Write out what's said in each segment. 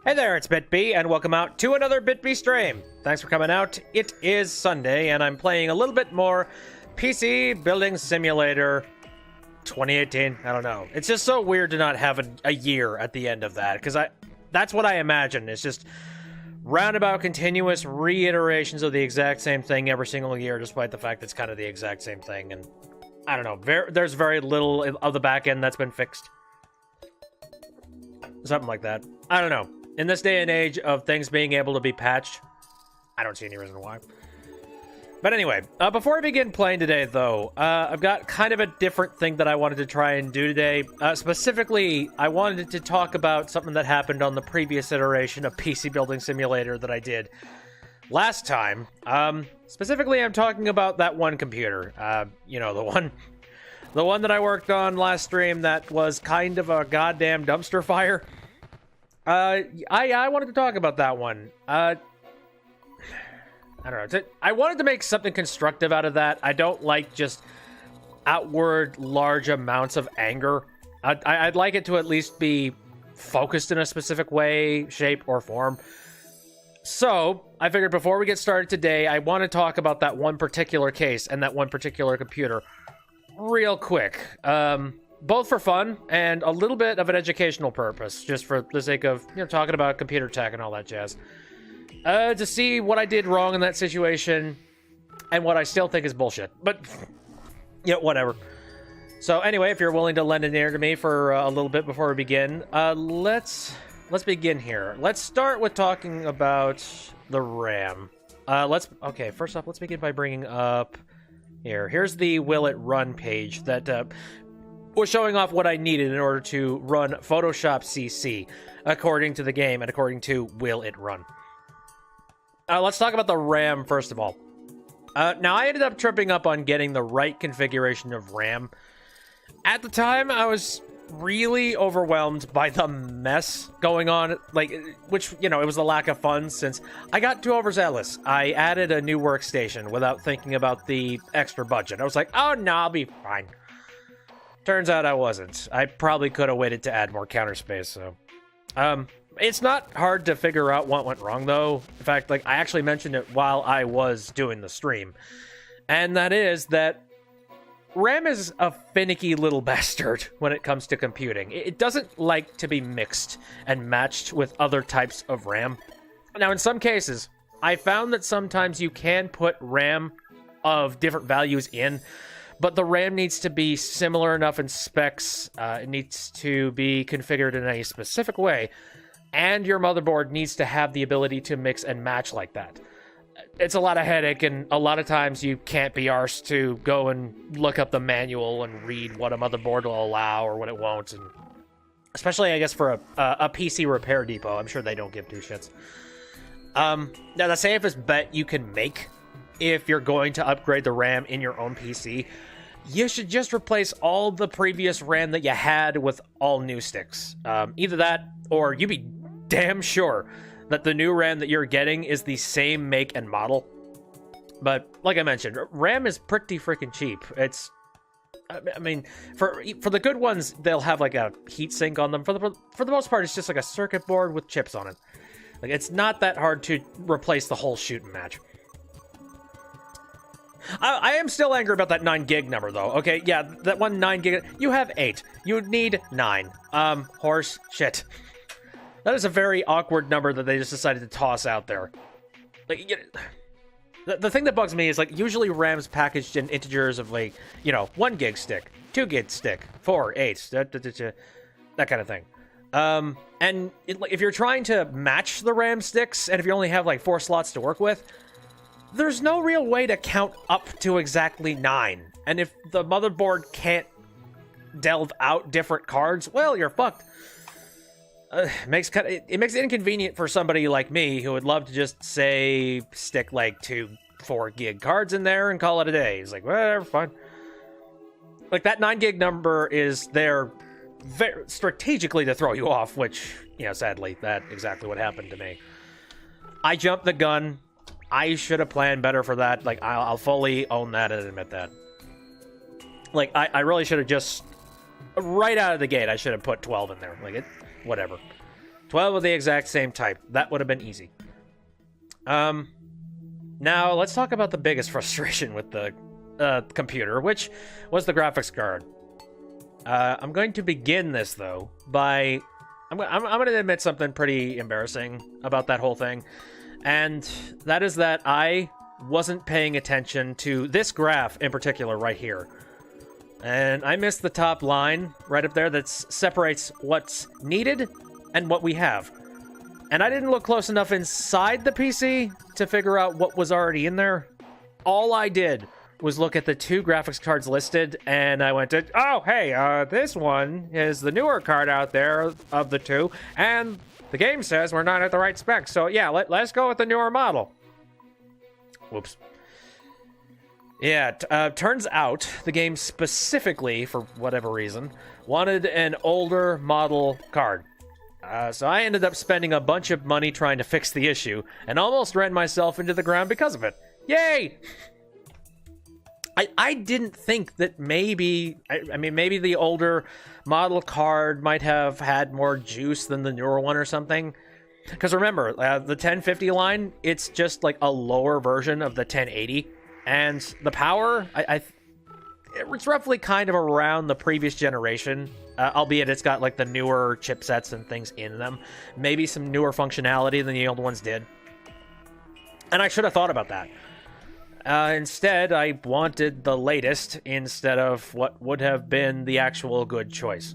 Hey there, it's BitB, and welcome out to another BitB stream. Thanks for coming out. It is Sunday, and I'm playing a little bit more PC Building Simulator 2018. I don't know. It's just so weird to not have a year at the end of that, because that's what I imagine. It's just roundabout continuous reiterations of the exact same thing every single year, despite the fact it's kind of the exact same thing, and I don't know. There's very little of the back end that's been fixed. Something like that. I don't know. In this day and age of things being able to be patched, I don't see any reason why. But anyway, before I begin playing today, though, I've got kind of a different thing that I wanted to try and do today. Specifically, I wanted to talk about something that happened on the previous iteration of PC Building Simulator that I did last time. Specifically, I'm talking about that one computer. You know, the one that I worked on last stream that was kind of a goddamn dumpster fire. I wanted to talk about that one. I don't know. I wanted to make something constructive out of that. I don't like just outward large amounts of anger. I'd like it to at least be focused in a specific way, shape, or form. So, I figured before we get started today, I want to talk about that one particular case and that one particular computer real quick. Both for fun and a little bit of an educational purpose, just for the sake of, you know, talking about computer tech and all that jazz. To see what I did wrong in that situation and what I still think is bullshit. But, yeah, whatever. So anyway, if you're willing to lend an ear to me for a little bit before we begin, let's begin here. Let's start with talking about the RAM. Okay, first off, let's begin by bringing up here. Here's the Will It Run page that was showing off what I needed in order to run Photoshop CC, according to the game and according to Will It Run. Let's talk about the RAM first of all. Now, I ended up tripping up on getting the right configuration of RAM. At the time, I was really overwhelmed by the mess going on, which, you know, it was the lack of funds, since I got too overzealous. I added a new workstation without thinking about the extra budget. I was like, oh, no, I'll be fine. Turns out I wasn't. I probably could have waited to add more counter space, so. It's not hard to figure out what went wrong, though. In fact, I actually mentioned it while I was doing the stream. And that is that RAM is a finicky little bastard when it comes to computing. It doesn't like to be mixed and matched with other types of RAM. Now, in some cases, I found that sometimes you can put RAM of different values in, but the RAM needs to be similar enough in specs, it needs to be configured in a specific way, and your motherboard needs to have the ability to mix and match like that. It's a lot of headache, and a lot of times you can't be arsed to go and look up the manual and read what a motherboard will allow or what it won't, and especially, I guess, for a PC repair depot. I'm sure they don't give two shits. Now, the safest bet you can make if you're going to upgrade the RAM in your own PC, you should just replace all the previous RAM that you had with all new sticks. Either that, or you be damn sure that the new RAM that you're getting is the same make and model. But, like I mentioned, RAM is pretty freaking cheap. It's, I mean, for the good ones, they'll have like a heatsink on them. For the most part, it's just like a circuit board with chips on it. Like, it's not that hard to replace the whole shooting match. I am still angry about that 9 gig number, though. Okay, yeah, that one 9 gig. You have 8. You need 9. Horse shit. That is a very awkward number that they just decided to toss out there. Like, the thing that bugs me is, like, usually RAM's packaged in integers of, like, you know, 1 gig stick, 2 gig stick, 4, 8, that kind of thing. And if you're trying to match the RAM sticks, and if you only have, like, 4 slots to work with, there's no real way to count up to exactly 9. And if the motherboard can't delve out different cards, well, you're fucked. It makes it inconvenient for somebody like me who would love to just, say, stick like 2 4 gig cards in there and call it a day. It's like, whatever, fine. Like, that 9 gig number is there very strategically to throw you off, which, you know, sadly, that's exactly what happened to me. I jumped the gun. I should have planned better for that. Like, I'll fully own that and admit that. Like, I really should have just, right out of the gate, I should have put 12 in there. Like, whatever. 12 of the exact same type. That would have been easy. Now, let's talk about the biggest frustration with the computer, which was the graphics card. I'm going to begin this, though, by... I'm going to admit something pretty embarrassing about that whole thing, and that is that I wasn't paying attention to this graph in particular right here. And I missed the top line right up there that separates what's needed and what we have. And I didn't look close enough inside the PC to figure out what was already in there. All I did was look at the 2 graphics cards listed, and I went to, oh, hey, this one is the newer card out there of the 2, and the game says we're not at the right spec, so yeah, let's go with the newer model. Whoops. Yeah, turns out the game specifically, for whatever reason, wanted an older model card. So I ended up spending a bunch of money trying to fix the issue, and almost ran myself into the ground because of it. Yay! I didn't think that maybe, I mean, maybe the older model card might have had more juice than the newer one or something. Because remember, the 1050 line, it's just like a lower version of the 1080. And the power, it's roughly kind of around the previous generation, albeit it's got like the newer chipsets and things in them. Maybe some newer functionality than the old ones did. And I should have thought about that. Instead, I wanted the latest instead of what would have been the actual good choice.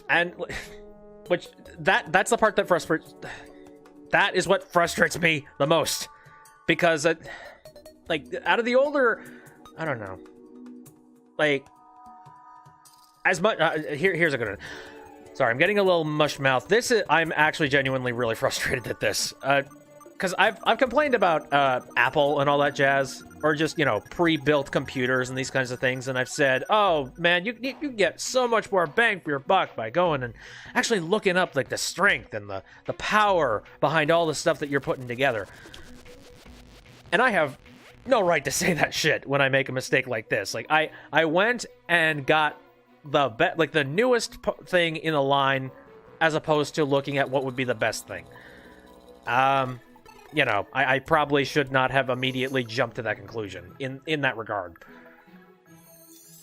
And, which, that's the part that frustrates... That is what frustrates me the most. Because, like, out of the older... I don't know. Like, as much... here's a good one. Sorry, I'm getting a little mush-mouthed. I'm actually genuinely really frustrated at this. Because I've complained about Apple and all that jazz, or just, you know, pre-built computers and these kinds of things, and I've said, oh, man, you get so much more bang for your buck by going and actually looking up, like, the strength and the power behind all the stuff that you're putting together. And I have no right to say that shit when I make a mistake like this. Like, I went and got the newest thing in the line, as opposed to looking at what would be the best thing. You know, I probably should not have immediately jumped to that conclusion in that regard.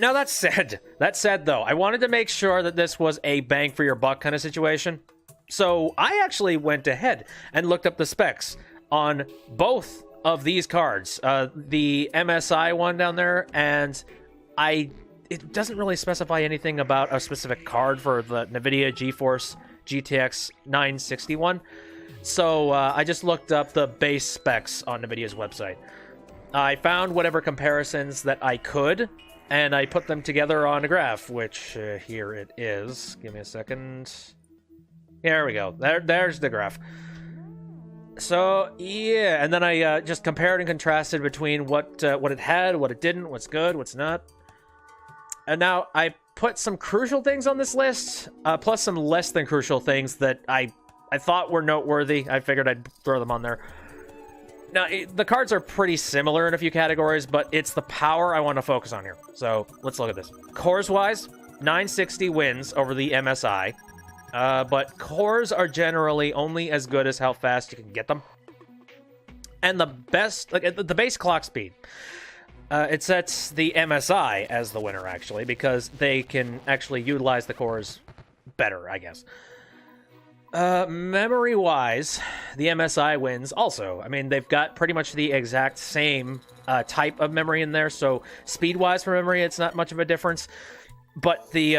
Now, that said, though, I wanted to make sure that this was a bang for your buck kind of situation. So I actually went ahead and looked up the specs on both of these cards. The MSI one down there, and it doesn't really specify anything about a specific card for the NVIDIA GeForce GTX 961. So I just looked up the base specs on NVIDIA's website. I found whatever comparisons that I could, and I put them together on a graph, which here it is. Give me a second. Here we go. There's the graph. So, yeah, and then I just compared and contrasted between what it had, what it didn't, what's good, what's not. And now I put some crucial things on this list, plus some less than crucial things that I thought were noteworthy. I figured I'd throw them on there. Now, the cards are pretty similar in a few categories, but it's the power I want to focus on here. So, let's look at this. Cores-wise, 960 wins over the MSI. But cores are generally only as good as how fast you can get them. And the best, like, the base clock speed, it sets the MSI as the winner, actually, because they can actually utilize the cores better, I guess. Memory-wise, the MSI wins also. I mean, they've got pretty much the exact same type of memory in there, so speed-wise for memory, it's not much of a difference. But the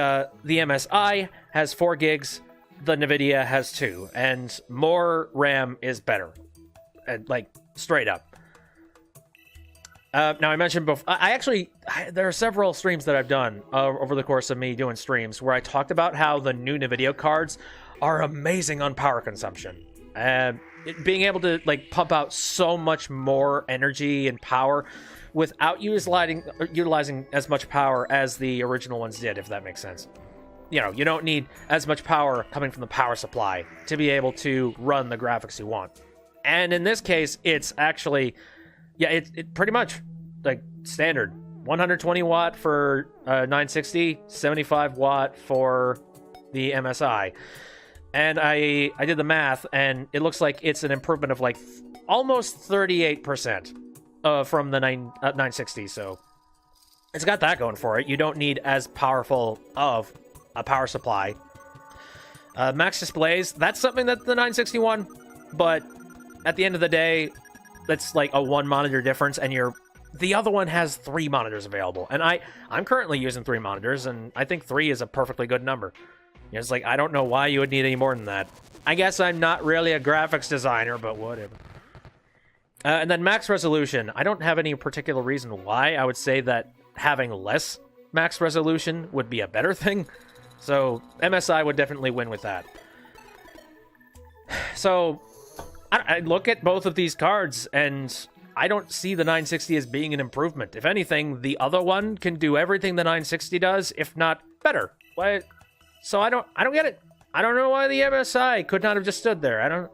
MSI has 4 gigs, the NVIDIA has 2, and more RAM is better. Like, straight up. Now, I mentioned before, there are several streams that I've done over the course of me doing streams where I talked about how the new NVIDIA cards are amazing on power consumption. Being able to, like, pump out so much more energy and power without utilizing as much power as the original ones did, if that makes sense. You know, you don't need as much power coming from the power supply to be able to run the graphics you want. And in this case, it's actually, yeah, it pretty much, like, standard. 120 watt for 960, 75 watt for the MSI. And I did the math, and it looks like it's an improvement of like almost 38% from the 960. So it's got that going for it. You don't need as powerful of a power supply. Max displays, that's something that the 961, but at the end of the day, that's like a 1 monitor difference, and the other one has 3 monitors available. And I'm currently using 3 monitors, and I think 3 is a perfectly good number. It's like, I don't know why you would need any more than that. I guess I'm not really a graphics designer, but whatever. And then max resolution. I don't have any particular reason why I would say that having less max resolution would be a better thing. So MSI would definitely win with that. So I look at both of these cards, and I don't see the 960 as being an improvement. If anything, the other one can do everything the 960 does, if not better. Why? So I don't get it. I don't know why the MSI could not have just stood there. I don't.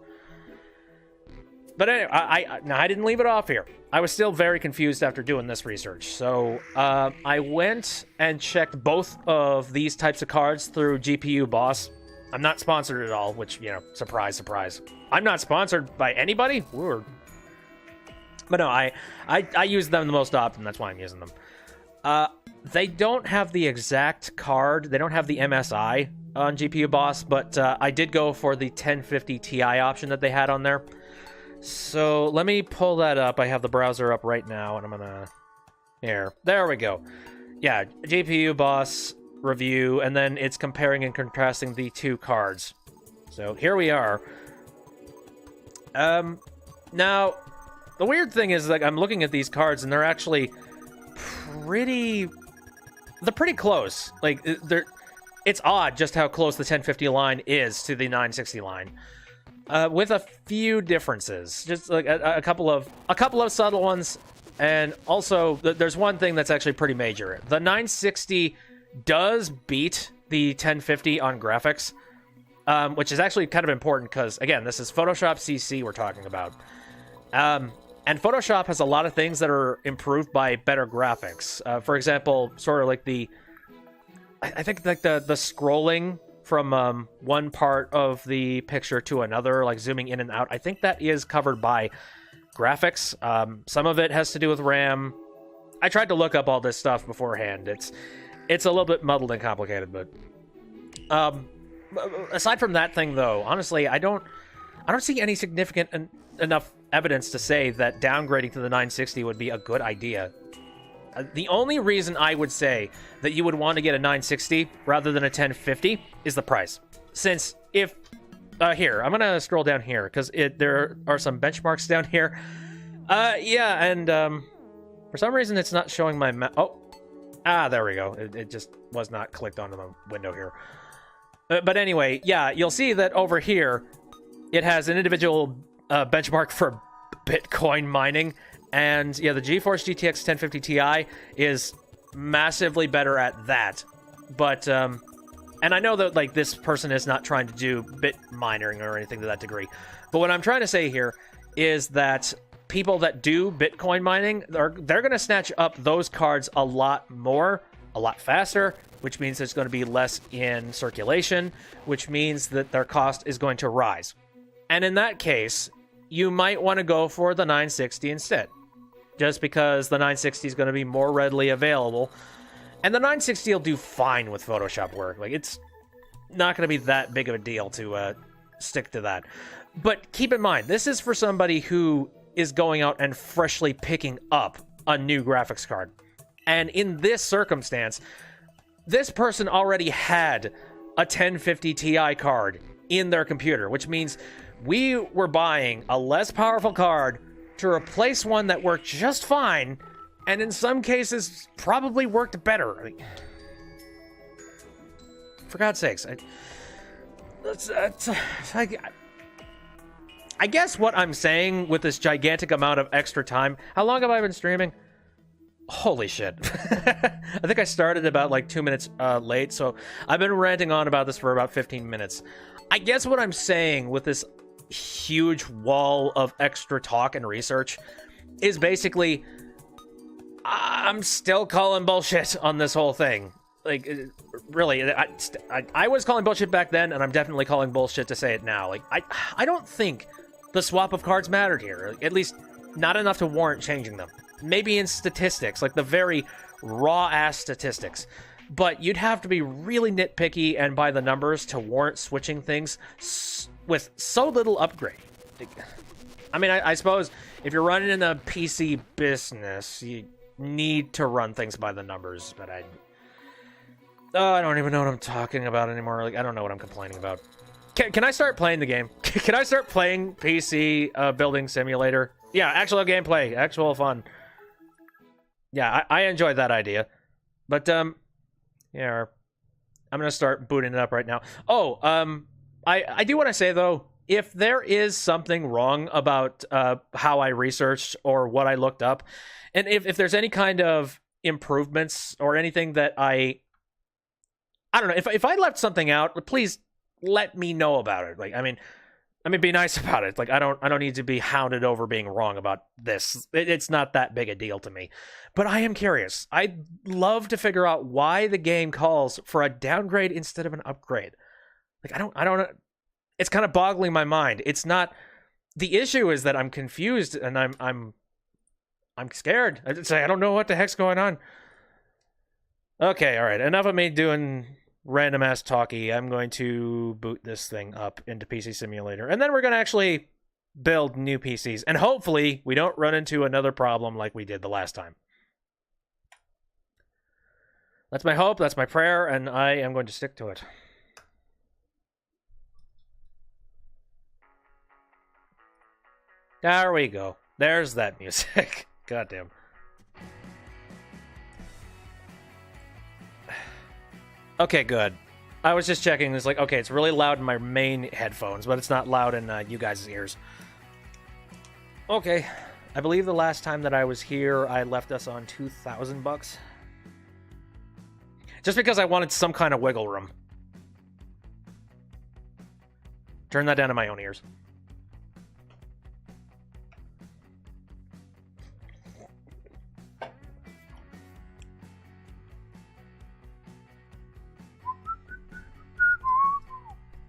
But anyway, I didn't leave it off here. I was still very confused after doing this research. So I went and checked both of these types of cards through GPU Boss. I'm not sponsored at all, which, surprise, surprise. I'm not sponsored by anybody? Weird. But no, I use them the most often. That's why I'm using them. They don't have the exact card. They don't have the MSI on GPU Boss, but I did go for the 1050 Ti option that they had on there. So let me pull that up. I have the browser up right now, and I'm gonna... There we go. Yeah, GPU Boss review, and then it's comparing and contrasting the 2 cards. So here we are. Now, the weird thing is, like, I'm looking at these cards, and they're actually they're pretty close. Like, it's odd just how close the 1050 line is to the 960 line. With a few differences, just like a couple of subtle ones, and also there's one thing that's actually pretty major. The 960 does beat the 1050 on graphics, which is actually kind of important because, again, this is Photoshop CC we're talking about, and Photoshop has a lot of things that are improved by better graphics. For example, sort of like I think like the scrolling from one part of the picture to another, like zooming in and out. I think that is covered by graphics. Some of it has to do with RAM. I tried to look up all this stuff beforehand. It's a little bit muddled and complicated, but aside from that thing, though, honestly, I don't see any significant enough evidence to say that downgrading to the 960 would be a good idea. The only reason I would say that you would want to get a 960 rather than a 1050 is the price. Since if... here, I'm going to scroll down here, because there are some benchmarks down here. Yeah, and for some reason it's not showing my... there we go. It just was not clicked onto the window here. But anyway, yeah, you'll see that over here, it has an individual benchmark for Bitcoin mining. And yeah, the GeForce GTX 1050 Ti is massively better at that. But, and I know that, like, this person is not trying to do bit mining or anything to that degree. But what I'm trying to say here is that people that do Bitcoin mining, they're going to snatch up those cards a lot more, a lot faster, which means there's going to be less in circulation, which means that their cost is going to rise. And in that case, you might want to go for the 960 instead. Just because the 960 is going to be more readily available. And the 960 will do fine with Photoshop work. Like, it's not going to be that big of a deal to stick to that. But keep in mind, this is for somebody who is going out and freshly picking up a new graphics card. And in this circumstance, this person already had a 1050 Ti card in their computer, which means we were buying a less powerful card to replace one that worked just fine, and in some cases probably worked better. I mean, for God's sakes, I guess what I'm saying with this gigantic amount of extra time... How long have I been streaming? Holy shit. I think I started about like 2 minutes late, so I've been ranting on about this for about 15 minutes. I guess what I'm saying with this huge wall of extra talk and research is basically I'm still calling bullshit on this whole thing. Like, really, I was calling bullshit back then, and I'm definitely calling bullshit to say it now. Like, I don't think the swap of cards mattered here. At least, not enough to warrant changing them. Maybe in statistics, like the very raw-ass statistics. But you'd have to be really nitpicky and by the numbers to warrant switching things with so little upgrade. I mean, I suppose if you're running in the PC business, you need to run things by the numbers, but I don't even know what I'm talking about anymore. Like, I don't know what I'm complaining about. Can I start playing the game? Can I start playing PC Building Simulator? Yeah, actual gameplay, actual fun. Yeah, I enjoyed that idea. But, yeah, I'm going to start booting it up right now. Oh, I do want to say, though, if there is something wrong about how I researched or what I looked up, and if there's any kind of improvements or anything that I don't know, if I left something out, please let me know about it. Like, I mean, be nice about it. Like, I don't need to be hounded over being wrong about this. It's not that big a deal to me. But I am curious. I'd love to figure out why the game calls for a downgrade instead of an upgrade. Like, I don't. It's kind of boggling my mind. It's not. The issue is that I'm confused and I'm scared. I don't know what the heck's going on. Okay, all right. Enough of me doing random ass talky. I'm going to boot this thing up into PC Simulator, and then we're going to actually build new PCs, and hopefully we don't run into another problem like we did the last time. That's my hope, that's my prayer, and I am going to stick to it. There we go. There's that music. Goddamn. Okay, good. I was just checking. It's like, okay, it's really loud in my main headphones, but it's not loud in you guys' ears. Okay. I believe the last time that I was here, I left us on $2,000. Just because I wanted some kind of wiggle room. Turn that down to my own ears.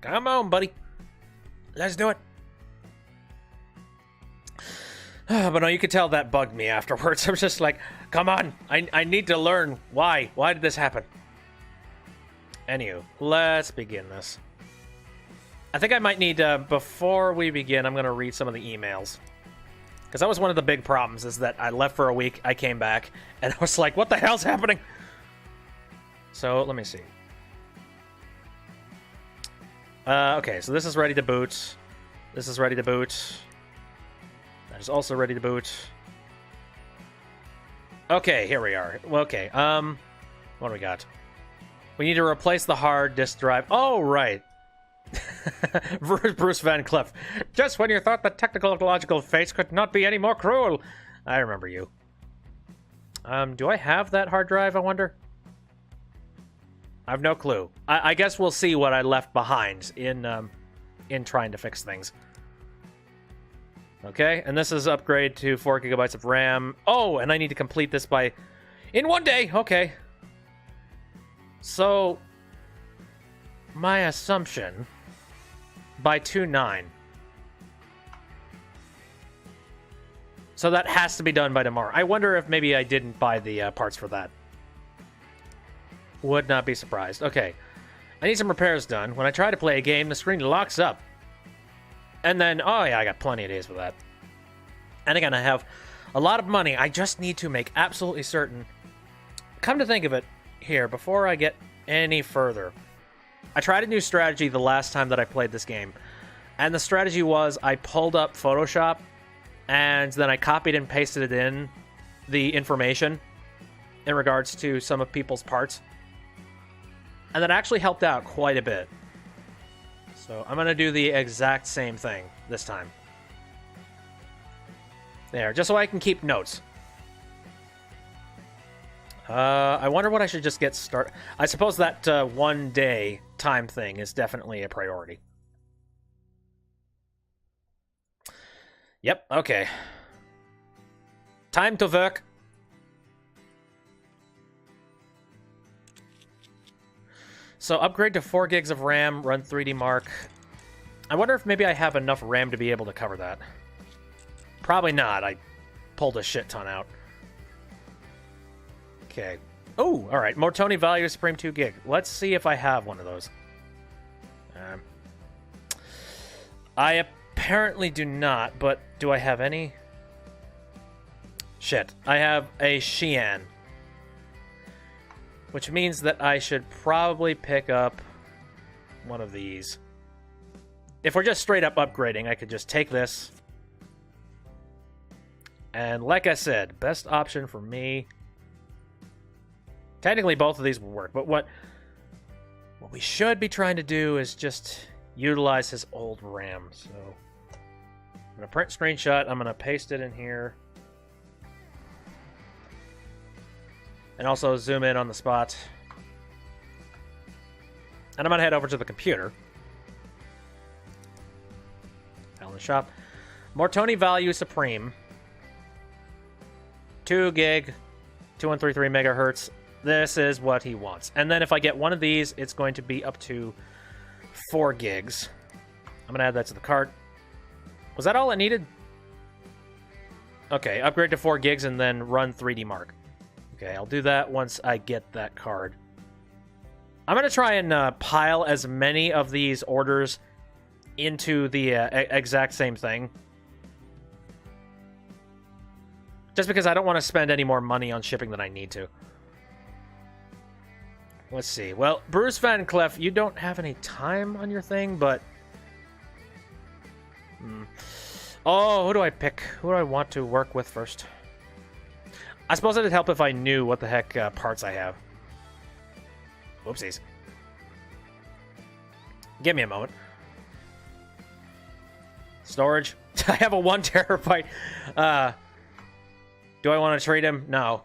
Come on, buddy. Let's do it. But no, you could tell that bugged me afterwards. I was just like, come on. I need to learn why. Why did this happen? Anywho, let's begin this. I think I might need, before we begin, I'm going to read some of the emails. Because that was one of the big problems, is that I left for a week, I came back, and I was like, what the hell's happening? So, let me see. Okay, so this is ready to boot. This is ready to boot. That is also ready to boot. Okay, here we are. Okay, what do we got? We need to replace the hard disk drive. Oh, right. Bruce Van Cleef. Just when you thought the technological fates could not be any more cruel. I remember you. Do I have that hard drive, I wonder? I have no clue. I guess we'll see what I left behind in trying to fix things. Okay, and this is upgrade to 4 gigabytes of RAM. Oh, and I need to complete this in 1 day. Okay. So, my assumption, by 2/9. So that has to be done by tomorrow. I wonder if maybe I didn't buy the parts for that. Would not be surprised. Okay. I need some repairs done. When I try to play a game, the screen locks up. And then, oh yeah, I got plenty of days for that. And again, I have a lot of money. I just need to make absolutely certain. Come to think of it, here, before I get any further, I tried a new strategy the last time that I played this game. And the strategy was I pulled up Photoshop, and then I copied and pasted it in the information in regards to some of people's parts. And that actually helped out quite a bit. So I'm going to do the exact same thing this time. There, just so I can keep notes. I wonder what I should just get started. I suppose that 1 day time thing is definitely a priority. Yep, okay. Time to work. So upgrade to 4 gigs of RAM, run 3D Mark. I wonder if maybe I have enough RAM to be able to cover that. Probably not. I pulled a shit ton out. Okay. Oh, all right. Mortoni value Supreme 2 gig. Let's see if I have one of those. I apparently do not, but do I have any? Shit. I have a Xi'an. Which means that I should probably pick up one of these. If we're just straight up upgrading, I could just take this. And like I said, best option for me... Technically, both of these will work, but what we should be trying to do is just utilize his old RAM. So I'm going to print screenshot. I'm going to paste it in here. And also zoom in on the spot. And I'm going to head over to the computer. File in the shop. Mortoni value Supreme. 2 gig, 2133 megahertz. This is what he wants. And then if I get one of these, it's going to be up to 4 gigs. I'm going to add that to the cart. Was that all it needed? Okay, upgrade to 4 gigs and then run 3D Mark. Okay, I'll do that once I get that card. I'm going to try and pile as many of these orders into the exact same thing. Just because I don't want to spend any more money on shipping than I need to. Let's see. Well, Bruce Van Cleef, you don't have any time on your thing, but... Oh, who do I pick? Who do I want to work with first? I suppose it'd help if I knew what the heck parts I have. Whoopsies. Give me a moment. Storage. I have a 1 terabyte. Do I want to trade him? No.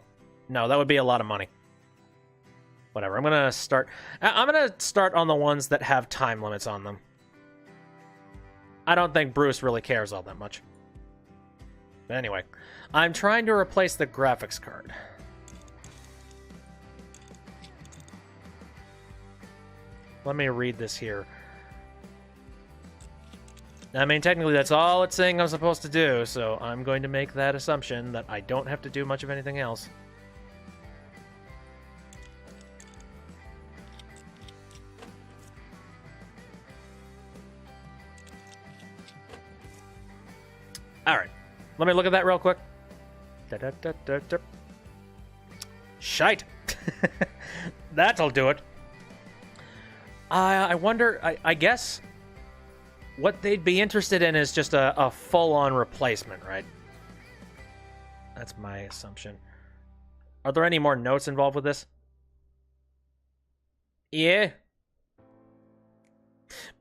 No, that would be a lot of money. Whatever, I'm gonna start on the ones that have time limits on them. I don't think Bruce really cares all that much. But anyway, I'm trying to replace the graphics card. Let me read this here. I mean, technically that's all it's saying I'm supposed to do, so I'm going to make that assumption that I don't have to do much of anything else. Alright, let me look at that real quick. Shite! That'll do it. I wonder, I guess what they'd be interested in is just a full-on replacement, right? That's my assumption. Are there any more notes involved with this? Yeah.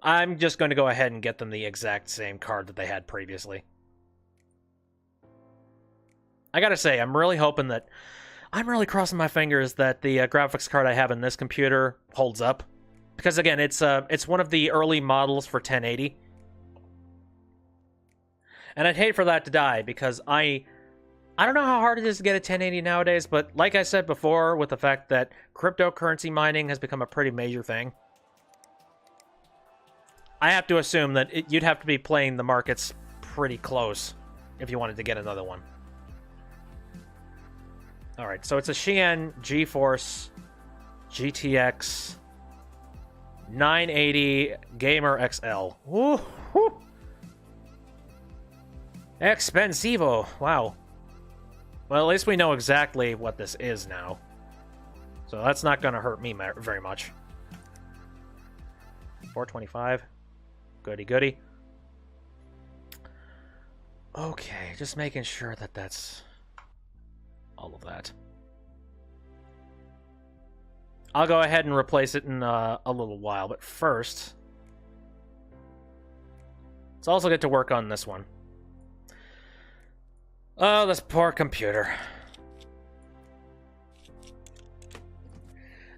I'm just going to go ahead and get them the exact same card that they had previously. I gotta say, I'm really hoping that... I'm really crossing my fingers that the graphics card I have in this computer holds up. Because, again, it's one of the early models for 1080. And I'd hate for that to die, because I don't know how hard it is to get a 1080 nowadays, but like I said before, with the fact that cryptocurrency mining has become a pretty major thing, I have to assume that you'd have to be playing the markets pretty close if you wanted to get another one. Alright, so it's a Xi'an GeForce GTX 980 Gamer XL. Woo! Expensivo. Wow. Well, at least we know exactly what this is now. So that's not going to hurt me very much. 425. Goody goody. Okay, just making sure that that's all of that. I'll go ahead and replace it in a little while, but first, let's also get to work on this one. Oh, this poor computer.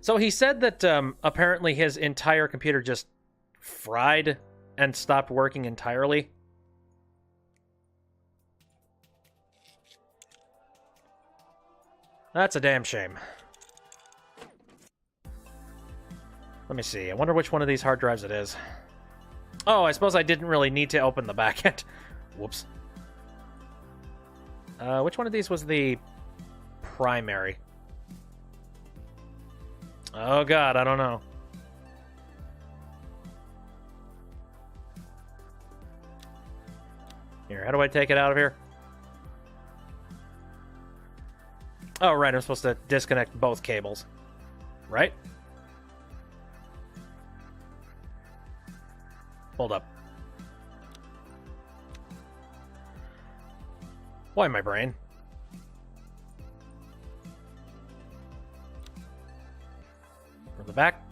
So he said that apparently his entire computer just fried and stopped working entirely. That's a damn shame. Let me see. I wonder which one of these hard drives it is. Oh, I suppose I didn't really need to open the back end. Whoops. Which one of these was the primary? Oh god, I don't know. Here, how do I take it out of here? Oh, right, I'm supposed to disconnect both cables. Right? Hold up. Why my brain? From the back.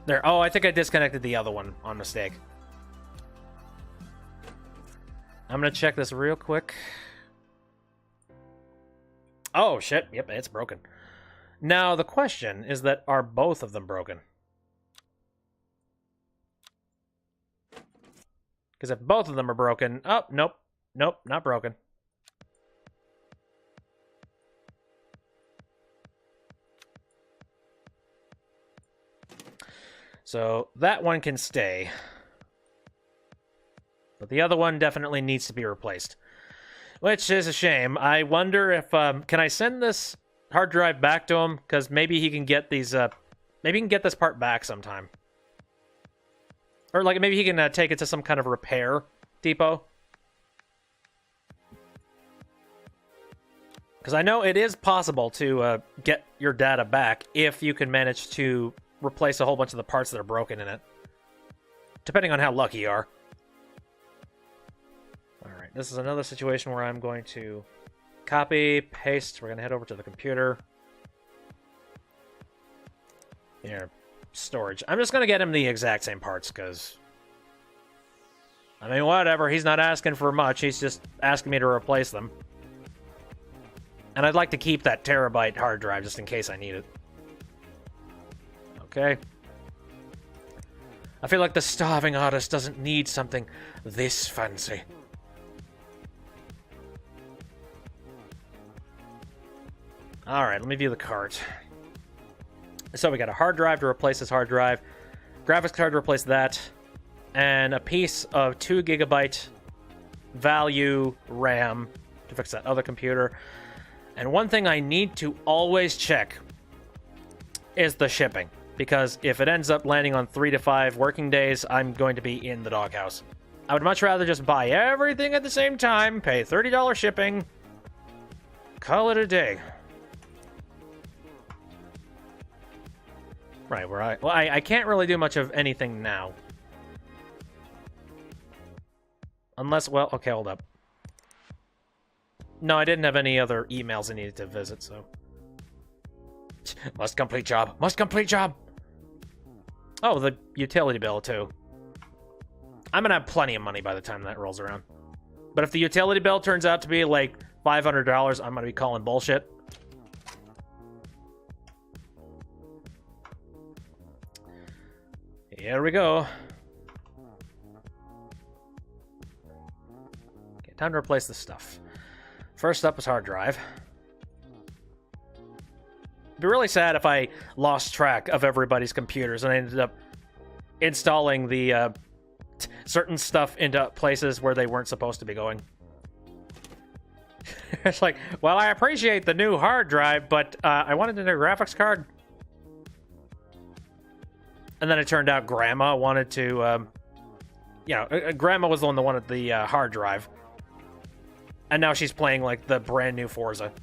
There. Oh, I think I disconnected the other one on mistake. I'm gonna check this real quick. Oh, shit. Yep, it's broken. Now, the question is that are both of them broken? Because if both of them are broken... Oh, nope. Nope, not broken. So, that one can stay. But the other one definitely needs to be replaced. Which is a shame. I wonder if... can I send this hard drive back to him? Because maybe he can get these... maybe he can get this part back sometime. Or, like, maybe he can take it to some kind of repair depot. Because I know it is possible to get your data back if you can manage to replace a whole bunch of the parts that are broken in it. Depending on how lucky you are. Alright, this is another situation where I'm going to copy, paste. We're going to head over to the computer. Here. Storage. I'm just going to get him the exact same parts, because... I mean, whatever. He's not asking for much. He's just asking me to replace them. And I'd like to keep that terabyte hard drive, just in case I need it. Okay. I feel like the starving artist doesn't need something this fancy. Alright, let me view the cart. So we got a hard drive to replace this hard drive, graphics card to replace that, and a piece of 2 gigabyte value RAM to fix that other computer. And one thing I need to always check is the shipping, because if it ends up landing on 3 to 5 working days, I'm going to be in the doghouse. I would much rather just buy everything at the same time, pay $30 shipping, call it a day. Right, where I can't really do much of anything now. Unless, well, okay, hold up. No, I didn't have any other emails I needed to visit, so... Must complete job. Must complete job! Oh, the utility bill, too. I'm gonna have plenty of money by the time that rolls around. But if the utility bill turns out to be, like, $500, I'm gonna be calling bullshit. Here we go. Okay, time to replace the stuff. First up is hard drive. It'd be really sad if I lost track of everybody's computers and I ended up installing the certain stuff into places where they weren't supposed to be going. It's like, well, I appreciate the new hard drive, but I wanted a new graphics card. And then it turned out Grandma wanted to, Grandma was the one that wanted the hard drive. And now she's playing, like, the brand new Forza.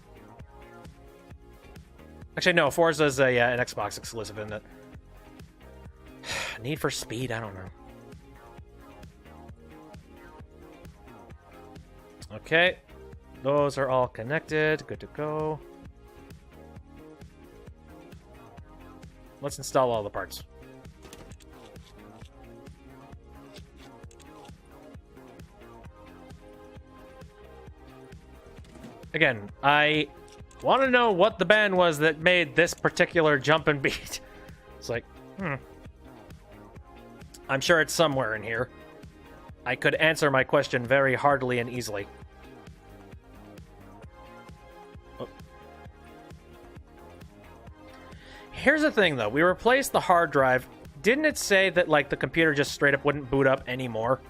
Actually, no, Forza is an Xbox exclusive, isn't it? Need for Speed? I don't know. Okay. Those are all connected. Good to go. Let's install all the parts. Again, I want to know what the band was that made this particular jump and beat. It's like, I'm sure it's somewhere in here. I could answer my question very heartily and easily. Oh. Here's the thing, though. We replaced the hard drive. Didn't it say that, like, the computer just straight up wouldn't boot up anymore?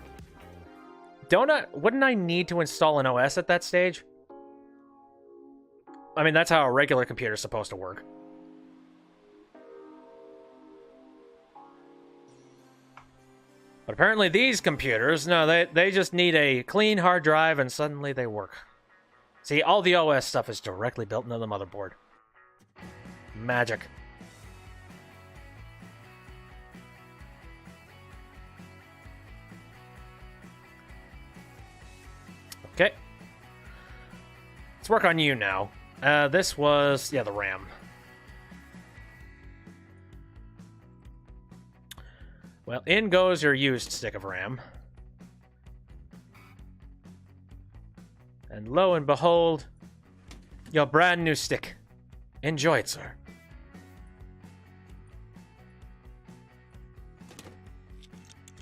Wouldn't I need to install an OS at that stage? I mean, that's how a regular computer's supposed to work. But apparently these computers, no, they just need a clean hard drive and suddenly they work. See, all the OS stuff is directly built into the motherboard. Magic. Okay. Let's work on you now. This was, yeah, the RAM. Well, in goes your used stick of RAM. And lo and behold, your brand new stick. Enjoy it, sir.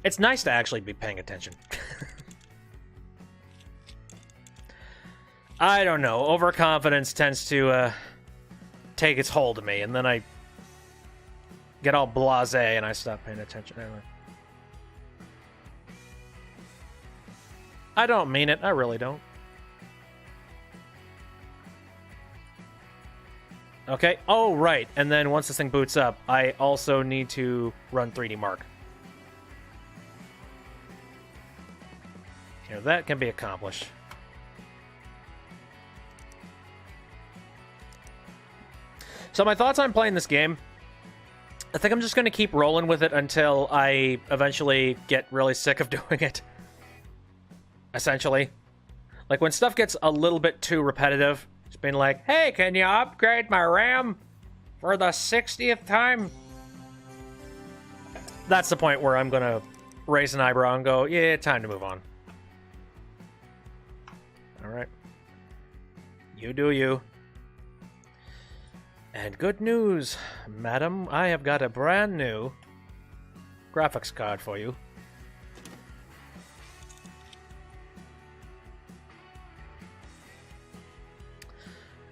It's nice to actually be paying attention. I don't know. Overconfidence tends to take its hold of me, and then I get all blasé and I stop paying attention. Anyway. I don't mean it. I really don't. Okay. Oh, right. And then once this thing boots up, I also need to run 3D Mark. You know, that can be accomplished. So my thoughts on playing this game, I think I'm just going to keep rolling with it until I eventually get really sick of doing it. Essentially. Like, when stuff gets a little bit too repetitive, it's been like, hey, can you upgrade my RAM for the 60th time? That's the point where I'm going to raise an eyebrow and go, yeah, time to move on. Alright. You do you. And good news, madam, I have got a brand new graphics card for you.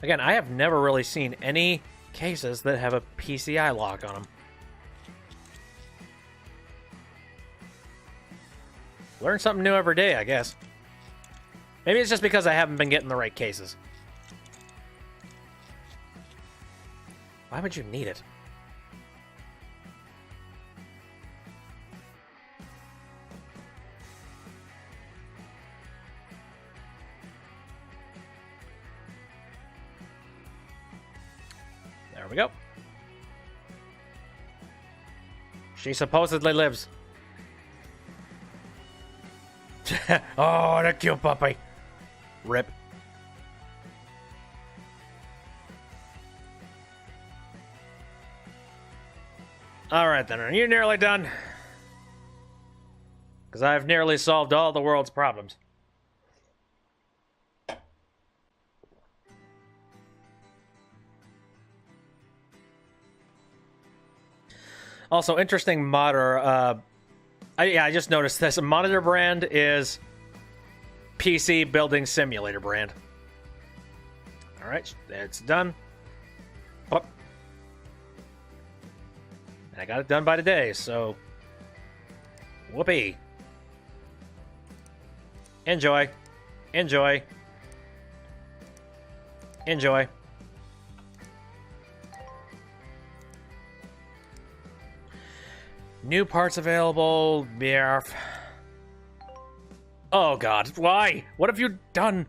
Again, I have never really seen any cases that have a PCI lock on them. Learn something new every day, I guess. Maybe it's just because I haven't been getting the right cases. Why would you need it? There we go. She supposedly lives. Oh, the cute puppy. Rip. Alright then, are you nearly done? Because I've nearly solved all the world's problems. Also, interesting monitor. I just noticed this. A monitor brand is PC Building Simulator brand. Alright, it's done. Oh. I got it done by today, so whoopee. Enjoy. Enjoy. Enjoy. New parts available. Barf. Oh god, why? What have you done?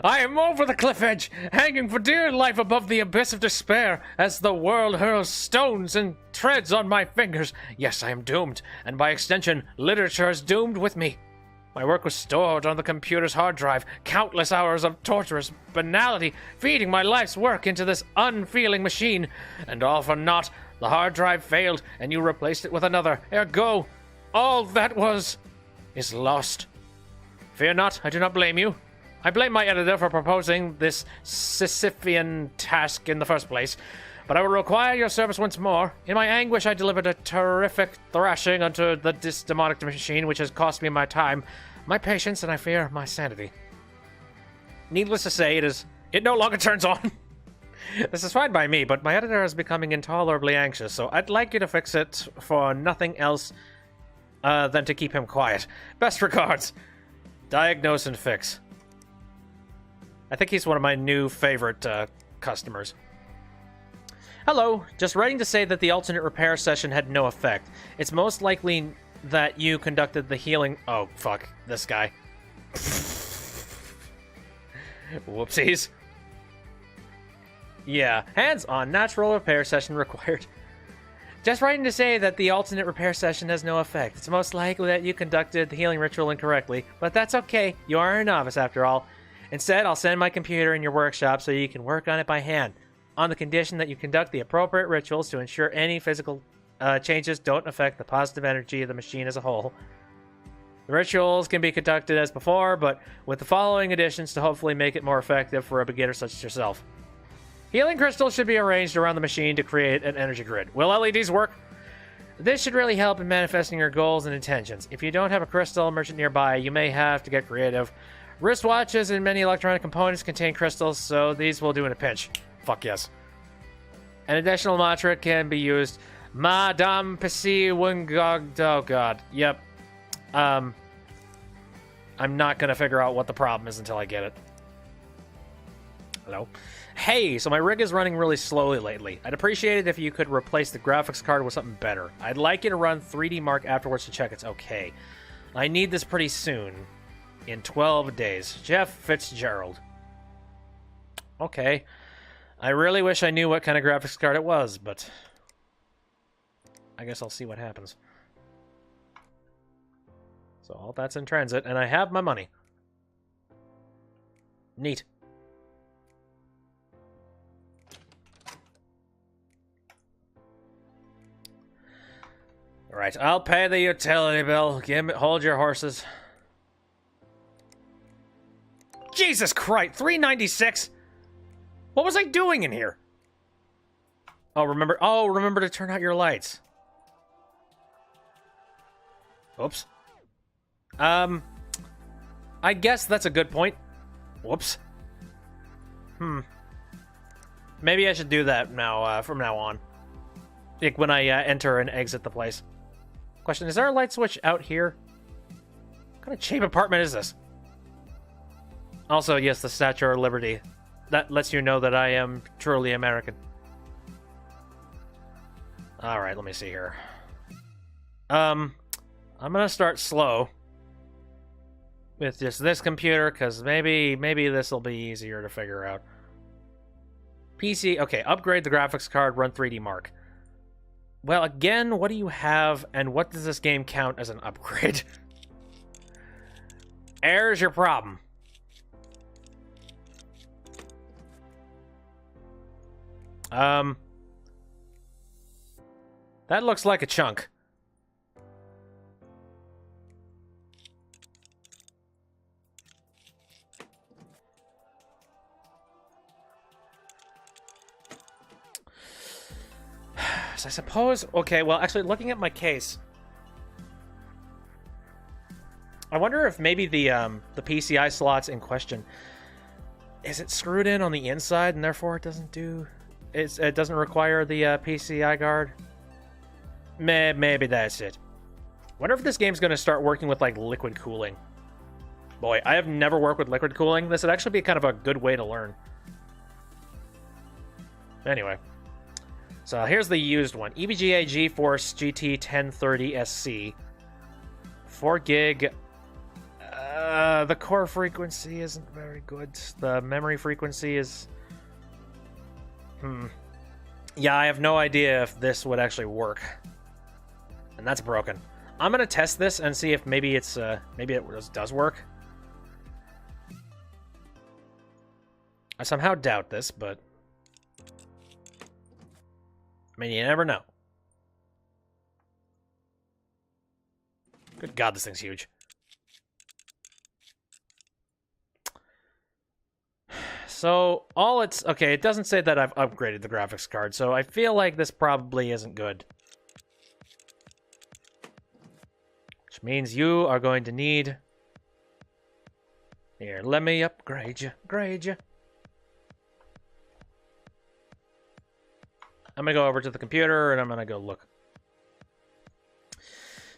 I am over the cliff edge, hanging for dear life above the abyss of despair, as the world hurls stones and treads on my fingers. Yes, I am doomed, and by extension, literature is doomed with me. My work was stored on the computer's hard drive, countless hours of torturous banality, feeding my life's work into this unfeeling machine, and all for naught. The hard drive failed, and you replaced it with another. Ergo, all that was is lost. Fear not, I do not blame you. I blame my editor for proposing this Sisyphean task in the first place, but I will require your service once more. In my anguish, I delivered a terrific thrashing unto this demonic machine, which has cost me my time, my patience, and I fear my sanity. Needless to say, it no longer turns on. This is fine by me, but my editor is becoming intolerably anxious, so I'd like you to fix it for nothing else than to keep him quiet. Best regards. Diagnose and fix. I think he's one of my new favorite customers. Hello, just writing to say that the alternate repair session had no effect. It's most likely that you conducted the healing... Oh, fuck. This guy. Whoopsies. Yeah, hands-on natural repair session required. Just writing to say that the alternate repair session has no effect. It's most likely that you conducted the healing ritual incorrectly, but that's okay. You are a novice after all. Instead, I'll send my computer in your workshop so you can work on it by hand, on the condition that you conduct the appropriate rituals to ensure any physical changes don't affect the positive energy of the machine as a whole. The rituals can be conducted as before, but with the following additions to hopefully make it more effective for a beginner such as yourself. Healing crystals should be arranged around the machine to create an energy grid. Will LEDs work? This should really help in manifesting your goals and intentions. If you don't have a crystal merchant nearby, you may have to get creative. Wristwatches and many electronic components contain crystals, so these will do in a pinch. Fuck yes. An additional mantra can be used. Madame Pisi Wungog. Oh god. Yep. I'm not gonna figure out what the problem is until I get it. Hello? Hey, so my rig is running really slowly lately. I'd appreciate it if you could replace the graphics card with something better. I'd like you to run 3D Mark afterwards to check it's okay. I need this pretty soon. In 12 days. Jeff Fitzgerald. Okay. I really wish I knew what kind of graphics card it was, but... I guess I'll see what happens. So all that's in transit, and I have my money. Neat. Alright, I'll pay the utility bill. Hold your horses. Jesus Christ, $3.96? What was I doing in here? Oh, remember to turn out your lights. Oops. I guess that's a good point. Whoops. Maybe I should do that now, from now on. Like when I enter and exit the place. Question, is there a light switch out here? What kind of cheap apartment is this? Also, yes, the Statue of Liberty. That lets you know that I am truly American. Alright, let me see here. I'm gonna start slow. With just this computer, because maybe this will be easier to figure out. PC, okay, upgrade the graphics card, run 3D Mark. Well, again, what do you have, and what does this game count as an upgrade? Error's your problem. That looks like a chunk. So I suppose... Okay, well, actually, looking at my case... I wonder if maybe the PCI slots in question... Is it screwed in on the inside, and therefore it doesn't do... It doesn't require the PCI guard? Maybe that's it. Wonder if this game's going to start working with, like, liquid cooling. Boy, I have never worked with liquid cooling. This would actually be kind of a good way to learn. Anyway. So here's the used one. EVGA GeForce GT 1030 SC. 4 gig. The core frequency isn't very good. The memory frequency is... Yeah, I have no idea if this would actually work. And that's broken. I'm gonna test this and see if maybe it's maybe it does work. I somehow doubt this, but I mean, you never know. Good God, this thing's huge. So, all it's... Okay, it doesn't say that I've upgraded the graphics card, so I feel like this probably isn't good. Which means you are going to need... Here, let me upgrade you. Grade you. I'm gonna go over to the computer and I'm gonna go look.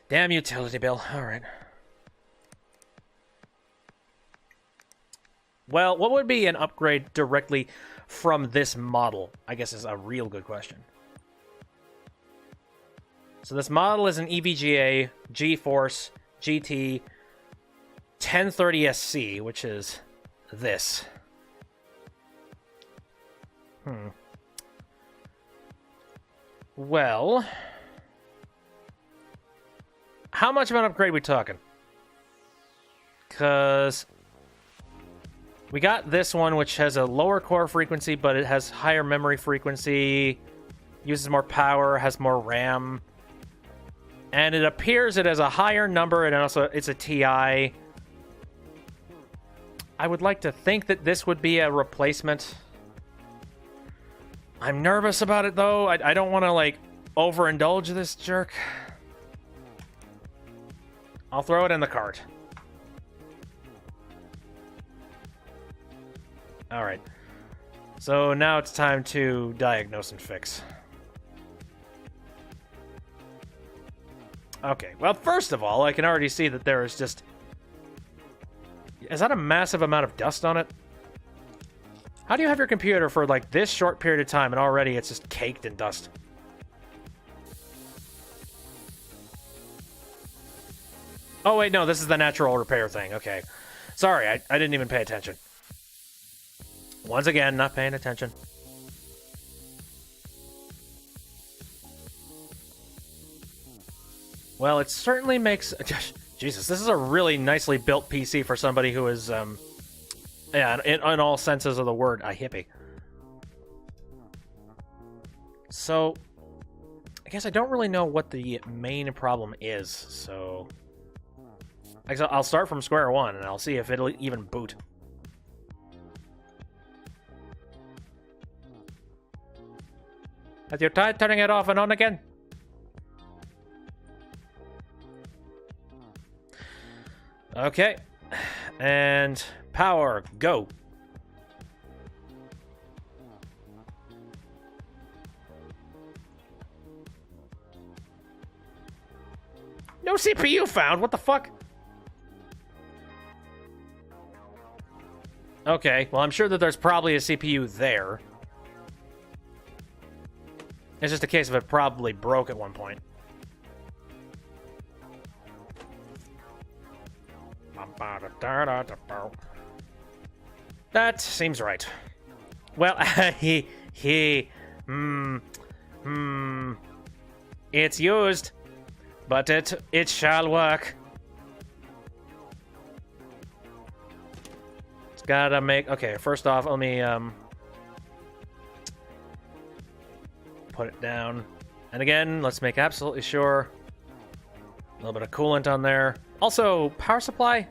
Damn utility bill. All right. Well, what would be an upgrade directly from this model? I guess is a real good question. So this model is an EVGA GeForce GT 1030SC, which is this. Well, how much of an upgrade are we talking? Because we got this one, which has a lower core frequency, but it has higher memory frequency, uses more power, has more RAM, and it appears it has a higher number, and also it's a TI. I would like to think that this would be a replacement. I'm nervous about it, though. I don't want to, like, overindulge this jerk. I'll throw it in the cart. Alright. So now it's time to diagnose and fix. Okay, well, first of all, I can already see that there is just... Is that a massive amount of dust on it? How do you have your computer for, like, this short period of time and already it's just caked in dust? Oh, wait, no, this is the natural repair thing. Okay. Sorry, I didn't even pay attention. Once again, not paying attention. Well, it certainly makes... Jesus, this is a really nicely built PC for somebody who is, yeah, in all senses of the word, a hippie. So, I guess I don't really know what the main problem is, so... I guess I'll start from square one, and I'll see if it'll even boot. Have you tried turning it off and on again? Okay. And power, go. No CPU found, what the fuck? Okay, well, I'm sure that there's probably a CPU there. It's just a case of it probably broke at one point. That seems right. Well, it's used, but it shall work. It's gotta make... Okay, first off, let me, put it down. And again, let's make absolutely sure. A little bit of coolant on there. Also, power supply?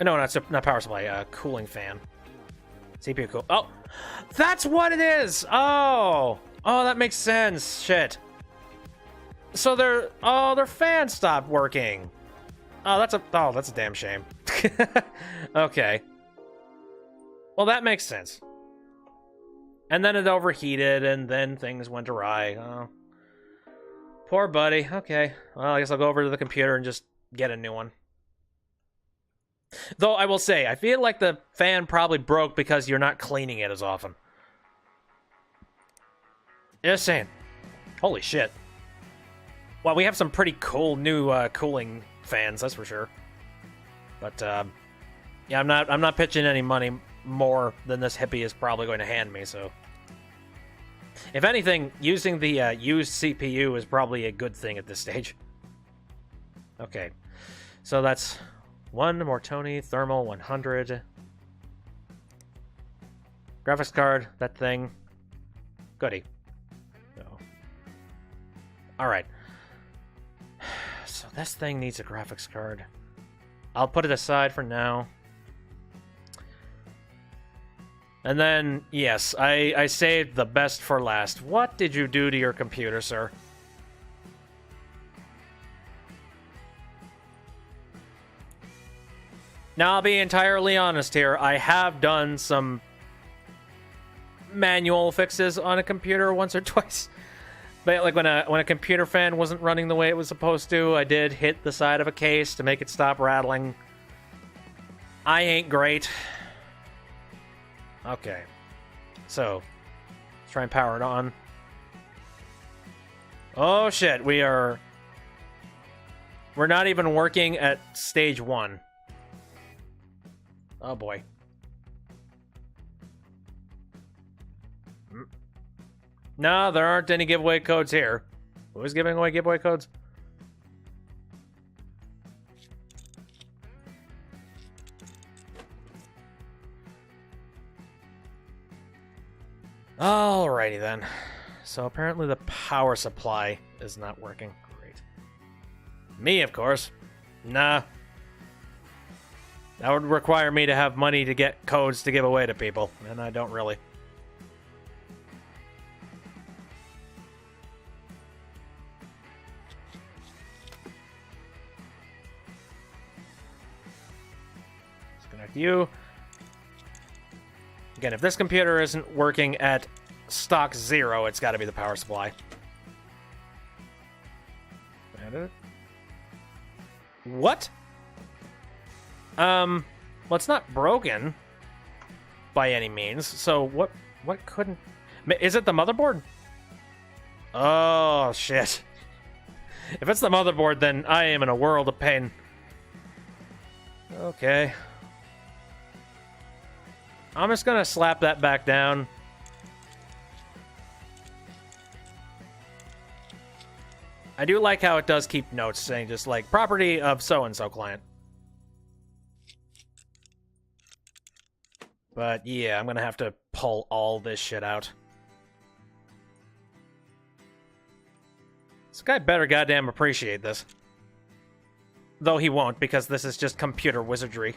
No, not power supply, cooling fan. CPU cool. Oh, that's what it is! Oh! Oh, that makes sense. Shit. So their fan stopped working. Oh, that's a damn shame. Okay. Well, that makes sense. And then it overheated, and then things went awry. Oh. Poor buddy. Okay. Well, I guess I'll go over to the computer and just get a new one. Though, I will say, I feel like the fan probably broke because you're not cleaning it as often. Just saying. Holy shit. Well, we have some pretty cool new cooling fans, that's for sure. But, yeah, I'm not pitching any money more than this hippie is probably going to hand me, so... If anything, using the used CPU is probably a good thing at this stage. Okay. So that's one Mortoni Thermal 100. Graphics card, that thing. Goody. So. Alright. So this thing needs a graphics card. I'll put it aside for now. And then, yes, I saved the best for last. What did you do to your computer, sir? Now, I'll be entirely honest here. I have done some manual fixes on a computer once or twice. But like when a computer fan wasn't running the way it was supposed to, I did hit the side of a case to make it stop rattling. I ain't great. Okay. So, let's try and power it on. Oh shit, we're not even working at stage 1. Oh boy. No, there aren't any giveaway codes here. Who's giving away giveaway codes? Alrighty then. So apparently the power supply is not working. Great. Me, of course. Nah. That would require me to have money to get codes to give away to people, and I don't really. Disconnect you. Again, if this computer isn't working at stock 0, it's got to be the power supply. What? Well, it's not broken by any means. So what couldn't... Is it the motherboard? Oh, shit. If it's the motherboard, then I am in a world of pain. Okay. I'm just gonna slap that back down. I do like how it does keep notes saying just like property of so-and-so client. But yeah, I'm gonna have to pull all this shit out. This guy better goddamn appreciate this. Though he won't, because this is just computer wizardry.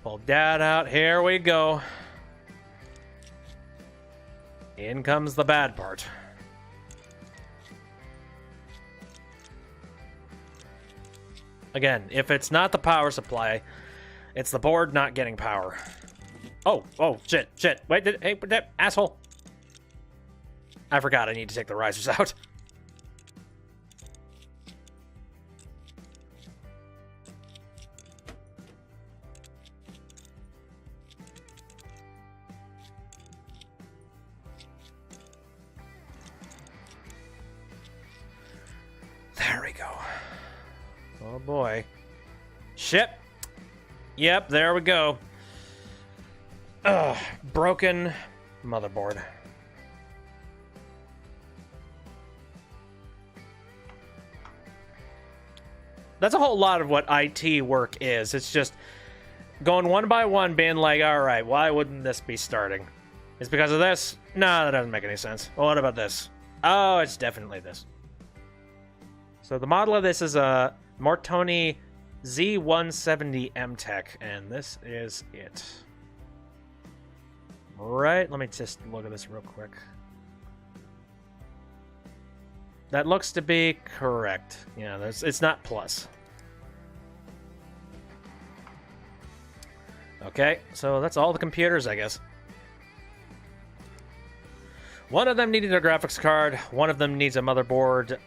Pull that out. Here we go. In comes the bad part. Again, if it's not the power supply, it's the board not getting power. Oh, shit. Wait, hey, asshole. I forgot I need to take the risers out. There we go. Oh boy. Shit. Yep, there we go. Ugh, broken motherboard. That's a whole lot of what IT work is. It's just going one by one, being like, all right, why wouldn't this be starting? It's because of this? No, that doesn't make any sense. Well, what about this? Oh, it's definitely this. So the model of this is a Mortoni Z170 MTech, and this is it. Right, let me just look at this real quick. That looks to be correct. Yeah, it's not plus. Okay, so that's all the computers, I guess. One of them needed a graphics card, one of them needs a motherboard.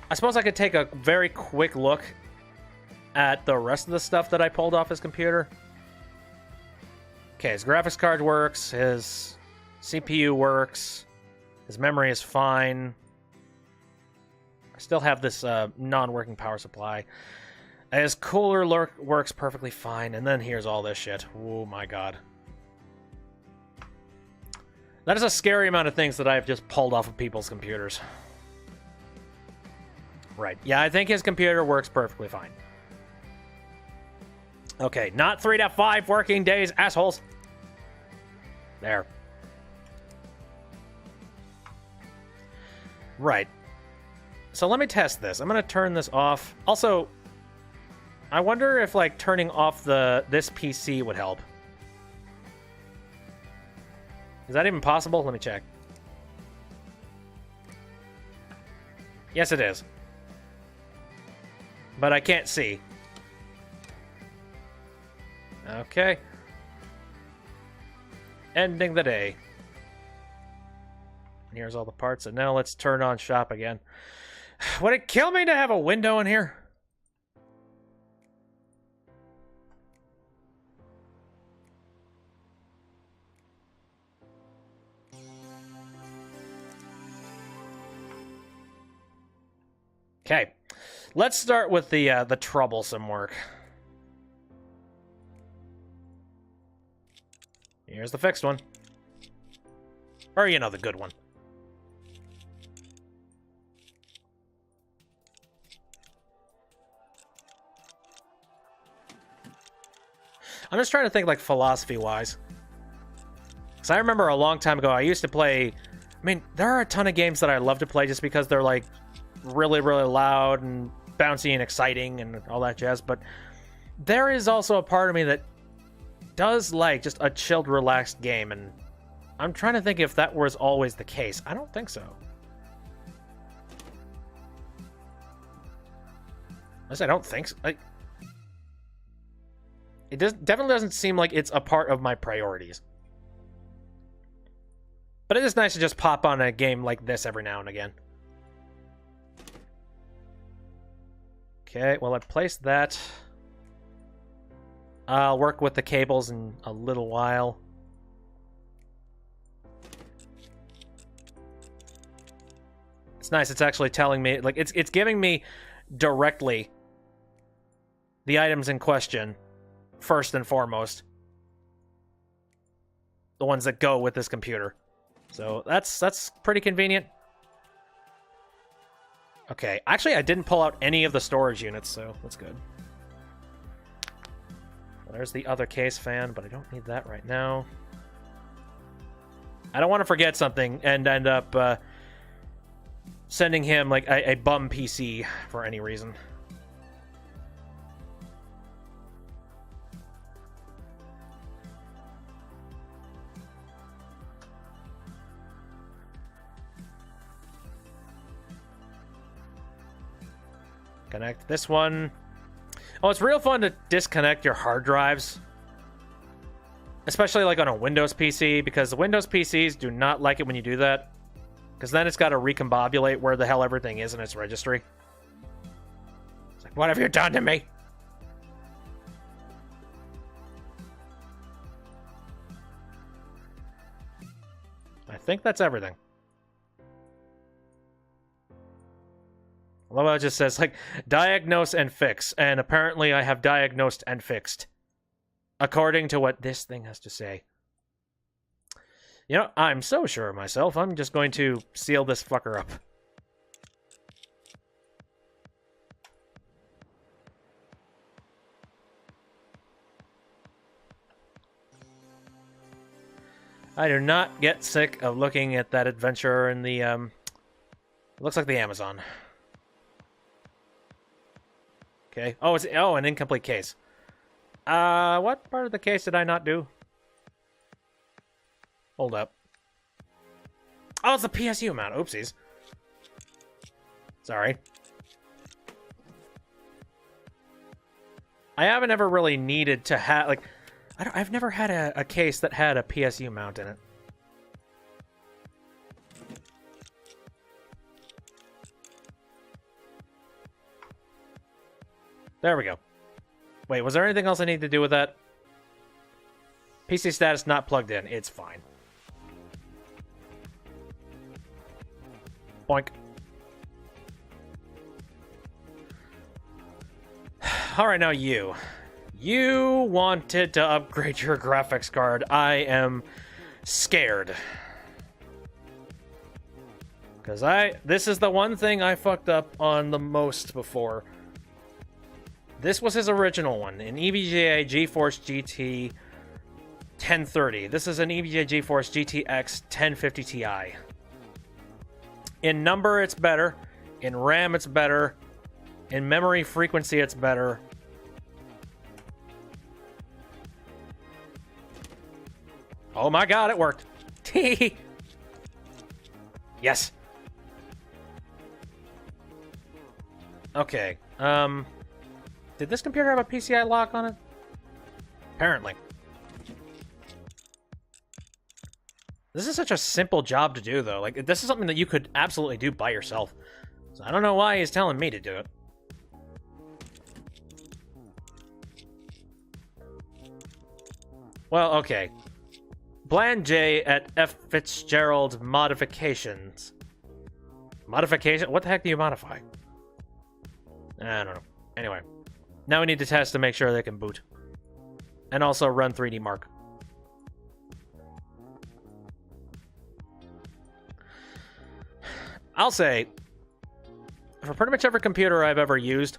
I suppose I could take a very quick look at the rest of the stuff that I pulled off his computer. Okay, his graphics card works, his CPU works, his memory is fine. I still have this non-working power supply. His cooler works perfectly fine, and then here's all this shit. Oh my god. That is a scary amount of things that I've just pulled off of people's computers. Right. Yeah, I think his computer works perfectly fine. Okay, not 3 to 5 working days, assholes. There. Right. So let me test this. I'm going to turn this off. Also, I wonder if, like, turning off this PC would help. Is that even possible? Let me check. Yes, it is. But I can't see. Okay. Ending the day. Here's all the parts, and now let's turn on shop again. Would it kill me to have a window in here? Okay, let's start with the troublesome work. Here's the fixed one. Or, you know, the good one. I'm just trying to think, like, philosophy-wise. Because I remember a long time ago, I used to play... I mean, there are a ton of games that I love to play just because they're, like, really, really loud and bouncy and exciting and all that jazz, but there is also a part of me that does like just a chilled, relaxed game, and I'm trying to think if that was always the case. I don't think so. I don't think so. It definitely doesn't seem like it's a part of my priorities. But it is nice to just pop on a game like this every now and again. Okay, well, I placed that. I'll work with the cables in a little while. It's nice, it's actually telling me, like, it's giving me directly the items in question, first and foremost. The ones that go with this computer. So that's pretty convenient. Okay, actually I didn't pull out any of the storage units, so that's good. There's the other case fan, but I don't need that right now. I don't want to forget something and end up sending him like a bum PC for any reason. Connect this one. Oh, it's real fun to disconnect your hard drives. Especially like on a Windows PC, because the Windows PCs do not like it when you do that. Because then it's got to recombobulate where the hell everything is in its registry. It's like, what have you done to me? I think that's everything. Well, it just says, like, diagnose and fix. And apparently I have diagnosed and fixed. According to what this thing has to say. You know, I'm so sure of myself, I'm just going to seal this fucker up. I do not get sick of looking at that adventure in the, it looks like the Amazon. Okay. Oh, it's an incomplete case. What part of the case did I not do? Hold up. Oh, it's the PSU mount. Oopsies. Sorry. I haven't ever really needed to have, like, I've never had a case that had a PSU mount in it. There we go. Wait, was there anything else I need to do with that? PC status not plugged in. It's fine. Boink. Alright, now you. You wanted to upgrade your graphics card. I am scared. Because this is the one thing I fucked up on the most before. This was his original one, an EVGA GeForce GT 1030. This is an EVGA GeForce GTX 1050 Ti. In number, it's better. In RAM, it's better. In memory frequency, it's better. Oh my god, it worked. Yes. Okay. Did this computer have a PCI lock on it? Apparently. This is such a simple job to do, though. Like, this is something that you could absolutely do by yourself. So I don't know why he's telling me to do it. Well, okay. Bland J at F. Fitzgerald Modifications. Modification? What the heck do you modify? I don't know. Anyway. Now we need to test to make sure they can boot. And also run 3D Mark. I'll say, for pretty much every computer I've ever used,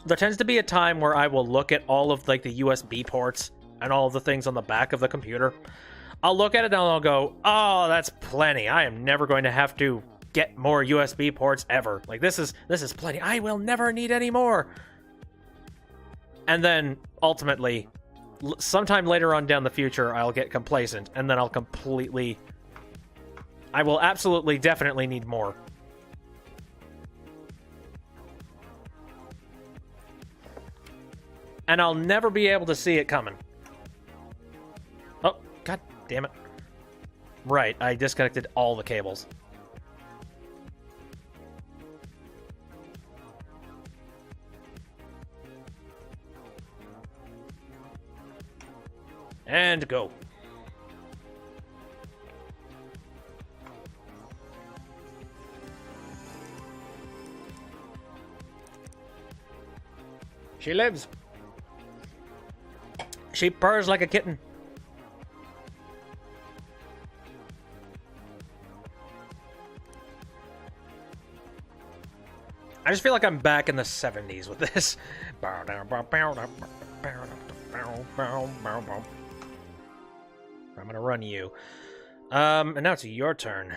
there tends to be a time where I will look at all of like the USB ports and all of the things on the back of the computer. I'll look at it and I'll go, oh, that's plenty. I am never going to have to get more USB ports ever. Like, this is plenty. I will never need any more. And then, ultimately, sometime later on down the future, I'll get complacent, and then I'll completely... I will absolutely, definitely need more. And I'll never be able to see it coming. Oh, god damn it. Right, I disconnected all the cables. And go. She lives. She purrs like a kitten. I just feel like I'm back in the 70s with this. I'm gonna run you. And now it's your turn.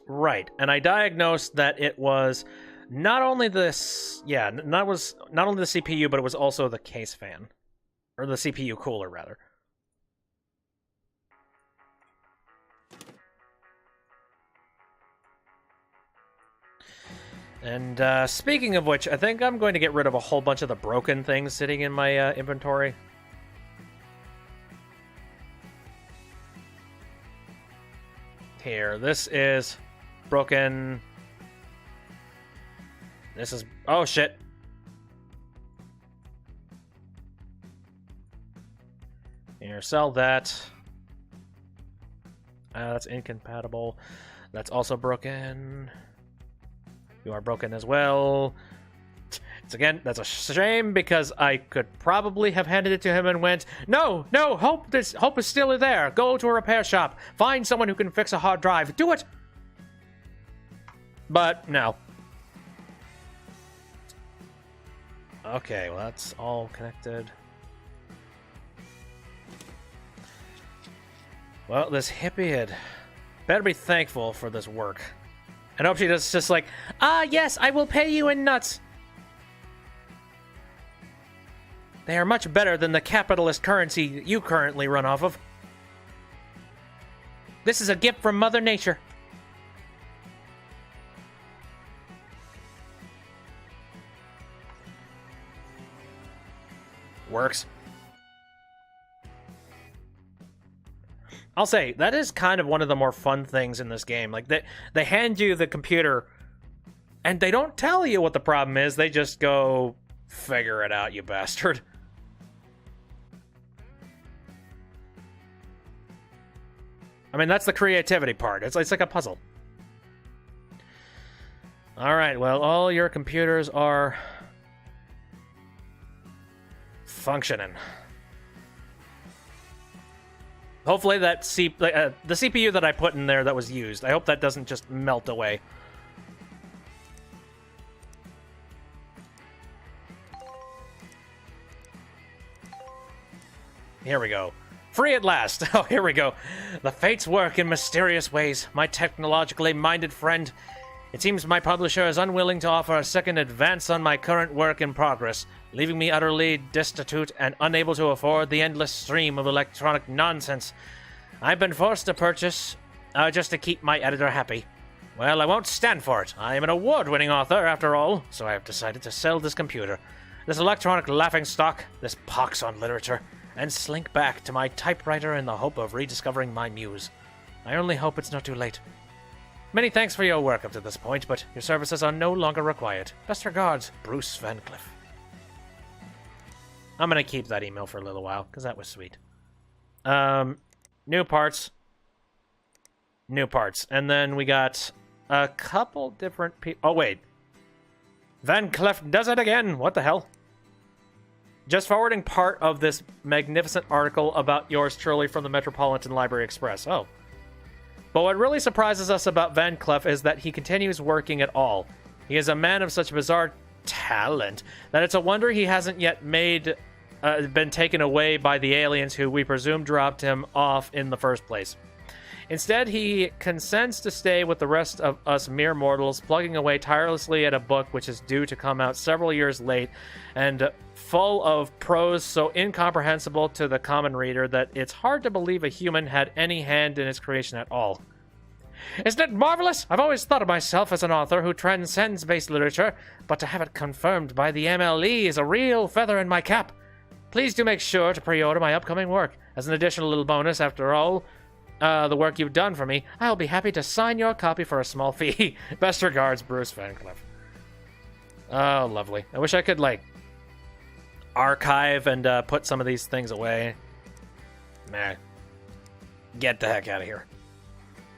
Right, and I diagnosed that it was not only this, yeah, not only the CPU, but it was also the case fan. Or the CPU cooler, rather. And speaking of which, I think I'm going to get rid of a whole bunch of the broken things sitting in my inventory. Here, this is broken. This is... oh, shit. Here, sell that. That's incompatible. That's also broken. You are broken as well. It's again, that's a shame because I could probably have handed it to him and went, no, Hope is still there. Go to a repair shop. Find someone who can fix a hard drive. Do it. But no. Okay, well, that's all connected. Well, this hippie better be thankful for this work. And hope she does just like, yes, I will pay you in nuts. They are much better than the capitalist currency you currently run off of. This is a gift from Mother Nature. Works. I'll say, that is kind of one of the more fun things in this game. Like, they hand you the computer, and they don't tell you what the problem is. They just go, figure it out, you bastard. I mean, that's the creativity part. It's like a puzzle. Alright, well, all your computers are functioning. Hopefully that the CPU that I put in there that was used, I hope that doesn't just melt away. Here we go. Free at last! Oh, here we go. The fates work in mysterious ways, my technologically minded friend. It seems my publisher is unwilling to offer a second advance on my current work in progress, leaving me utterly destitute and unable to afford the endless stream of electronic nonsense. I've been forced to purchase just to keep my editor happy. Well, I won't stand for it. I am an award-winning author, after all, so I have decided to sell this computer, this electronic laughingstock, this pox on literature, and slink back to my typewriter in the hope of rediscovering my muse. I only hope it's not too late. Many thanks for your work up to this point, but your services are no longer required. Best regards, Bruce Van Cliff. I'm gonna keep that email for a little while, because that was sweet. New parts. New parts. And then we got a couple different people. Oh, wait. Van Cliff does it again. What the hell? Just forwarding part of this magnificent article about yours truly from the Metropolitan Library Express. Oh. But what really surprises us about Van Cliff is that he continues working at all. He is a man of such bizarre talent that it's a wonder he hasn't yet been taken away by the aliens who we presume dropped him off in the first place. Instead, he consents to stay with the rest of us mere mortals, plugging away tirelessly at a book which is due to come out several years late and full of prose so incomprehensible to the common reader that it's hard to believe a human had any hand in its creation at all. Isn't it marvelous? I've always thought of myself as an author who transcends base literature, but to have it confirmed by the MLE is a real feather in my cap. Please do make sure to pre-order my upcoming work. As an additional little bonus, after all, the work you've done for me, I'll be happy to sign your copy for a small fee. Best regards, Bruce Van Cliff. Oh, lovely. I wish I could, like, archive and put some of these things away. Meh. Get the heck out of here.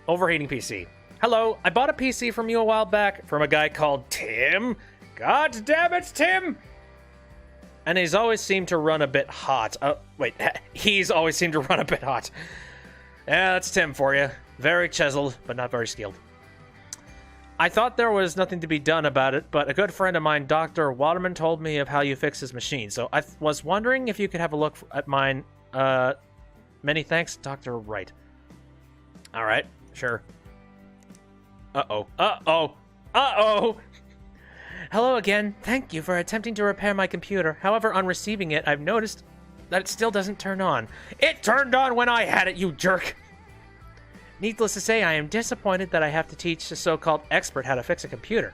Overheating PC. Hello, I bought a PC from you a while back from a guy called Tim. God damn it, Tim! And he's always seemed to run a bit hot. He's always seemed to run a bit hot. Yeah, that's Tim for you. Very chiseled, but not very skilled. I thought there was nothing to be done about it, but a good friend of mine, Dr. Waterman, told me of how you fix his machine, so I was wondering if you could have a look at mine. Many thanks, Dr. Wright. Alright, sure. Uh-oh. Uh-oh. Uh-oh! Hello again. Thank you for attempting to repair my computer. However, on receiving it, I've noticed that it still doesn't turn on. It turned on when I had it, you jerk! Needless to say, I am disappointed that I have to teach a so-called expert how to fix a computer.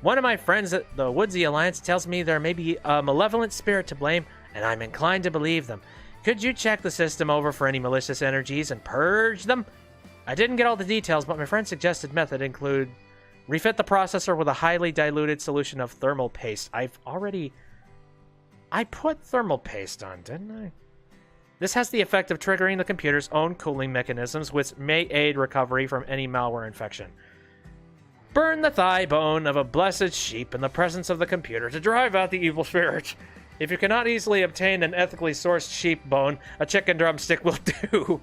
One of my friends at the Woodsy Alliance tells me there may be a malevolent spirit to blame, and I'm inclined to believe them. Could you check the system over for any malicious energies and purge them? I didn't get all the details, but my friend's suggested method include refit the processor with a highly diluted solution of thermal paste. I put thermal paste on, didn't I? This has the effect of triggering the computer's own cooling mechanisms, which may aid recovery from any malware infection. Burn the thigh bone of a blessed sheep in the presence of the computer to drive out the evil spirit. If you cannot easily obtain an ethically sourced sheep bone, a chicken drumstick will do.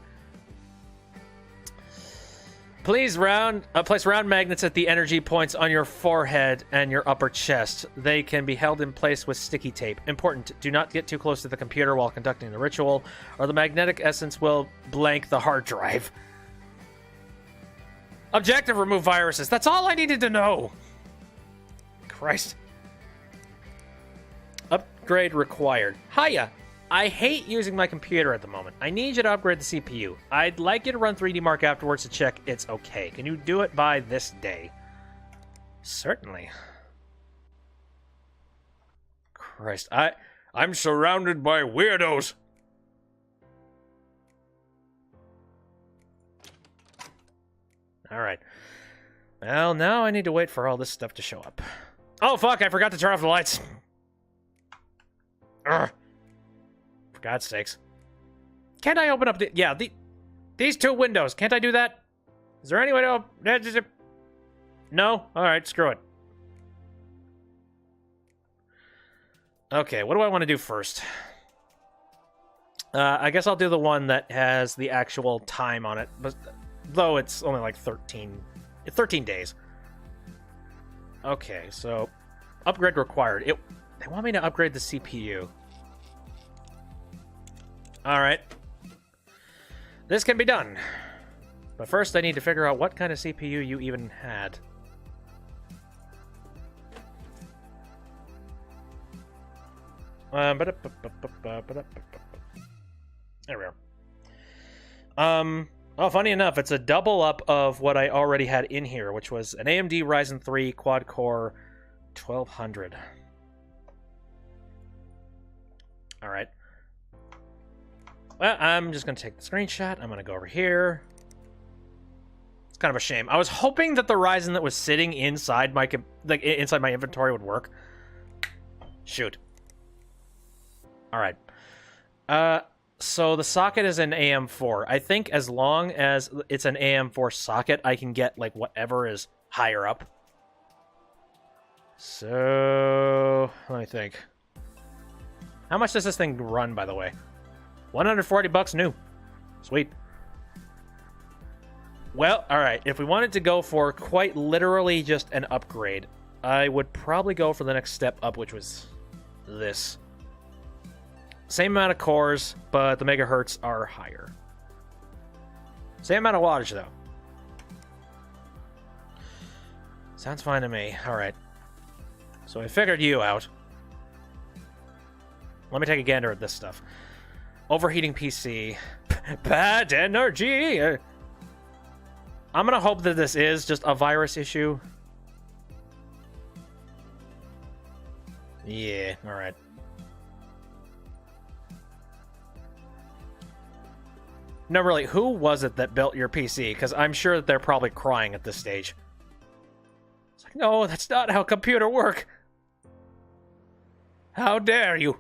Please place round magnets at the energy points on your forehead and your upper chest. They can be held in place with sticky tape. Important, do not get too close to the computer while conducting the ritual, or the magnetic essence will blank the hard drive. Objective, remove viruses. That's all I needed to know. Christ. Upgrade required. Hiya. I hate using my computer at the moment. I need you to upgrade the CPU. I'd like you to run 3D Mark afterwards to check it's okay. Can you do it by this day? Certainly. Christ, I'm surrounded by weirdos. Alright. Well, now I need to wait for all this stuff to show up. Oh, fuck, I forgot to turn off the lights. Ugh. For God's sakes. Can't I open up these two windows? Can't I do that? Is there any way to open... No? Alright, screw it. Okay, what do I want to do first? I guess I'll do the one that has the actual time on it, but though it's only like 13 days. Okay, so upgrade required. They want me to upgrade the CPU. Alright. This can be done. But first I need to figure out what kind of CPU you even had. There we are. Oh, funny enough, it's a double up of what I already had in here, which was an AMD Ryzen 3 quad-core 1200. All right. Well, I'm just going to take the screenshot. I'm going to go over here. It's kind of a shame. I was hoping that the Ryzen that was sitting inside my inside my inventory would work. Shoot. All right. So the socket is an AM4. I think as long as it's an AM4 socket, I can get like whatever is higher up. So let me think. How much does this thing run, by the way? $140 new. Sweet. Well, all right. If we wanted to go for quite literally just an upgrade, I would probably go for the next step up, which was this. Same amount of cores, but the megahertz are higher. Same amount of wattage, though. Sounds fine to me. All right. So I figured you out. Let me take a gander at this stuff. Overheating PC. Bad energy! I'm gonna hope that this is just a virus issue. Yeah, alright. No, really, who was it that built your PC? Because I'm sure that they're probably crying at this stage. It's like, no, that's not how computers work. How dare you?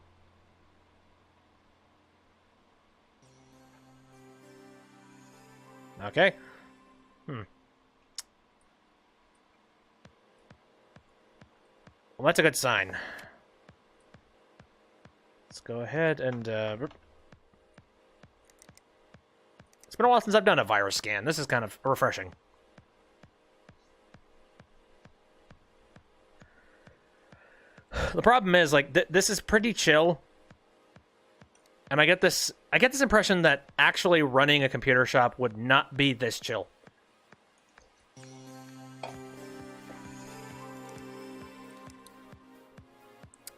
Okay. Well, that's a good sign. Let's go ahead and, It's been a while since I've done a virus scan. This is kind of refreshing. The problem is, like, this is pretty chill. And I get this impression that actually running a computer shop would not be this chill.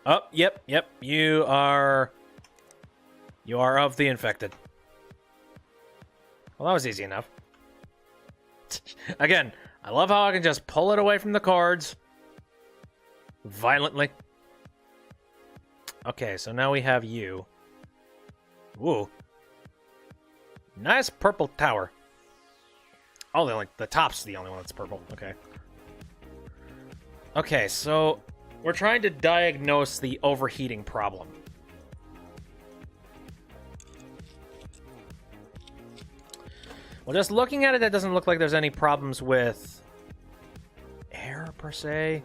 Oh, yep. You are of the infected. Well, that was easy enough. Again, I love how I can just pull it away from the cards violently. Okay, so now we have you. Ooh. Nice purple tower. Oh, the top's the only one that's purple. Okay. Okay, so we're trying to diagnose the overheating problem. Well, just looking at it, that doesn't look like there's any problems with air, per se.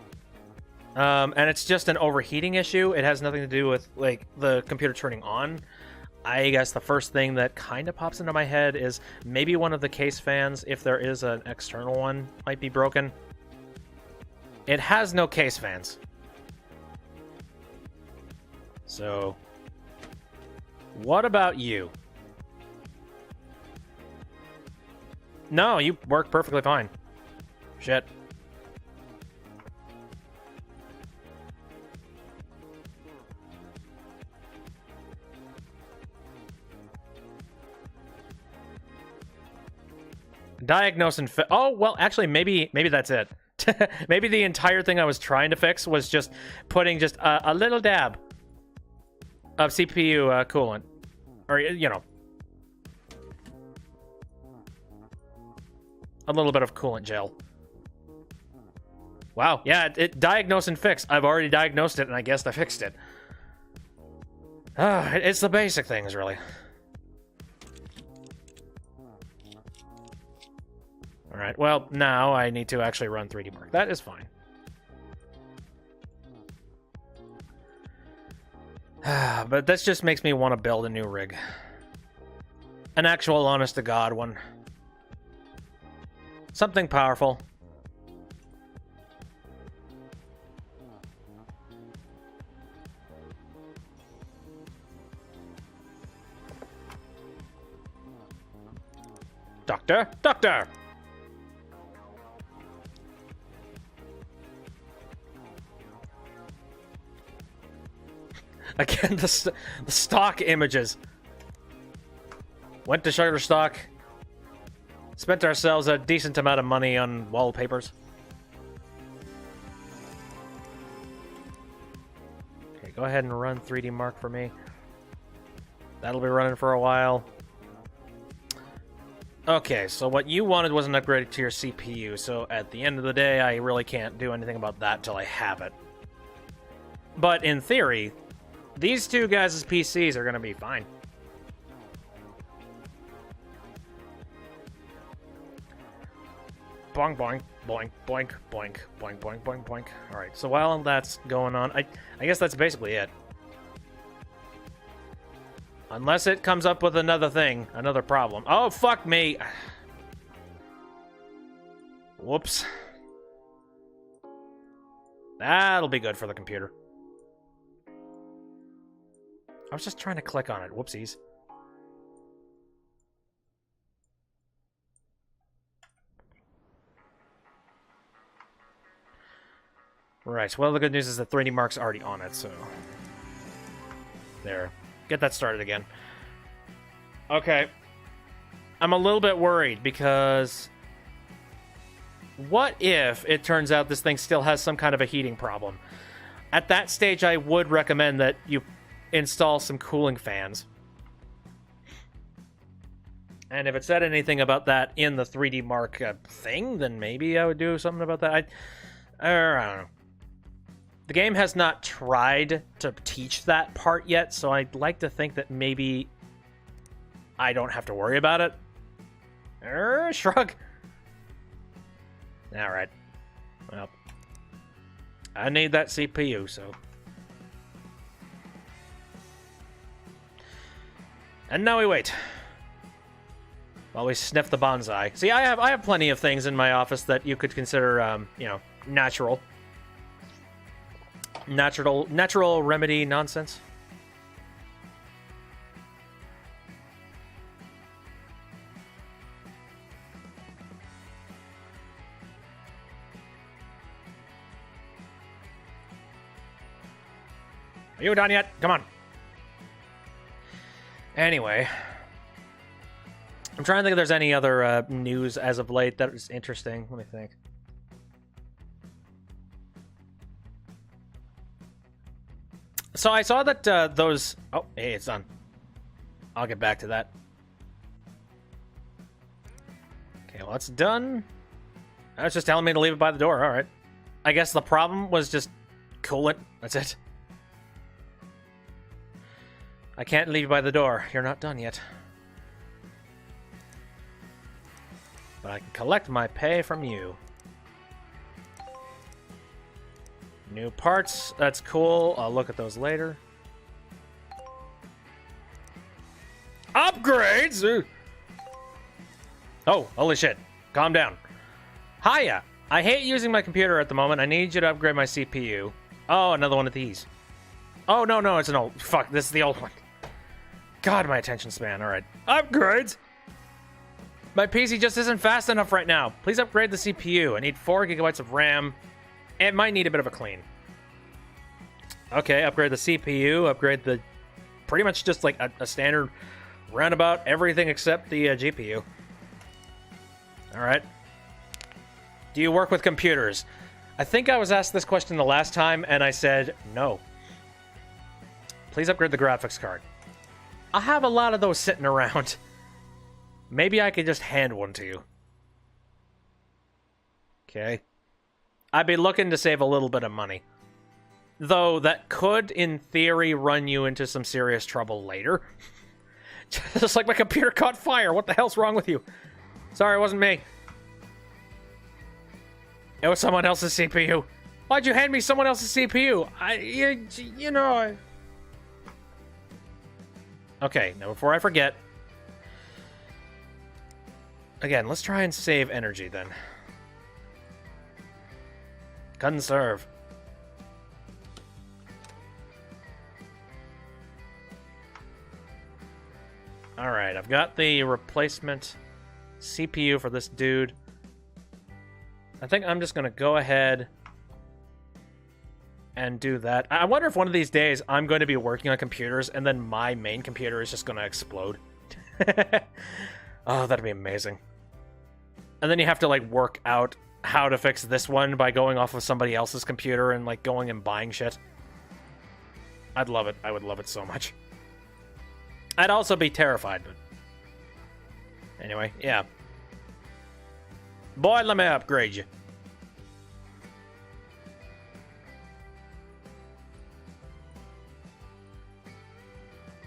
And it's just an overheating issue. It has nothing to do with, like, the computer turning on. I guess the first thing that kind of pops into my head is maybe one of the case fans, if there is an external one, might be broken. It has no case fans. So, what about you? No, you work perfectly fine. Shit. Diagnose and oh, well, actually, maybe that's it. Maybe the entire thing I was trying to fix was just putting just a little dab of CPU coolant. Or, you know, a little bit of coolant gel. Wow, yeah, it diagnose and fix. I've already diagnosed it, and I guess I fixed it. It's the basic things, really. Alright, well, now I need to actually run 3D Mark. That is fine. But this just makes me want to build a new rig. An actual honest-to-God one. Something powerful. Doctor? Doctor! Again, the stock images. Went to Shutterstock. Spent ourselves a decent amount of money on wallpapers. Okay, go ahead and run 3D Mark for me. That'll be running for a while. Okay, so what you wanted was an upgrade to your CPU, so at the end of the day, I really can't do anything about that till I have it. But in theory, these two guys' PCs are going to be fine. Boing, boing, boing, boink, boink, boink, boink, boink, boink. Alright, so while that's going on, I guess that's basically it. Unless it comes up with another thing, another problem. Oh, fuck me! Whoops. That'll be good for the computer. I was just trying to click on it. Whoopsies. Right, well, the good news is that 3D Mark's already on it, so... There. Get that started again. Okay. I'm a little bit worried, because... What if it turns out this thing still has some kind of a heating problem? At that stage, I would recommend that you install some cooling fans. And if it said anything about that in the 3D Mark thing, then maybe I would do something about that. I don't know. The game has not tried to teach that part yet, so I'd like to think that maybe I don't have to worry about it. Shrug. Alright. Well, I need that CPU, so... And now we wait. While we sniff the bonsai. See, I have plenty of things in my office that you could consider, you know, natural. Natural remedy nonsense. Are you done yet? Come on. Anyway. I'm trying to think if there's any other news as of late that is interesting. Let me think. So I saw that those... Oh, hey, it's done. I'll get back to that. Okay, well, it's done. That's just telling me to leave it by the door. All right. I guess the problem was just coolant. That's it. I can't leave you by the door. You're not done yet. But I can collect my pay from you. New parts. That's cool. I'll look at those later. Upgrades! Oh, holy shit. Calm down. Hiya. I hate using my computer at the moment. I need you to upgrade my CPU. Oh, another one of these. Oh, no, it's an old... Fuck, this is the old one. God, my attention span. All right. Upgrades! My PC just isn't fast enough right now. Please upgrade the CPU. I need 4 gigabytes of RAM. It might need a bit of a clean. Okay, upgrade the CPU. Upgrade the... Pretty much just like a standard roundabout everything except the GPU. All right. Do you work with computers? I think I was asked this question the last time, and I said no. Please upgrade the graphics card. I have a lot of those sitting around. Maybe I could just hand one to you. Okay. I'd be looking to save a little bit of money. Though that could, in theory, run you into some serious trouble later. Just like my computer caught fire. What the hell's wrong with you? Sorry, it wasn't me. It was someone else's CPU. Why'd you hand me someone else's CPU? You know... Okay, now before I forget... Again, let's try and save energy then. Conserve. Alright, I've got the replacement CPU for this dude. I think I'm just going to go ahead and do that. I wonder if one of these days I'm going to be working on computers and then my main computer is just going to explode. Oh, that'd be amazing. And then you have to, like, work out how to fix this one by going off of somebody else's computer and, like, going and buying shit. I'd love it. I would love it so much. I'd also be terrified, but... Anyway, yeah. Boy, let me upgrade you.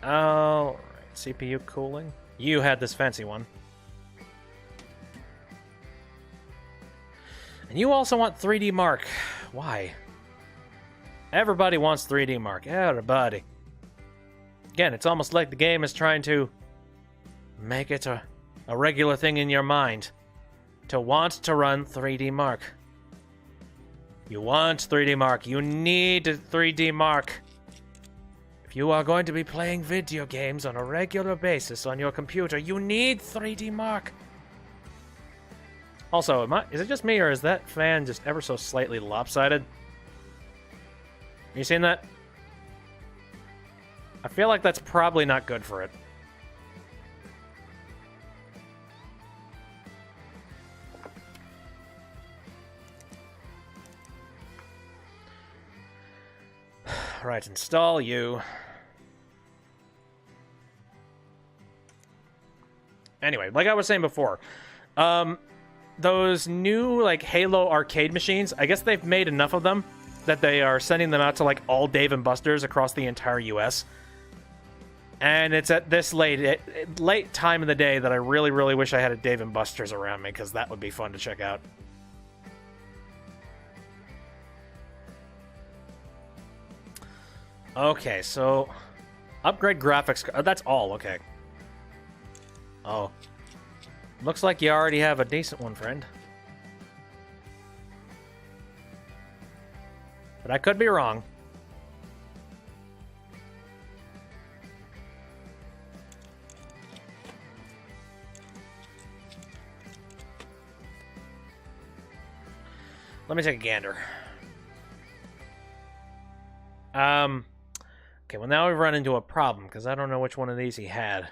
Oh, right. CPU cooling. You had this fancy one. And you also want 3D Mark. Why? Everybody wants 3D Mark. Everybody. Again, it's almost like the game is trying to make it a regular thing in your mind. To want to run 3D Mark. You want 3D Mark. You need 3D Mark. If you are going to be playing video games on a regular basis on your computer, you need 3D Mark. Also, is it just me, or is that fan just ever so slightly lopsided? You seen that? I feel like that's probably not good for it. Right, install you. Anyway, like I was saying before, those new, like, Halo arcade machines, I guess they've made enough of them that they are sending them out to, like, all Dave & Buster's across the entire U.S. And it's at this late time of the day that I really, really wish I had a Dave & Buster's around me, because that would be fun to check out. Okay, so upgrade graphics. That's all, okay. Oh. Looks like you already have a decent one, friend. But I could be wrong. Let me take a gander. Okay, well now we've run into a problem, because I don't know which one of these he had.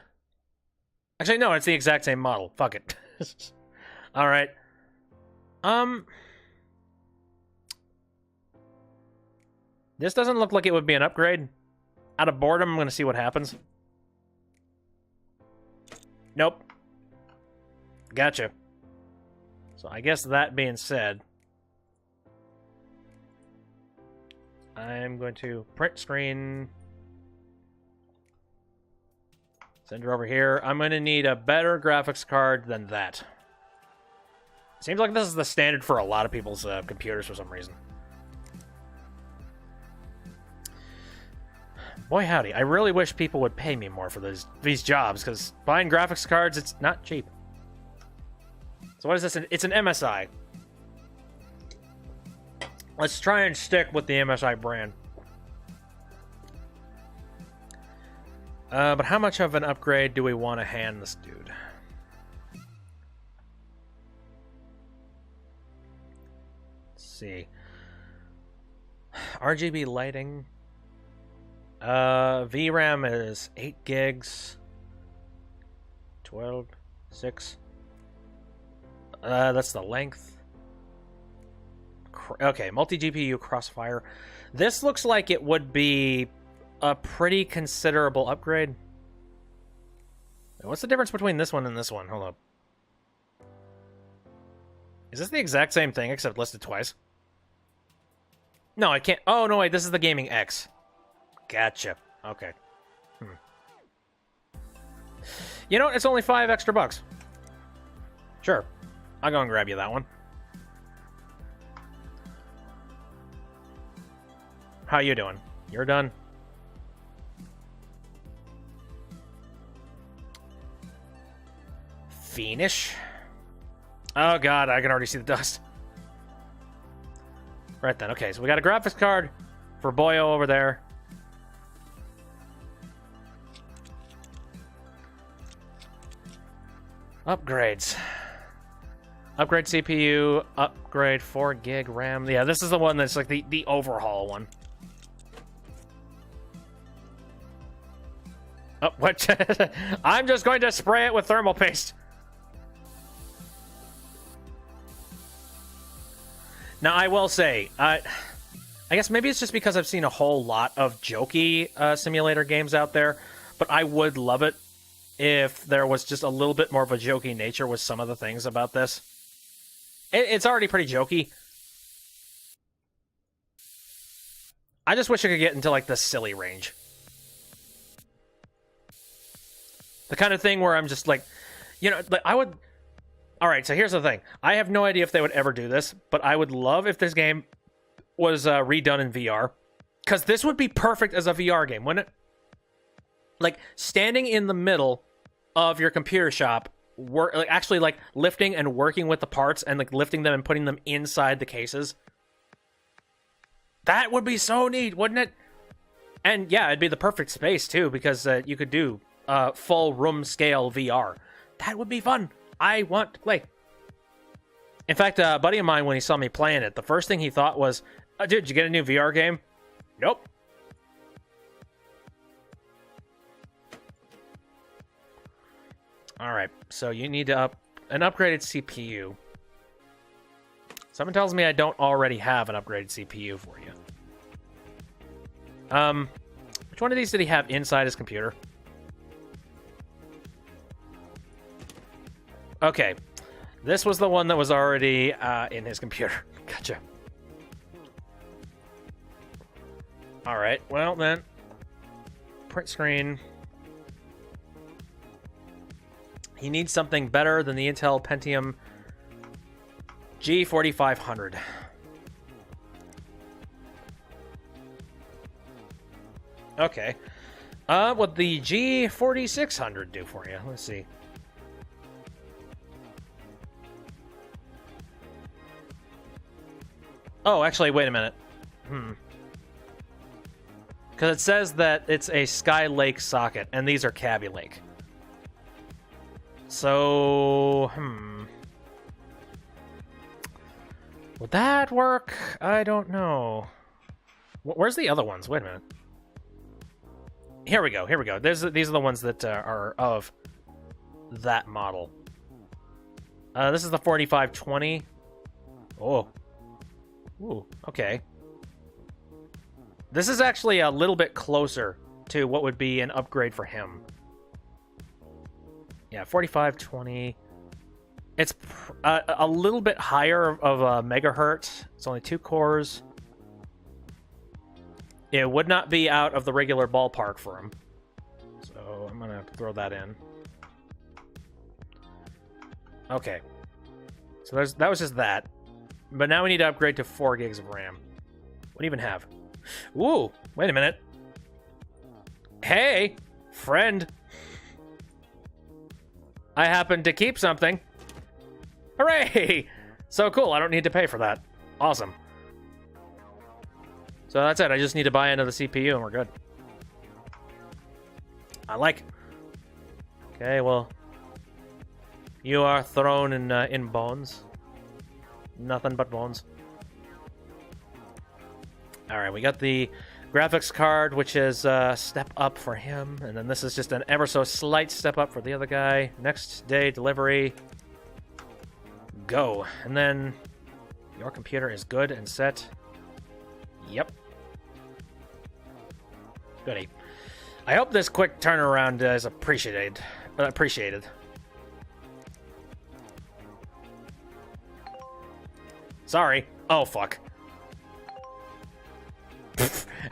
Actually, no, it's the exact same model. Fuck it. Alright. This doesn't look like it would be an upgrade. Out of boredom, I'm going to see what happens. Nope. Gotcha. So I guess that being said, I'm going to print screen. Send her over here. I'm going to need a better graphics card than that. Seems like this is the standard for a lot of people's computers for some reason. Boy howdy, I really wish people would pay me more for these jobs, because buying graphics cards, it's not cheap. So what is this? It's an MSI. Let's try and stick with the MSI brand. But how much of an upgrade do we want to hand this dude? Let's see. RGB lighting. VRAM is 8 gigs. 12, 6. That's the length. Okay, multi-GPU Crossfire. This looks like it would be a pretty considerable upgrade. What's the difference between this one and this one? Hold up. Is this the exact same thing except listed twice? No, I can't. Oh, no, wait. This is the Gaming X. Gotcha. Okay. You know, it's only $5 extra. Sure. I'll go and grab you that one. How you doing? You're done? Fiendish. Oh god, I can already see the dust. Right then, okay, so we got a graphics card for Boyo over there. Upgrades. Upgrade CPU, upgrade 4 gig RAM. Yeah, this is the one that's like the overhaul one. Oh, what? I'm just going to spray it with thermal paste. Now, I will say, I guess maybe it's just because I've seen a whole lot of jokey simulator games out there, but I would love it if there was just a little bit more of a jokey nature with some of the things about this. It's already pretty jokey. I just wish I could get into, like, the silly range. The kind of thing where I'm just like, you know, like, I would... Alright, so here's the thing. I have no idea if they would ever do this, but I would love if this game was redone in VR. Because this would be perfect as a VR game, wouldn't it? Like, standing in the middle of your computer shop, actually, like, lifting and working with the parts, and, like, lifting them and putting them inside the cases. That would be so neat, wouldn't it? And, yeah, it'd be the perfect space, too, because you could do full room-scale VR. That would be fun. I want to play. In fact, a buddy of mine, when he saw me playing it, the first thing he thought was, oh, dude, did you get a new VR game? Nope. Alright, so you need to an upgraded CPU. Someone tells me I don't already have an upgraded CPU for you. Which one of these did he have inside his computer? Okay, this was the one that was already in his computer. Gotcha. Alright, well then. Print screen. He needs something better than the Intel Pentium G4500. Okay. What the G4600 do for you? Let's see. Oh, actually, wait a minute. Because it says that it's a Skylake socket, and these are Kaby Lake. So, would that work? I don't know. Where's the other ones? Wait a minute. Here we go. Here we go. These are the ones that are of that model. This is the 4520. Oh. Ooh, okay. This is actually a little bit closer to what would be an upgrade for him. Yeah, 4520. It's a little bit higher of a megahertz. It's only 2 cores. It would not be out of the regular ballpark for him. So I'm going to throw that in. Okay. So that was just that. But now we need to upgrade to 4 gigs of RAM. What do you even have? Ooh, wait a minute. Hey, friend. I happen to keep something. Hooray! So cool, I don't need to pay for that. Awesome. So that's it, I just need to buy into the CPU and we're good. I like. Okay, well. You are thrown in bones. Nothing but bones. Alright, we got the graphics card, which is a step up for him. And then this is just an ever so slight step up for the other guy. Next day delivery. Go. And then your computer is good and set. Yep. Goody. I hope this quick turnaround is appreciated. Sorry. Oh, fuck.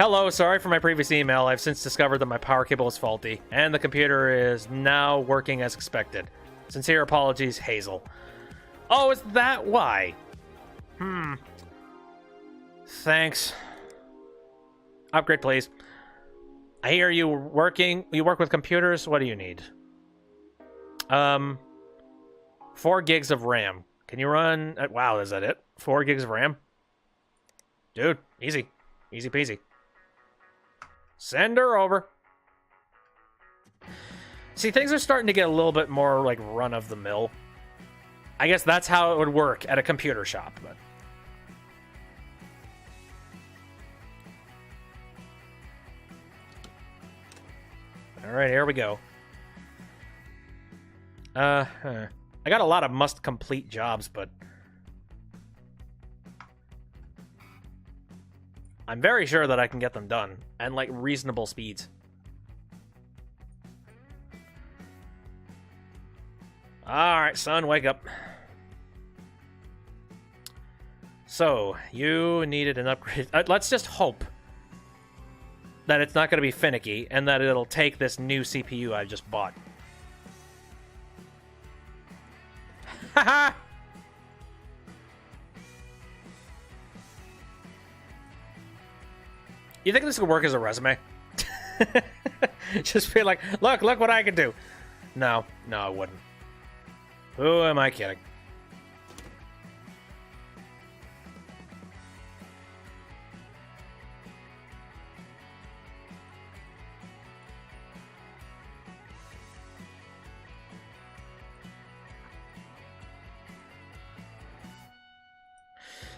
Hello, sorry for my previous email. I've since discovered that my power cable is faulty, and the computer is now working as expected. Sincere apologies, Hazel. Oh, is that why? Thanks. Upgrade, please. I hear you working. You work with computers. What do you need? 4 gigs of RAM. Can you run? Wow, is that it? 4 gigs of RAM? Dude, easy. Easy peasy. Send her over. See, things are starting to get a little bit more, like, run-of-the-mill. I guess that's how it would work at a computer shop, but... Alright, here we go. I got a lot of must-complete jobs, but... I'm very sure that I can get them done, and like reasonable speeds. Alright, son, wake up. So, you needed an upgrade. Let's just hope that it's not going to be finicky, and that it'll take this new CPU I just bought. Haha! You think this would work as a resume? Just be like, look what I can do. No, I wouldn't. Who am I kidding?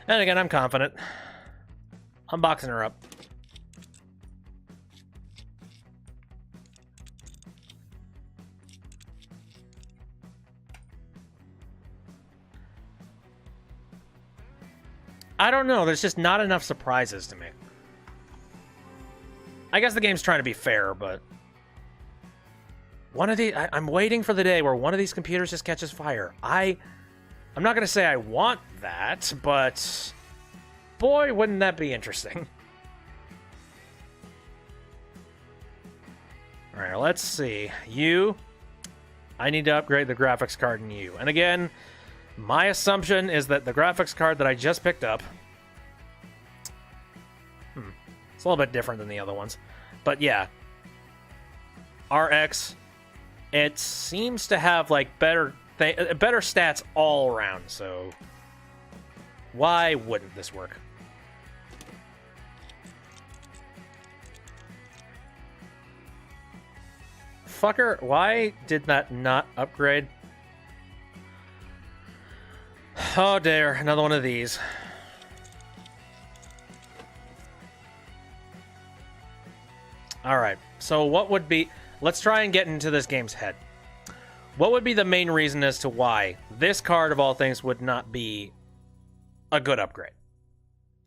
And again, I'm confident. I'm boxing her up. I don't know. There's just not enough surprises to me. I guess the game's trying to be fair, but... one of the... I'm waiting for the day where one of these computers just catches fire. I'm not going to say I want that, but... boy, wouldn't that be interesting. Alright, let's see. I need to upgrade the graphics card in you. And again... my assumption is that the graphics card that I just picked up... it's a little bit different than the other ones. But yeah. RX. It seems to have, like, better stats all around, so... why wouldn't this work? Fucker, why did that not upgrade? Oh dear, another one of these. Alright, so what would be... let's try and get into this game's head. What would be the main reason as to why this card, of all things, would not be a good upgrade?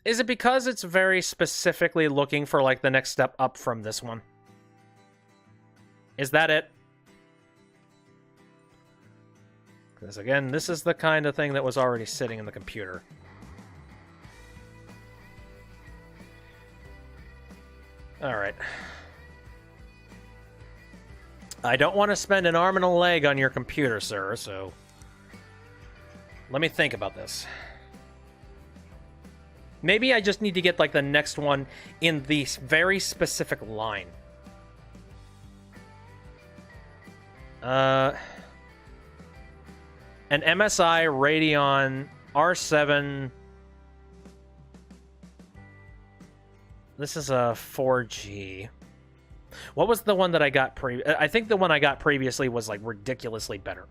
Is it because it's very specifically looking for, like, the next step up from this one? Is that it? Because, again, this is the kind of thing that was already sitting in the computer. Alright. I don't want to spend an arm and a leg on your computer, sir, so... let me think about this. Maybe I just need to get, like, the next one in the very specific line. An MSI Radeon R7. This is a 4G. What was the one that I got I think the one I got previously was, like, ridiculously better.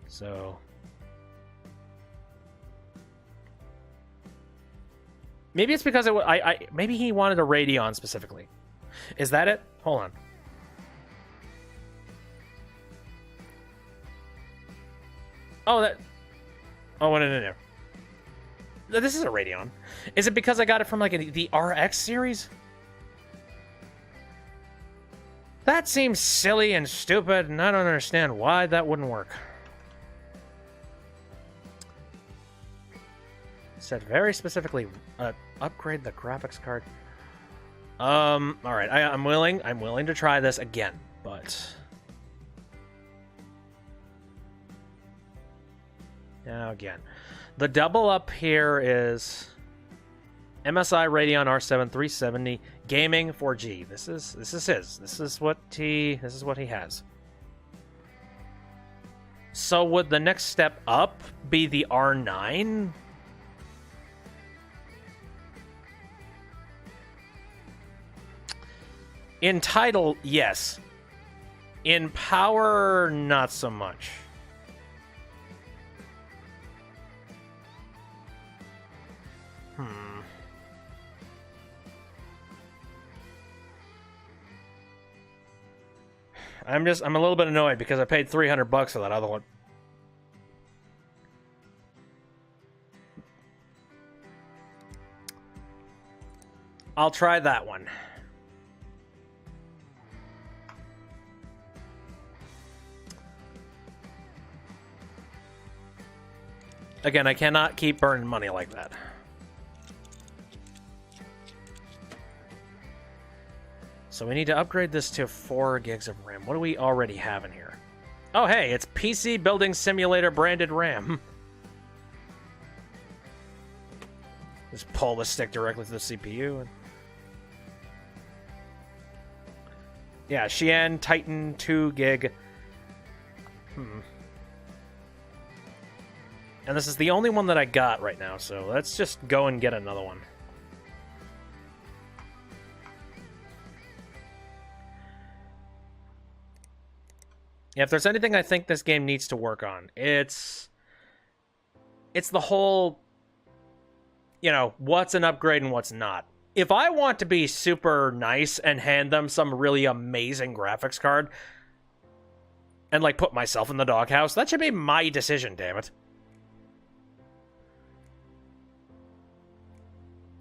So... maybe it's because maybe he wanted a Radeon specifically. Is that it? Hold on. Oh, that... oh, no. This is a Radeon. Is it because I got it from, like, the RX series? That seems silly and stupid, and I don't understand why that wouldn't work. It said very specifically, upgrade the graphics card. Alright, I'm willing to try this again, but... now again. The double up here is MSI Radeon R7 370 Gaming 4G. This is his. This is what he has. So would the next step up be the R9? In title, yes. In power, not so much. I'm a little bit annoyed because I paid $300 for that other one. I'll try that one. Again, I cannot keep burning money like that. So we need to upgrade this to 4 gigs of RAM. What do we already have in here? Oh, hey, it's PC Building Simulator branded RAM. Just pull the stick directly to the CPU. Yeah, Xi'an Titan 2 gig. And this is the only one that I got right now, so let's just go and get another one. Yeah, if there's anything I think this game needs to work on, it's the whole, you know, what's an upgrade and what's not. If I want to be super nice and hand them some really amazing graphics card and, like, put myself in the doghouse, that should be my decision, damn it.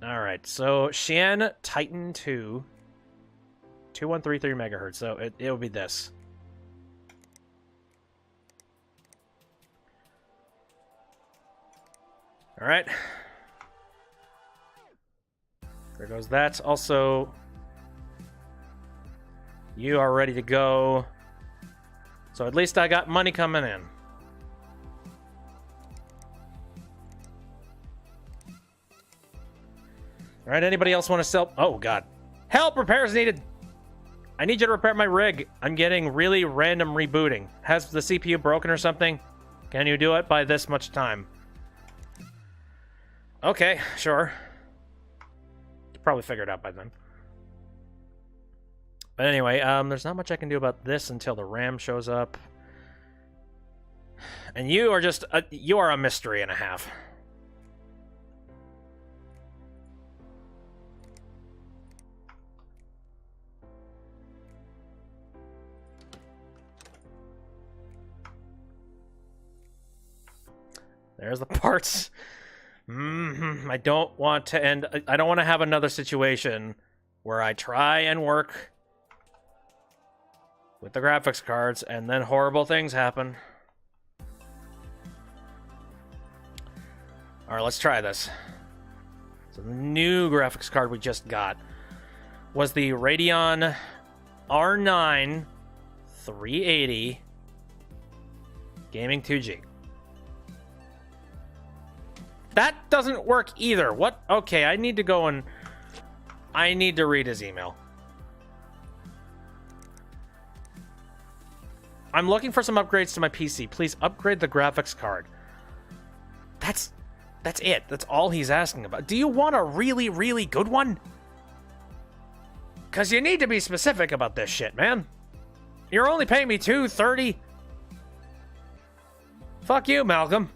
Alright, so Xi'an Titan 2, 2133 megahertz, so it'll be this. Alright. There goes that. Also, you are ready to go. So at least I got money coming in. Alright, anybody else want to sell? Oh, God. Help! Repairs needed! I need you to repair my rig. I'm getting really random rebooting. Has the CPU broken or something? Can you do it by this much time? Okay, sure. Probably figured out by then. But anyway, there's not much I can do about this until the RAM shows up. And you are just you are a mystery and a half. There's the parts. I don't want to end... I don't want to have another situation where I try and work with the graphics cards and then horrible things happen. Alright, let's try this. So the new graphics card we just got was the Radeon R9 380 Gaming 2G. That doesn't work either. What? Okay, I need to go and... I need to read his email. I'm looking for some upgrades to my PC. Please upgrade the graphics card. That's it. That's all he's asking about. Do you want a really, really good one? Because you need to be specific about this shit, man. You're only paying me $230. Fuck you, Malcolm.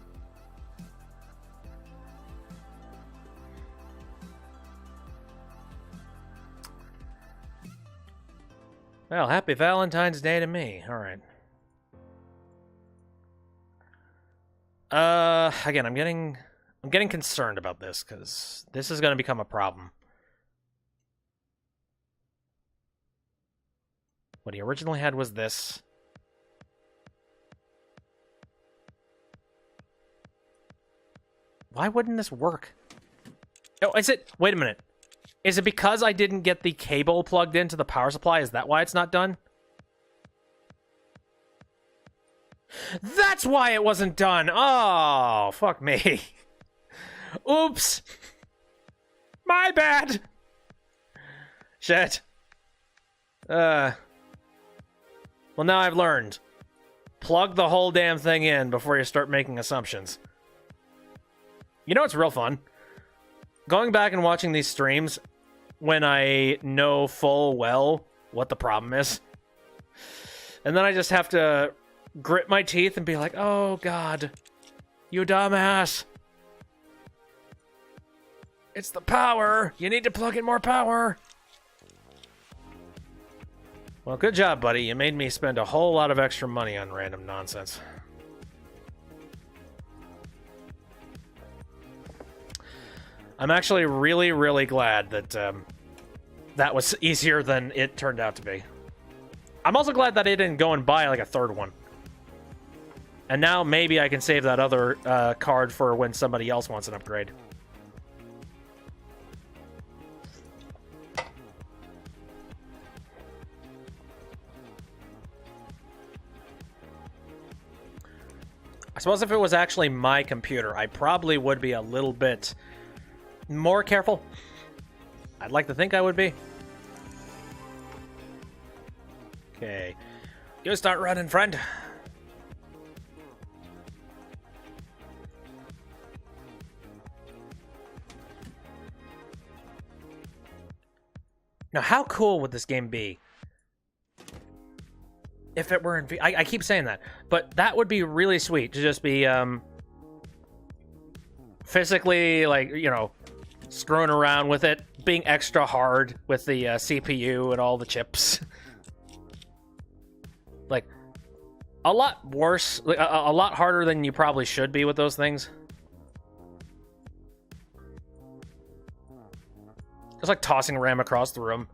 Well, happy Valentine's Day to me. All right. Again, I'm getting concerned about this because this is going to become a problem. What he originally had was this. Why wouldn't this work? Oh, is it? Wait a minute. Is it because I didn't get the cable plugged into the power supply? Is that why it's not done? That's why it wasn't done! Oh, fuck me. Oops! My bad! Shit. Well, now I've learned. Plug the whole damn thing in before you start making assumptions. You know what's real fun? Going back and watching these streams when I know full well what the problem is. And then I just have to grit my teeth and be like, oh god, you dumbass. It's the power. You need to plug in more power. Well, good job, buddy. You made me spend a whole lot of extra money on random nonsense. I'm actually really, really glad that that was easier than it turned out to be. I'm also glad that I didn't go and buy like a third one. And now maybe I can save that other card for when somebody else wants an upgrade. I suppose if it was actually my computer, I probably would be a little bit more careful. I'd like to think I would be. Okay. You start running, friend. Now, how cool would this game be if it were in V? I keep saying that, but that would be really sweet to just be physically, like, you know, screwing around with it, being extra hard with the CPU and all the chips. Like, a lot worse, like, a lot harder than you probably should be with those things. It's like tossing RAM across the room.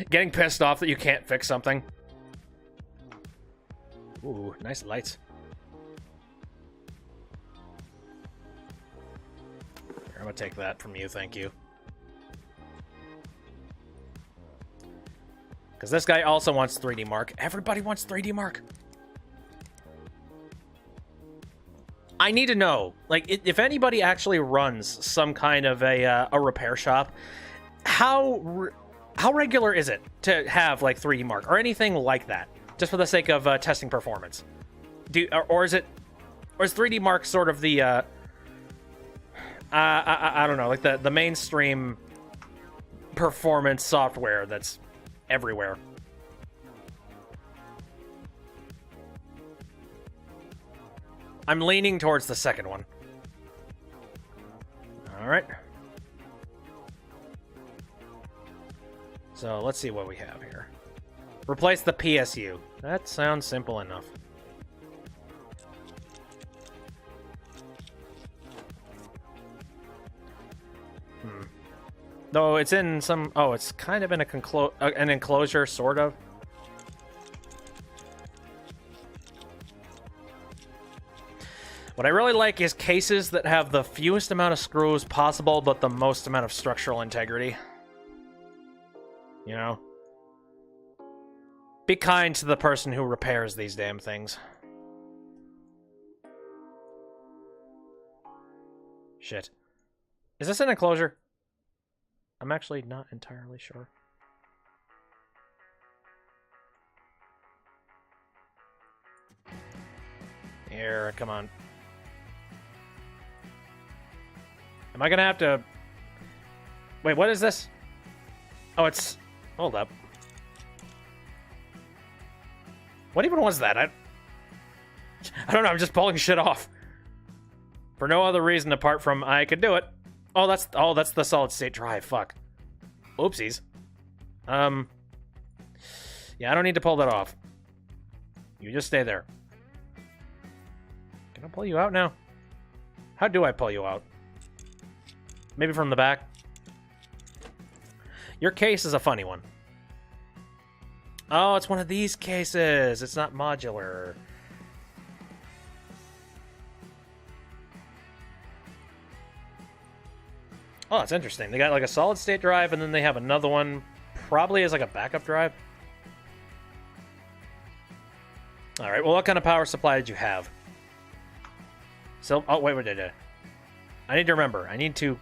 Getting pissed off that you can't fix something. Ooh, nice lights. Here, I'm gonna take that from you, thank you. Because this guy also wants 3D Mark. Everybody wants 3D Mark. I need to know, like, if anybody actually runs some kind of a repair shop, how regular is it to have, like, 3D Mark or anything like that, just for the sake of testing performance? Or is 3D Mark sort of the I don't know, like the mainstream performance software that's everywhere? I'm leaning towards the second one. All right. So let's see what we have here. Replace the PSU. That sounds simple enough. Though it's in some... Oh, it's kind of in an enclosure, sort of. What I really like is cases that have the fewest amount of screws possible, but the most amount of structural integrity. You know? Be kind to the person who repairs these damn things. Shit. Is this an enclosure? I'm actually not entirely sure. Here, come on. Am I gonna have to... Wait, what is this? Oh, it's... Hold up. What even was that? I don't know, I'm just pulling shit off. For no other reason apart from I could do it. Oh, that's the solid state drive. Fuck. Oopsies. Yeah, I don't need to pull that off. You just stay there. Can I pull you out now? How do I pull you out? Maybe from the back? Your case is a funny one. Oh, it's one of these cases. It's not modular. Oh, that's interesting. They got like a solid state drive, and then they have another one, probably as like a backup drive. All right. Well, what kind of power supply did you have? So, oh wait, I need to remember. I need to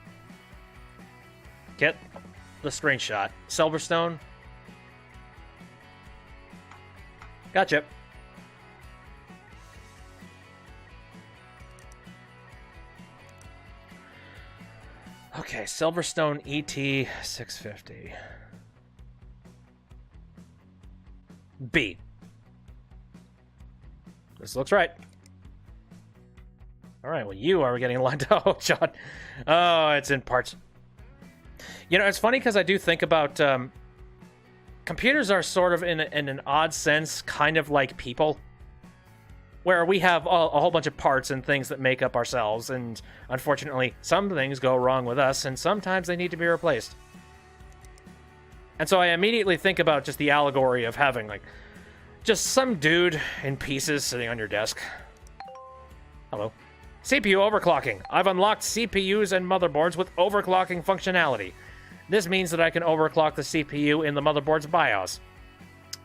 get the screenshot. Silverstone. Gotcha. Okay, Silverstone ET650. B. This looks right. All right, well, you are getting lined up. Oh, John. Oh, it's in parts. You know, it's funny because I do think about... computers are sort of, in an odd sense, kind of like people. Where we have a whole bunch of parts and things that make up ourselves, and unfortunately, some things go wrong with us, and sometimes they need to be replaced. And so I immediately think about just the allegory of having, like, just some dude in pieces sitting on your desk. Hello. CPU overclocking. I've unlocked CPUs and motherboards with overclocking functionality. This means that I can overclock the CPU in the motherboard's BIOS.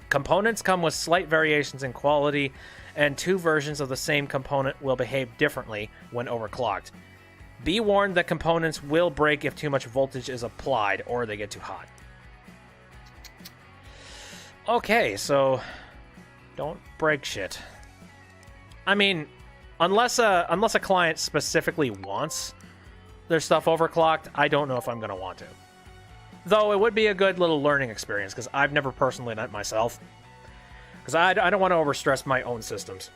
Components come with slight variations in quality, and two versions of the same component will behave differently when overclocked. Be warned that components will break if too much voltage is applied or they get too hot. Okay, so don't break shit. I mean, unless a client specifically wants their stuff overclocked, I don't know if I'm going to want to. Though it would be a good little learning experience, because I've never personally done it myself. Because I don't want to overstress my own systems.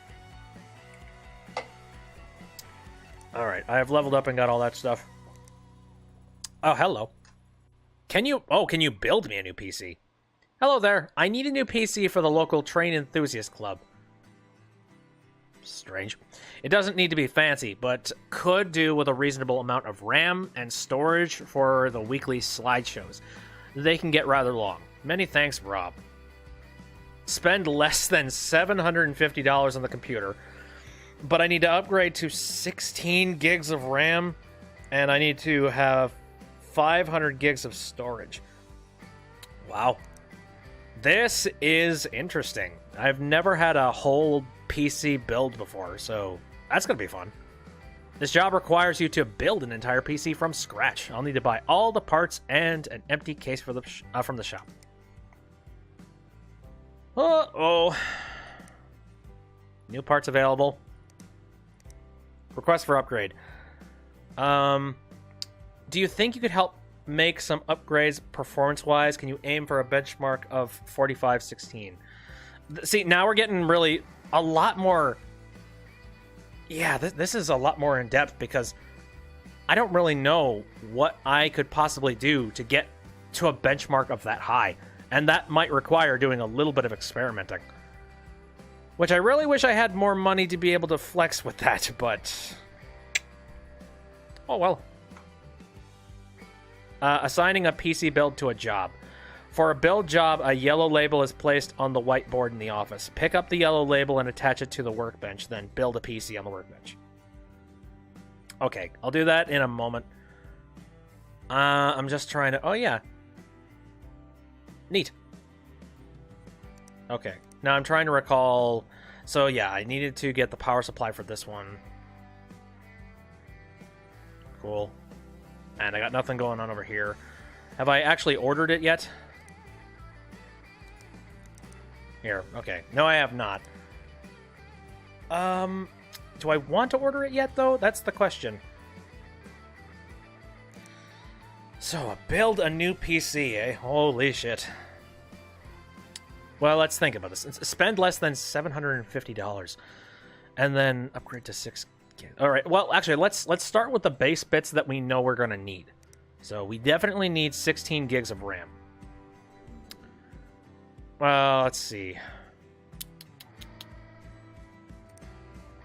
Alright, I have leveled up and got all that stuff. Oh, hello. Can you build me a new PC? Hello there. I need a new PC for the local train enthusiast club. Strange. It doesn't need to be fancy, but could do with a reasonable amount of RAM and storage for the weekly slideshows. They can get rather long. Many thanks, Rob. Spend less than $750 on the computer, but I need to upgrade to 16 gigs of RAM, and I need to have 500 gigs of storage. Wow. This is interesting. I've never had a whole PC build before, so that's going to be fun. This job requires you to build an entire PC from scratch. I'll need to buy all the parts and an empty case for from the shop. Uh-oh. New parts available. Request for upgrade. Do you think you could help make some upgrades performance-wise? Can you aim for a benchmark of 4516? See, now we're getting really a lot more... Yeah, this is a lot more in-depth, because I don't really know what I could possibly do to get to a benchmark of that high. And that might require doing a little bit of experimenting. Which I really wish I had more money to be able to flex with that, but... Oh, well. Assigning a PC build to a job. For a build job, a yellow label is placed on the whiteboard in the office. Pick up the yellow label and attach it to the workbench, then build a PC on the workbench. Okay, I'll do that in a moment. I'm just trying to... Oh, yeah. Neat. Okay, now I'm trying to recall... So, yeah, I needed to get the power supply for this one. Cool. And I got nothing going on over here. Have I actually ordered it yet? Here, okay. No, I have not. Do I want to order it yet, though? That's the question. So, build a new PC, eh? Holy shit. Well, let's think about this. Spend less than $750. And then upgrade to 6 gigs. Alright, well, actually, let's start with the base bits that we know we're going to need. So, we definitely need 16 gigs of RAM. Well, let's see.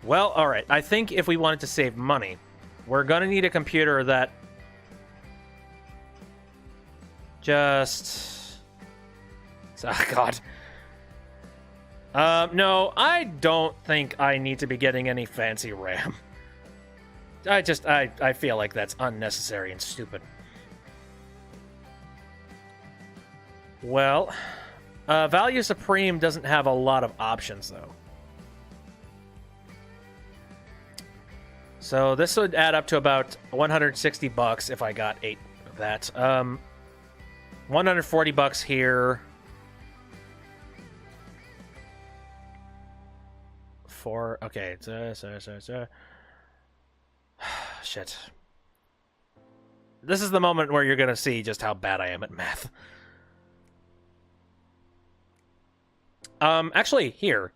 Well, alright. I think if we wanted to save money, we're going to need a computer that just... Oh, God. No, I don't think I need to be getting any fancy RAM. I feel like that's unnecessary and stupid. Well, Value Supreme doesn't have a lot of options, though. So this would add up to about $160 if I got 8 of that. $140 here. Okay. Shit. This is the moment where you're gonna see just how bad I am at math. Actually, here.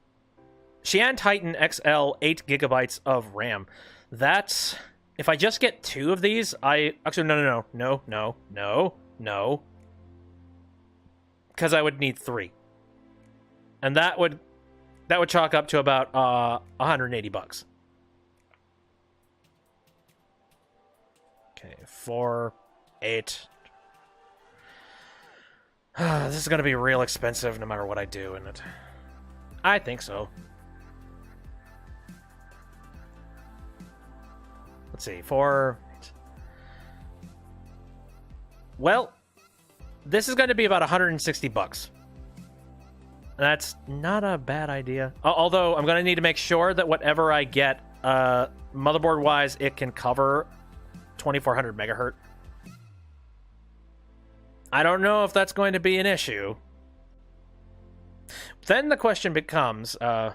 Xi'an Titan XL 8 gigabytes of RAM. That's... If I just get 2 of these, Actually, no. Because I would need 3. And that would chalk up to about $180. Okay, 4, 8. This is going to be real expensive no matter what I do in it. I think so. Let's see, well, this is going to be about 160 bucks. That's not a bad idea. Although, I'm going to need to make sure that whatever I get, motherboard-wise, it can cover 2400 megahertz. I don't know if that's going to be an issue. Then the question becomes, there's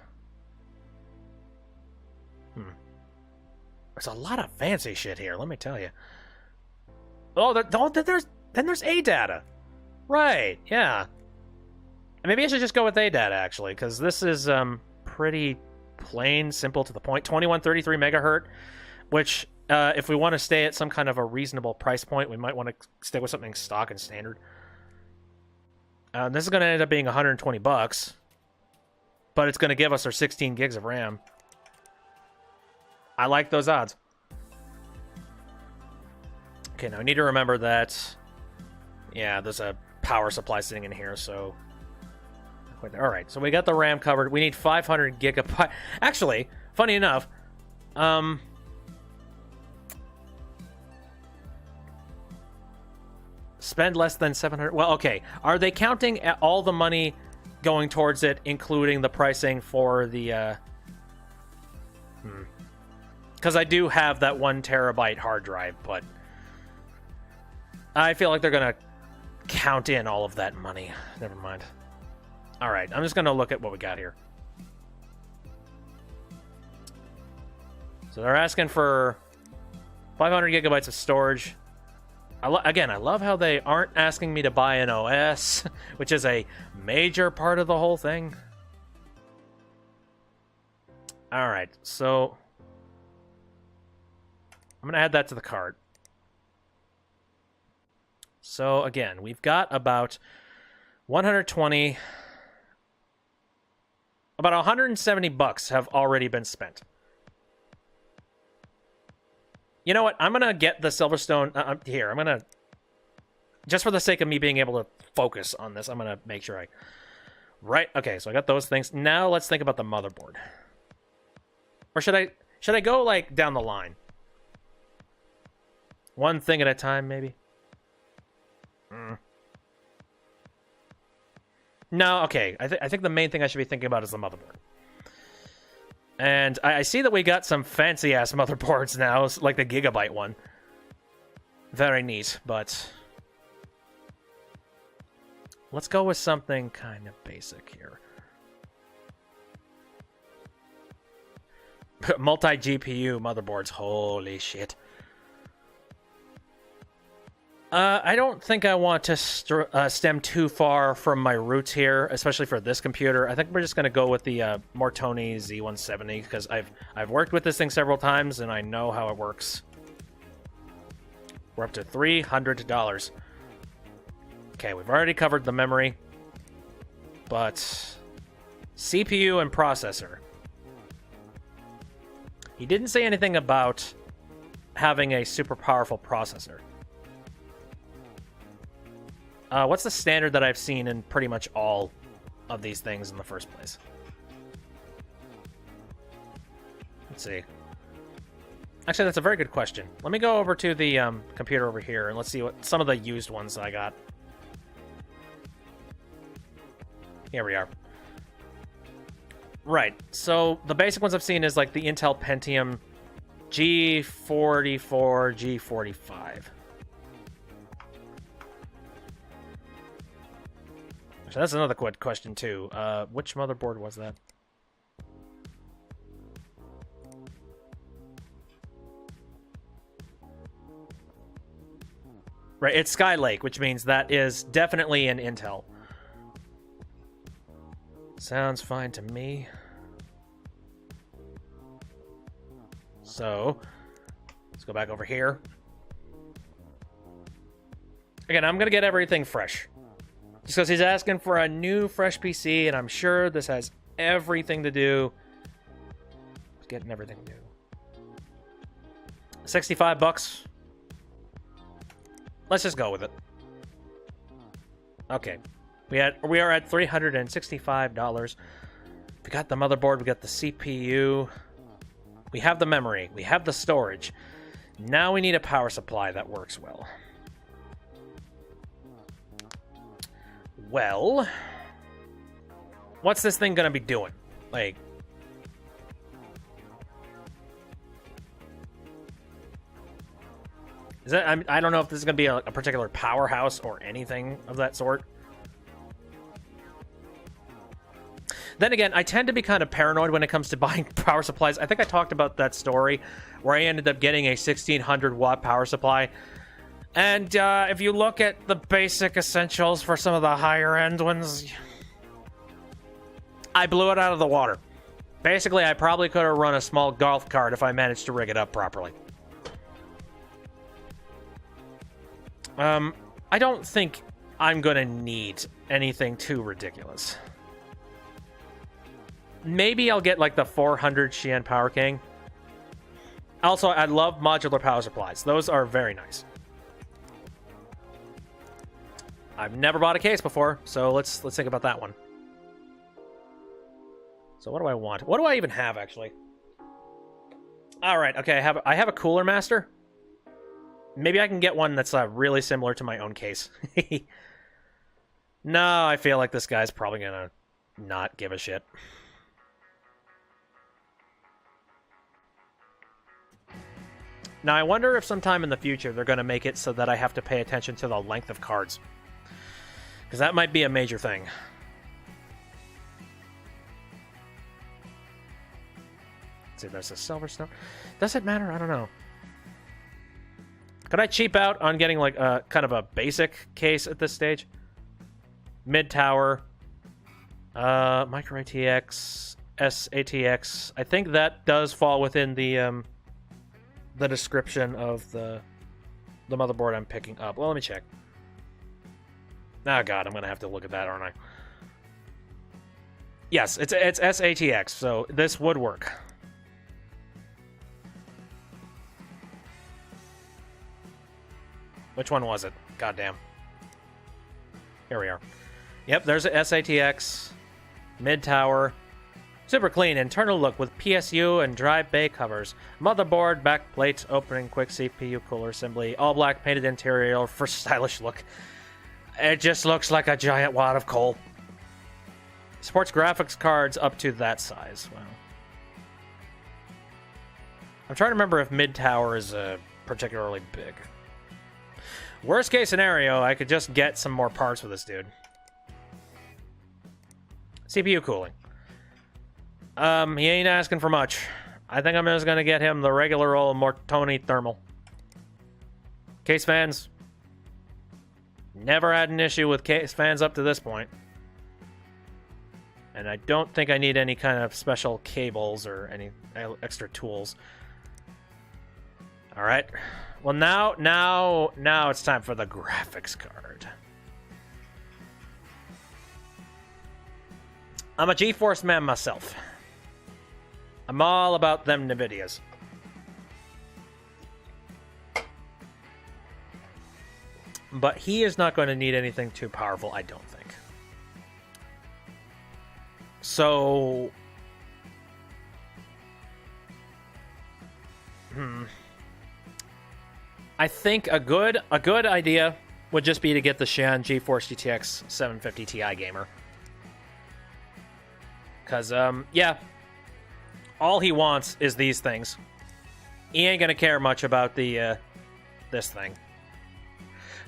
a lot of fancy shit here, let me tell you. Oh, there's ADATA. Right, yeah. Maybe I should just go with ADATA, actually, because this is pretty plain, simple, to the point. 2133 megahertz, which, if we want to stay at some kind of a reasonable price point, we might want to stick with something stock and standard. This is going to end up being 120 bucks, but it's going to give us our 16 gigs of RAM. I like those odds. Okay, now I need to remember that, yeah, there's a power supply sitting in here, so... Alright, so we got the RAM covered. We need 500 gigabyte. Actually, funny enough, spend less than 700. Well, okay. Are they counting all the money going towards it, including the pricing for the, Because I do have that 1 terabyte hard drive, but I feel like they're going to count in all of that money. Never mind. All right, I'm just going to look at what we got here. So they're asking for 500 gigabytes of storage. Again, I love how they aren't asking me to buy an OS, which is a major part of the whole thing. All right, so I'm going to add that to the cart. So again, we've got about 120... About 170 bucks have already been spent. You know what? I'm going to get the Silverstone here. I'm going to, just for the sake of me being able to focus on this, I'm going to make sure I... Right, okay, so I got those things. Now let's think about the motherboard. Or should I go, like, down the line? One thing at a time, maybe? No, okay. I think the main thing I should be thinking about is the motherboard. And I see that we got some fancy-ass motherboards now, like the Gigabyte one. Very neat, but... let's go with something kind of basic here. Multi-GPU motherboards, holy shit. I don't think I want to stem too far from my roots here, especially for this computer. I think we're just going to go with the Mortoni Z170, because I've worked with this thing several times, and I know how it works. We're up to $300. Okay, we've already covered the memory, but CPU and processor. He didn't say anything about having a super powerful processor. What's the standard that I've seen in pretty much all of these things in the first place? Let's see. Actually, that's a very good question. Let me go over to the computer over here, and let's see what some of the used ones I got. Here we are. Right, so the basic ones I've seen is like the Intel Pentium G44, G45. So that's another question, too. Which motherboard was that? Right, it's Skylake, which means that is definitely an Intel. Sounds fine to me. So, let's go back over here. Again, I'm going to get everything fresh. Just because he's asking for a new, fresh PC, and I'm sure this has everything to do with getting everything new. 65 bucks. Let's just go with it. Okay. We are at $365. We got the motherboard, we got the CPU. We have the memory, we have the storage. Now we need a power supply that works well. Well, what's this thing gonna be doing? Like, is that, I don't know if this is gonna be a particular powerhouse or anything of that sort. Then again, I tend to be kind of paranoid when it comes to buying power supplies. I think I talked about that story where I ended up getting a 1600 watt power supply. And if you look at the basic essentials for some of the higher end ones, I blew it out of the water. Basically, I probably could have run a small golf cart if I managed to rig it up properly. I don't think I'm gonna need anything too ridiculous. Maybe I'll get like the 400 Xi'an Power King. Also, I love modular power supplies. Those are very nice. I've never bought a case before, so let's think about that one. So what do I want? What do I even have, actually? All right, okay, I have a Cooler Master. Maybe I can get one that's really similar to my own case. No, I feel like this guy's probably gonna not give a shit. Now, I wonder if sometime in the future they're gonna make it so that I have to pay attention to the length of cards. Because that might be a major thing. Let's see, there's a Silver Stone. Does it matter? I don't know. Could I cheap out on getting like a kind of a basic case at this stage? Mid tower, micro ATX, SATX. I think that does fall within the description of the motherboard I'm picking up. Well, let me check. Oh god, I'm gonna have to look at that, aren't I? Yes, it's SATX, so this would work. Which one was it? Goddamn. Here we are. Yep, there's a SATX. Mid-tower. Super clean, internal look with PSU and dry bay covers. Motherboard, backplate, opening, quick CPU cooler assembly. All black painted interior for stylish look. It just looks like a giant wad of coal. Supports graphics cards up to that size. Wow. I'm trying to remember if mid-tower is particularly big. Worst case scenario, I could just get some more parts with this dude. CPU cooling. He ain't asking for much. I think I'm just gonna get him the regular old Mortoni thermal. Case fans. Never had an issue with case fans up to this point. And I don't think I need any kind of special cables or any extra tools. Alright. Well, now it's time for the graphics card. I'm a GeForce man myself. I'm all about them NVIDIAs. But he is not going to need anything too powerful, I don't think. So... I think a good idea would just be to get the Xi'an GeForce GTX 750 Ti Gamer. Because, yeah. All he wants is these things. He ain't gonna care much about the, this thing.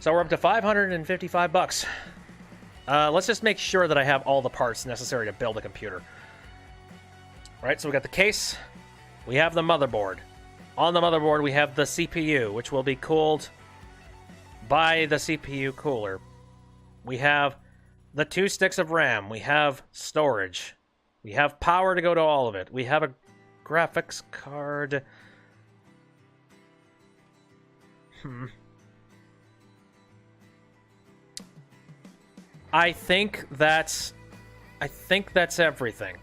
So we're up to $555. Let's just make sure that I have all the parts necessary to build a computer. Alright, so we got the case. We have the motherboard. On the motherboard, we have the CPU, which will be cooled by the CPU cooler. We have the 2 sticks of RAM. We have storage. We have power to go to all of it. We have a graphics card. I think that's everything.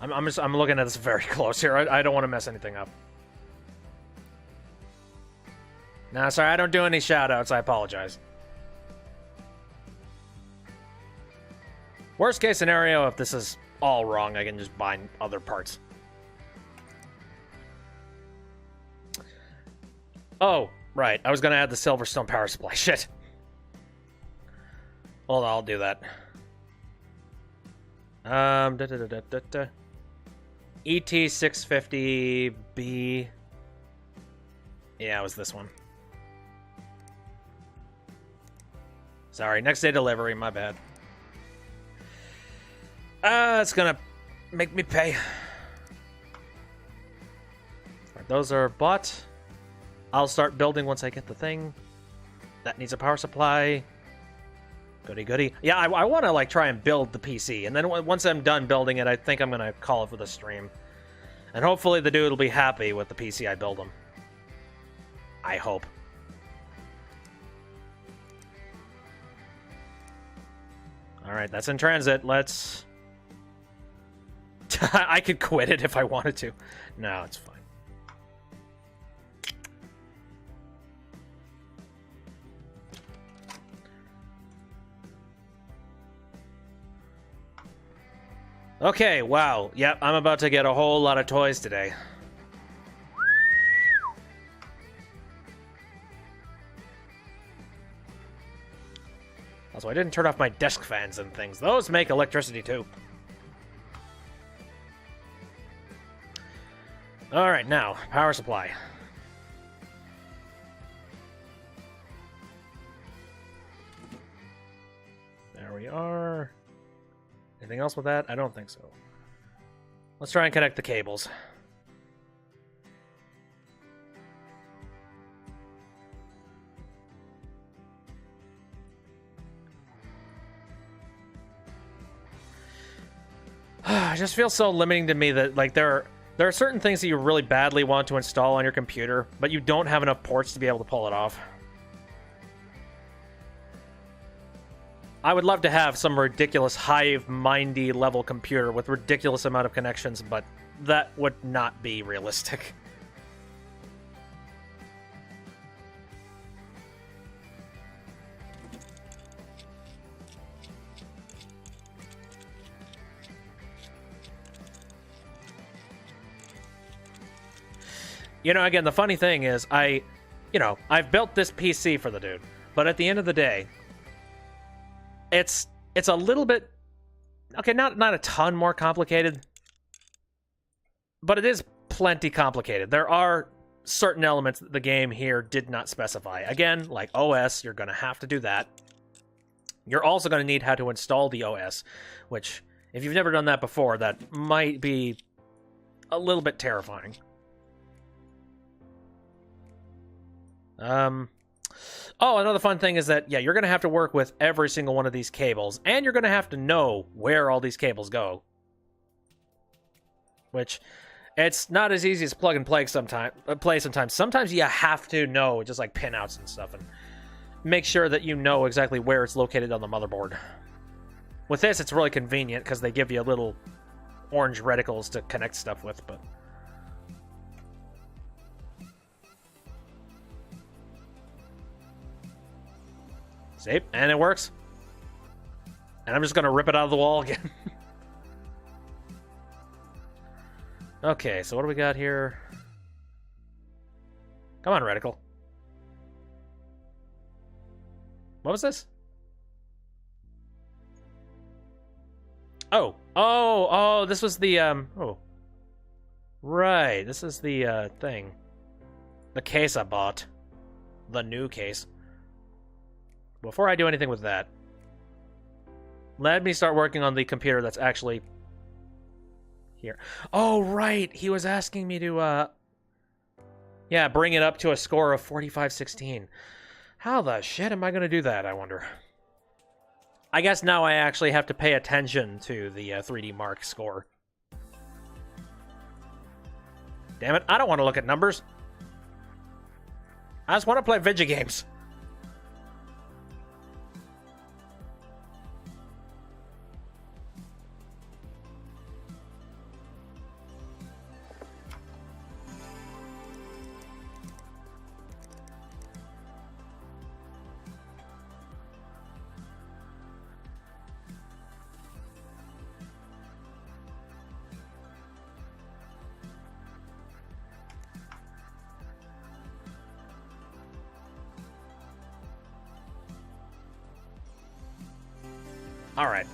I'm looking at this very close here. I don't want to mess anything up. Nah, sorry, I don't do any shoutouts. I apologize. Worst case scenario, if this is all wrong, I can just buy other parts. Oh, right. I was going to add the Silverstone power supply. Shit. Hold on, I'll do that. ET650B. Yeah, it was this one. Sorry, next day delivery, my bad. It's gonna make me pay. Right, those are bought. I'll start building once I get the thing. That needs a power supply. Goody goody. Yeah, I want to like try and build the PC, and then once I'm done building it, I think I'm gonna call it for the stream, and hopefully the dude will be happy with the PC I build him. I hope. All right, that's in transit. Let's. I could quit it if I wanted to. No, it's fine. Okay, wow. Yep, I'm about to get a whole lot of toys today. Also, I didn't turn off my desk fans and things. Those make electricity too. Alright, now, power supply. There we are. Anything else with that? I don't think so. Let's try and connect the cables. I just feel so limiting to me that like there are certain things that you really badly want to install on your computer, but you don't have enough ports to be able to pull it off. I would love to have some ridiculous hive-mindy level computer with ridiculous amount of connections, but that would not be realistic. You know, again, the funny thing is I've built this PC for the dude, but at the end of the day, it's a little bit, okay, not a ton more complicated, but it is plenty complicated. There are certain elements that the game here did not specify. Again, like OS, you're going to have to do that. You're also going to need how to install the OS, which, if you've never done that before, that might be a little bit terrifying. Oh, another fun thing is that, yeah, you're going to have to work with every single one of these cables, and you're going to have to know where all these cables go. Which, it's not as easy as plug and play sometimes. Sometimes you have to know, just like pinouts and stuff, and make sure that you know exactly where it's located on the motherboard. With this, it's really convenient, because they give you little orange reticles to connect stuff with, but... See? And it works. And I'm just going to rip it out of the wall again. Okay, so what do we got here? Come on, reticle. What was this? Oh, this was the, oh. Right, this is the, thing. The case I bought. The new case. Before I do anything with that, let me start working on the computer that's actually here. Oh, right! He was asking me to, yeah, bring it up to a score of 4516. How the shit am I going to do that, I wonder? I guess now I actually have to pay attention to the 3D Mark score. Damn it, I don't want to look at numbers. I just want to play video games. Alright.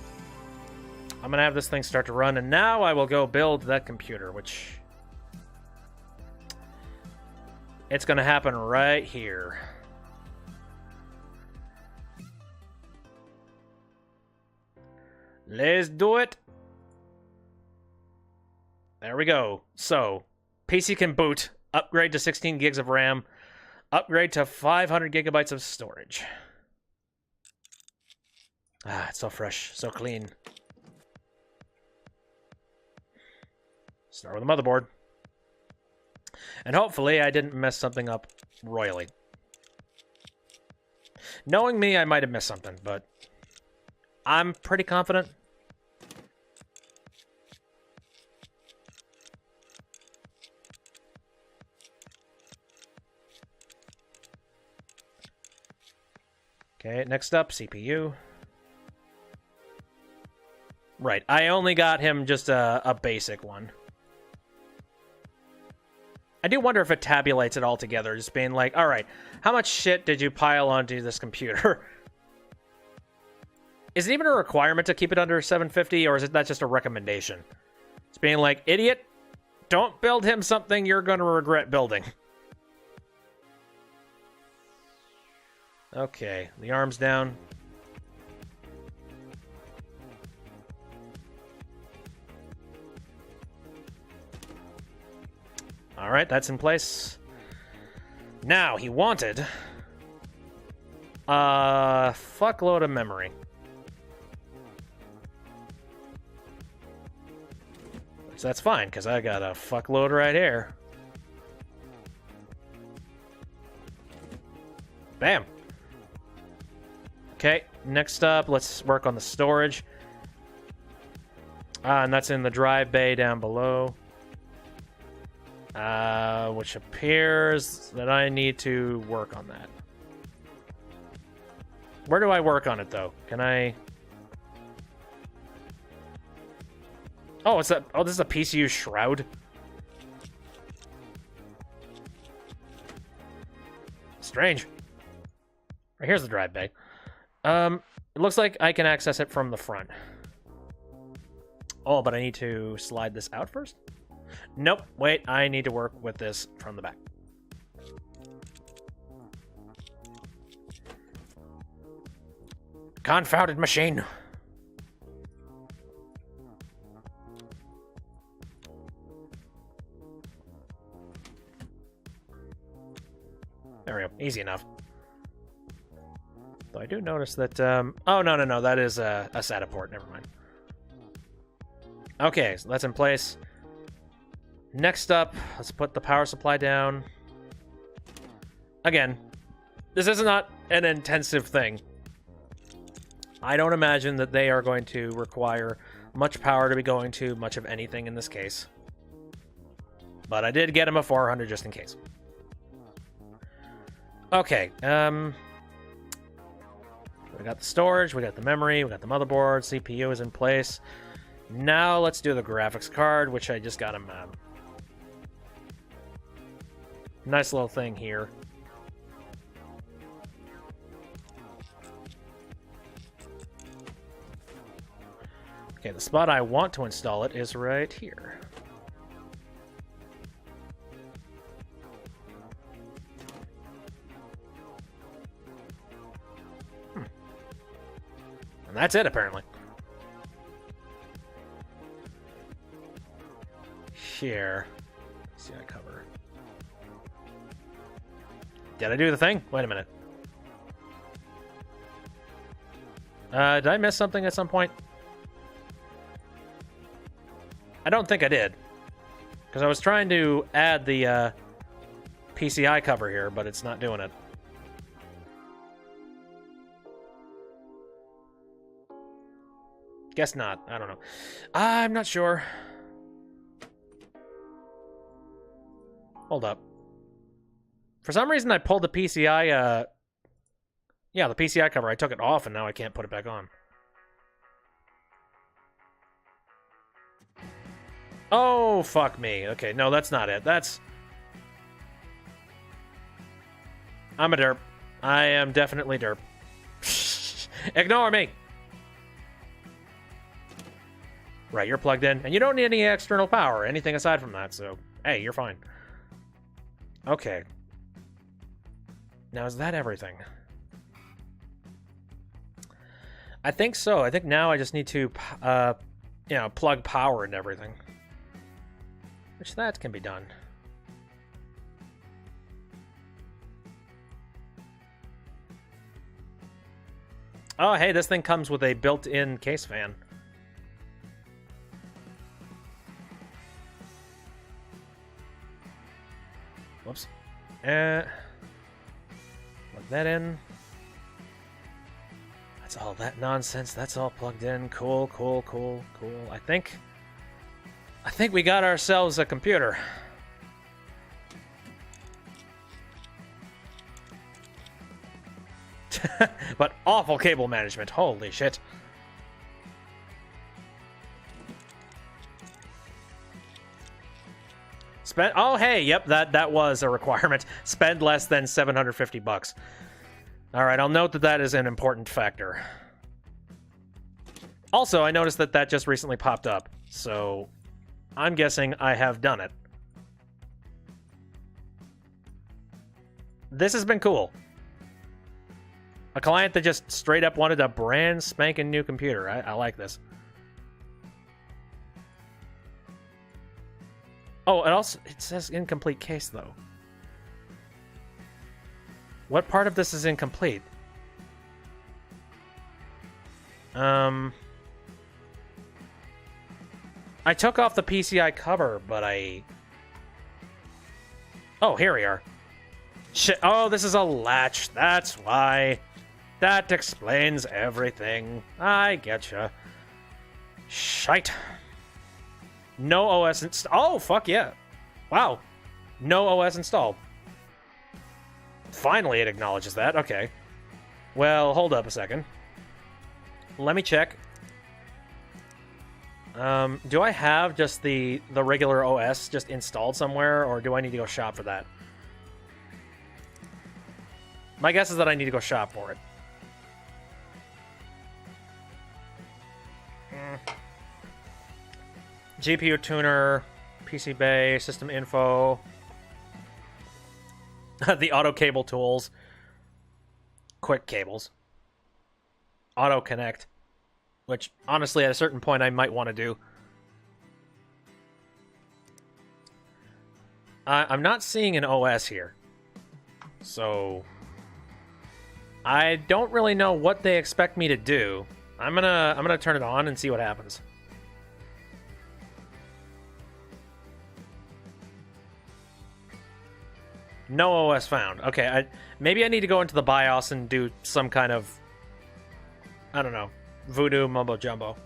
I'm gonna have this thing start to run, and now I will go build that computer, which... It's gonna happen right here. Let's do it! There we go. So, PC can boot, upgrade to 16 gigs of RAM, upgrade to 500 gigabytes of storage. Ah, it's so fresh, so clean. Start with the motherboard. And hopefully I didn't mess something up royally. Knowing me, I might have missed something, but I'm pretty confident. Okay, next up, CPU. Right, I only got him just a basic one. I do wonder if it tabulates it all together, just being like, alright, how much shit did you pile onto this computer? Is it even a requirement to keep it under 750, or is that just a recommendation? It's being like, idiot, don't build him something you're going to regret building. Okay, the arm's down. Alright, that's in place. Now, he wanted a fuckload of memory. So that's fine, because I got a fuckload right here. Bam. Okay, next up, let's work on the storage. And that's in the drive bay down below. Which appears that I need to work on that. Where do I work on it, though? Can I... Oh, it's a... Oh, this is a PCU shroud? Strange. Right, here's the drive bay. It looks like I can access it from the front. Oh, but I need to slide this out first? Nope, wait, I need to work with this from the back. Confounded machine. There we go, easy enough. Though I do notice that, oh, no, that is a SATA port, never mind. Okay, so that's in place. Next up, let's put the power supply down. Again, this is not an intensive thing. I don't imagine that they are going to require much power to be going to much of anything in this case. But I did get him a 400 just in case. Okay, we got the storage, we got the memory, we got the motherboard, CPU is in place. Now let's do the graphics card, which I just got him nice little thing here. Okay, the spot I want to install it is right here. And that's it, apparently. Here. Let's see, I cover. Did I do the thing? Wait a minute. Did I miss something at some point? I don't think I did. Because I was trying to add the PCI cover here, but it's not doing it. Guess not. I don't know. I'm not sure. Hold up. For some reason, I pulled the PCI, yeah, the PCI cover. I took it off, and now I can't put it back on. Oh, fuck me. Okay, no, that's not it. That's... I'm a derp. I am definitely derp. Ignore me! Right, you're plugged in, and you don't need any external power, anything aside from that, so, hey, you're fine. Okay. Now, is that everything? I think so. I think now I just need to, you know, plug power into everything. Which that can be done. Oh, hey, this thing comes with a built-in case fan. Whoops. Plug that in. That's all that nonsense. That's all plugged in. Cool, cool, cool, cool. I think we got ourselves a computer. But awful cable management. Holy shit. Oh, hey, yep, that was a requirement. Spend less than $750. All right, I'll note that is an important factor. Also, I noticed that just recently popped up, so I'm guessing I have done it. This has been cool. A client that just straight up wanted a brand spanking new computer. I like this. Oh, it says incomplete case, though. What part of this is incomplete? I took off the PCI cover, but Oh, here we are. Shit. Oh, this is a latch. That's why. That explains everything. I getcha. Shite. No OS installed. Oh, fuck yeah. Wow. No OS installed. Finally, it acknowledges that. Okay. Well, hold up a second. Let me check. Do I have just the regular OS just installed somewhere, or do I need to go shop for that? My guess is that I need to go shop for it. GPU tuner, PC bay, system info, the auto cable tools, quick cables, auto connect, which honestly at a certain point I might want to do. I'm not seeing an OS here, so I don't really know what they expect me to do. I'm gonna turn it on and see what happens. No OS found. Okay, maybe I need to go into the BIOS and do some kind of, I don't know, voodoo mumbo jumbo.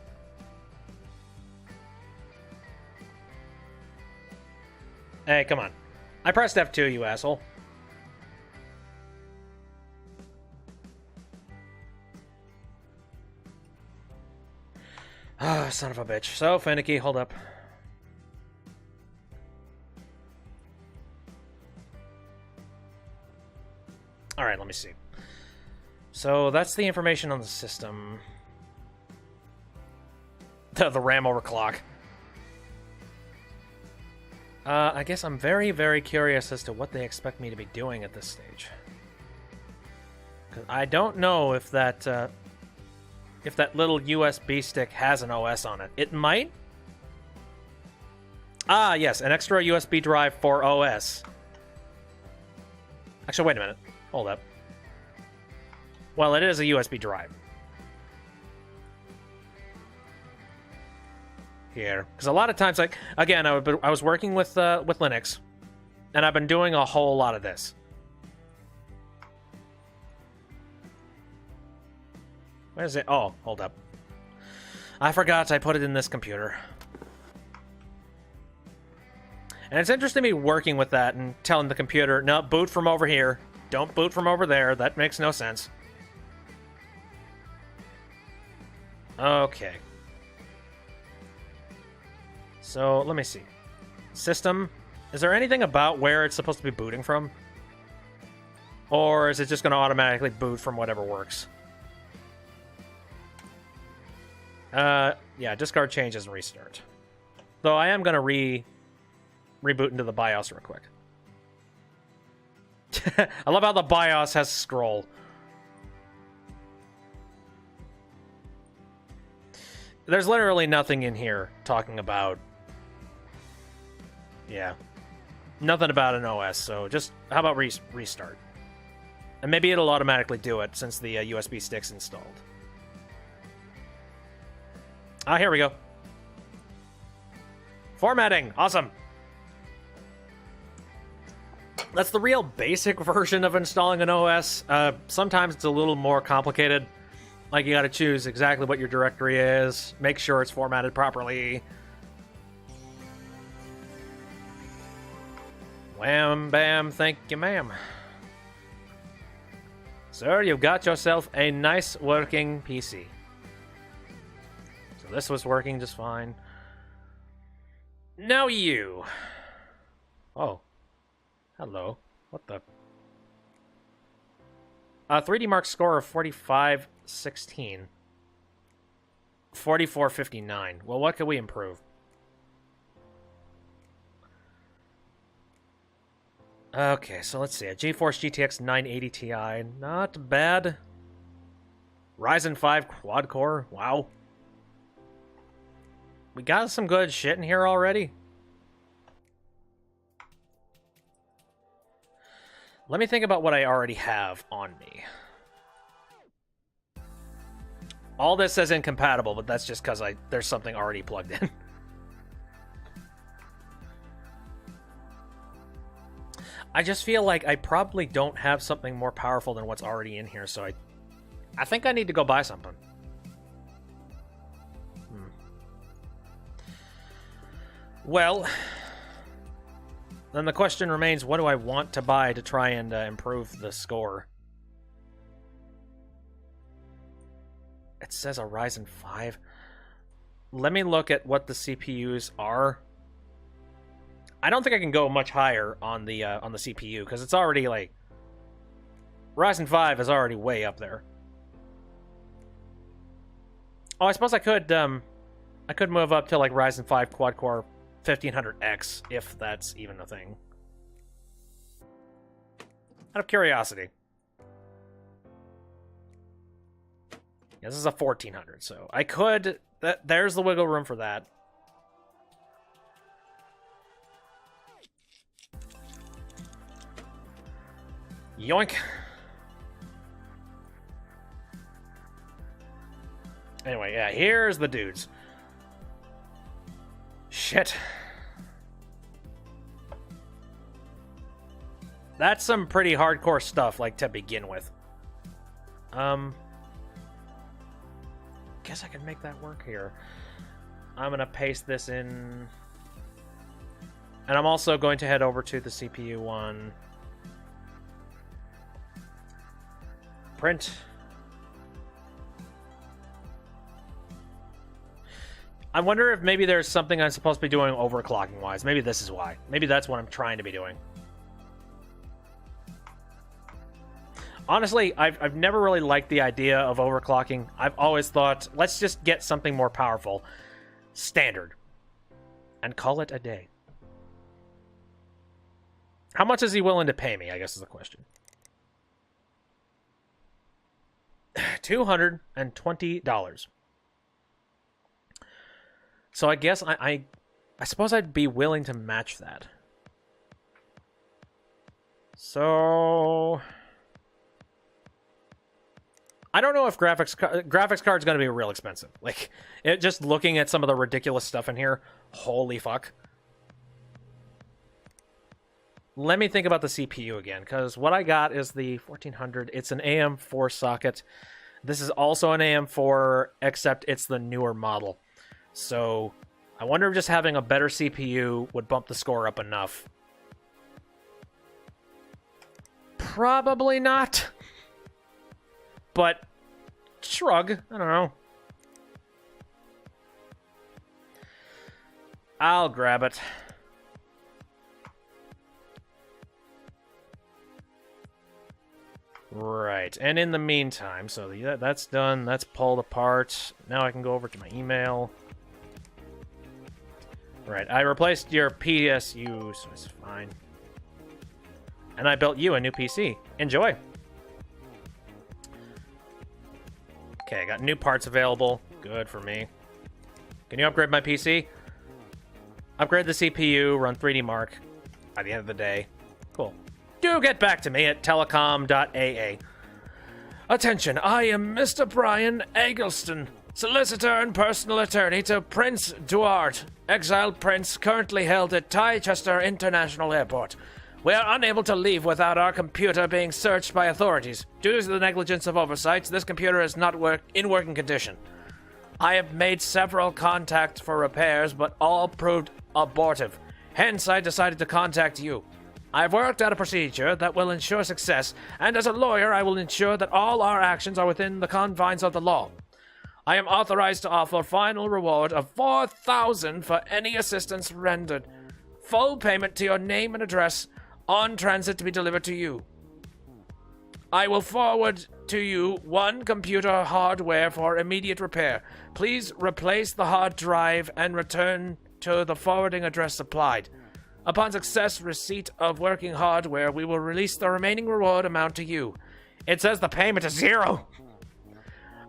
Hey, come on. I pressed F2, you asshole. Ah, son of a bitch. So finicky, hold up. Alright, let me see. So that's the information on the system. The RAM overclock. I guess I'm very, very curious as to what they expect me to be doing at this stage. 'Cause I don't know if that little USB stick has an OS on it. It might. Ah, yes, an extra USB drive for OS. Actually, wait a minute. Hold up. Well, it is a USB drive. Here. Because a lot of times, like, again, I was working with Linux, and I've been doing a whole lot of this. Where is it? Oh, hold up. I forgot I put it in this computer. And it's interesting me working with that and telling the computer, no, boot from over here. Don't boot from over there. That makes no sense. Okay. So, let me see. System. Is there anything about where it's supposed to be booting from? Or is it just going to automatically boot from whatever works? Yeah, Yeah, discard changes and restart. Though I am going to reboot into the BIOS real quick. I love how the BIOS has scroll. There's literally nothing in here talking about... Yeah. Nothing about an OS, so just... How about restart? And maybe it'll automatically do it since the USB stick's installed. Ah, here we go. Formatting! Awesome! That's the real basic version of installing an OS. Sometimes it's a little more complicated. Like, you gotta choose exactly what your directory is, make sure it's formatted properly. Wham, bam, thank you, ma'am. Sir, you've got yourself a nice working PC. So this was working just fine. Now you. Oh. Hello. What the? 3D Mark score of 4516. 4459. Well, what could we improve? Okay, so let's see. A GeForce GTX 980 Ti. Not bad. Ryzen 5 quad-core. Wow. We got some good shit in here already. Let me think about what I already have on me. All this says incompatible, but that's just because there's something already plugged in. I just feel like I probably don't have something more powerful than what's already in here, so I think I need to go buy something. Well, then the question remains, what do I want to buy to try and improve the score? It says a Ryzen 5. Let me look at what the CPUs are. I don't think I can go much higher on the CPU, because it's already, like... Ryzen 5 is already way up there. Oh, I suppose I could move up to, like, Ryzen 5 quad-core 1500X, if that's even a thing. Out of curiosity. Yeah, this is a 1400, so I could... There's the wiggle room for that. Yoink. Anyway, yeah, here's the dudes. Shit. That's some pretty hardcore stuff, like, to begin with. Guess I can make that work here. I'm gonna paste this in. And I'm also going to head over to the CPU one. Print. I wonder if maybe there's something I'm supposed to be doing overclocking wise. Maybe this is why. Maybe that's what I'm trying to be doing. Honestly, I've never really liked the idea of overclocking. I've always thought, let's just get something more powerful. Standard. And call it a day. How much is he willing to pay me, I guess is the question. $220. So I guess I suppose I'd be willing to match that. So I don't know if graphics card's going to be real expensive. Like, just looking at some of the ridiculous stuff in here, holy fuck. Let me think about the CPU again, because what I got is the 1400. It's an AM4 socket. This is also an AM4, except it's the newer model. So I wonder if just having a better CPU would bump the score up enough. Probably not. But shrug. I don't know. I'll grab it. Right, and in the meantime, so that's done, that's pulled apart. Now I can go over to my email. Right, I replaced your PSU, so it's fine. And I built you a new PC. Enjoy. Okay, I got new parts available. Good for me. Can you upgrade my PC? Upgrade the CPU, run 3D Mark by the end of the day. Cool. Do get back to me at telecom.aa. Attention, I am Mr. Brian Eggleston, solicitor and personal attorney to Prince Duarte, exiled prince currently held at Chichester International Airport. We are unable to leave without our computer being searched by authorities. Due to the negligence of oversights, this computer is not in working condition. I have made several contacts for repairs, but all proved abortive. Hence, I decided to contact you. I have worked out a procedure that will ensure success, and as a lawyer, I will ensure that all our actions are within the confines of the law. I am authorized to offer a final reward of $4,000 for any assistance rendered. Full payment to your name and address on transit to be delivered to you. I will forward to you one computer hardware for immediate repair. Please replace the hard drive and return to the forwarding address supplied. Upon success receipt of working hardware, we will release the remaining reward amount to you. It says the payment is $0.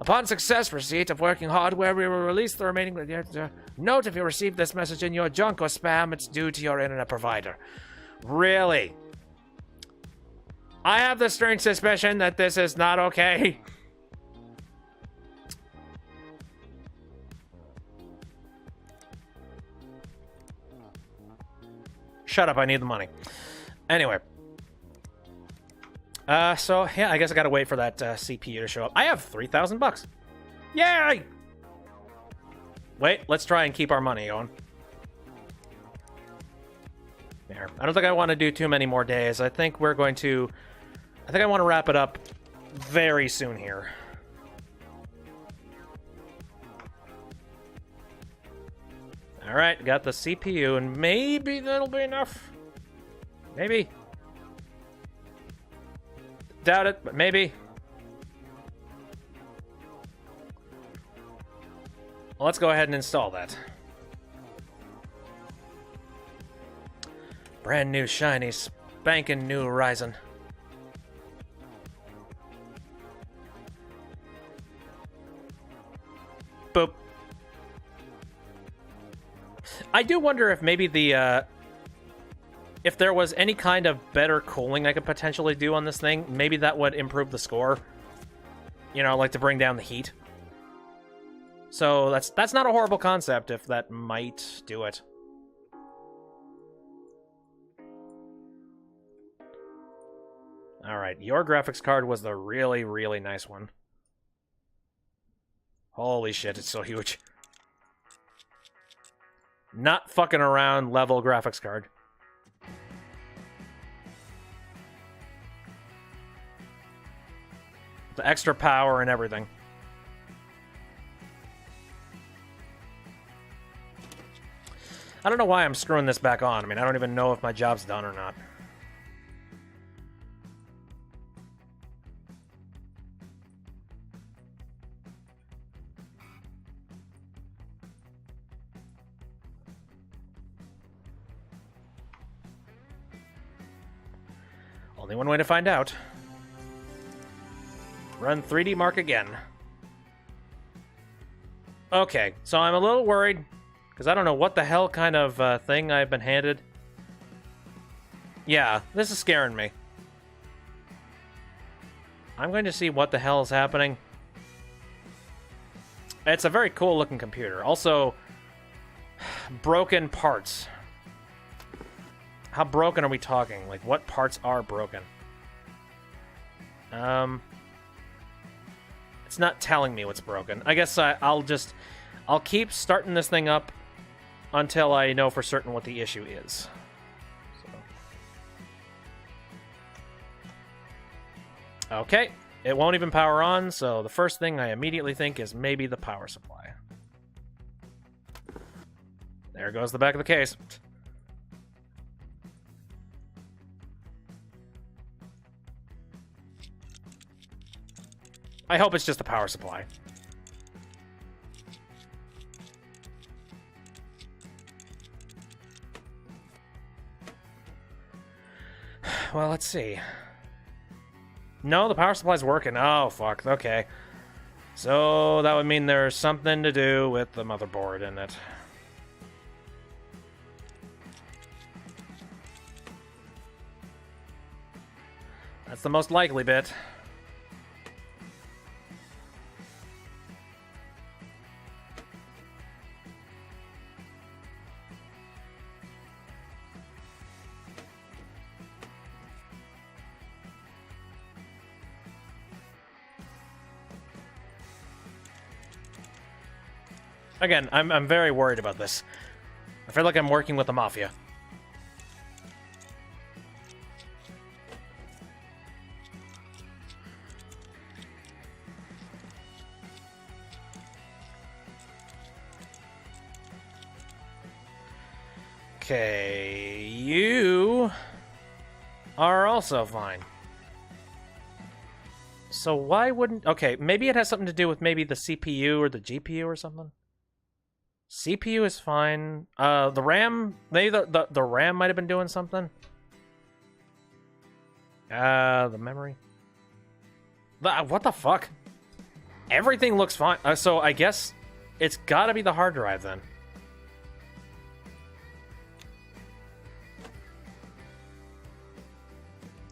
Upon success receipt of working hardware, we will release the remaining... Note if you receive this message in your junk or spam, it's due to your internet provider. Really? I have the strange suspicion that this is not okay. Shut up, I need the money. Anyway. So, yeah, I guess I gotta wait for that CPU to show up. I have 3,000 bucks. Yay! Wait, let's try and keep our money going. There. I don't think I want to do too many more days. I think we're going to... I think I want to wrap it up very soon here. Alright, got the CPU, and maybe that'll be enough. Maybe. Doubt it, but maybe. Well, let's go ahead and install that. Brand new, shiny, spanking new Ryzen. Boop. I do wonder if maybe the, if there was any kind of better cooling I could potentially do on this thing, maybe that would improve the score. You know, like to bring down the heat. So that's not a horrible concept if that might do it. Alright, your graphics card was the really, really nice one. Holy shit, it's so huge. Not fucking around level graphics card. The extra power and everything. I don't know why I'm screwing this back on. I mean, I don't even know if my job's done or not. Only one way to find out. Run 3D Mark again. Okay, so I'm a little worried, because I don't know what the hell kind of thing I've been handed. Yeah, this is scaring me. I'm going to see what the hell is happening. It's a very cool looking computer. Also, broken parts. How broken are we talking? Like, what parts are broken? It's not telling me what's broken. I guess I'll keep starting this thing up until I know for certain what the issue is. So. Okay, it won't even power on, so the first thing I immediately think is maybe the power supply. There goes the back of the case. I hope it's just the power supply. well, let's see. No, the power supply's working. Oh, fuck. Okay. So that would mean there's something to do with the motherboard in it. That's the most likely bit. Again, I'm very worried about this. I feel like I'm working with the Mafia. Okay, you are also fine. So why wouldn't... Okay, maybe it has something to do with maybe the CPU or the GPU or something? CPU is fine. The RAM... Maybe the RAM might have been doing something. The memory. What the fuck? Everything looks fine. So I guess it's gotta be the hard drive then.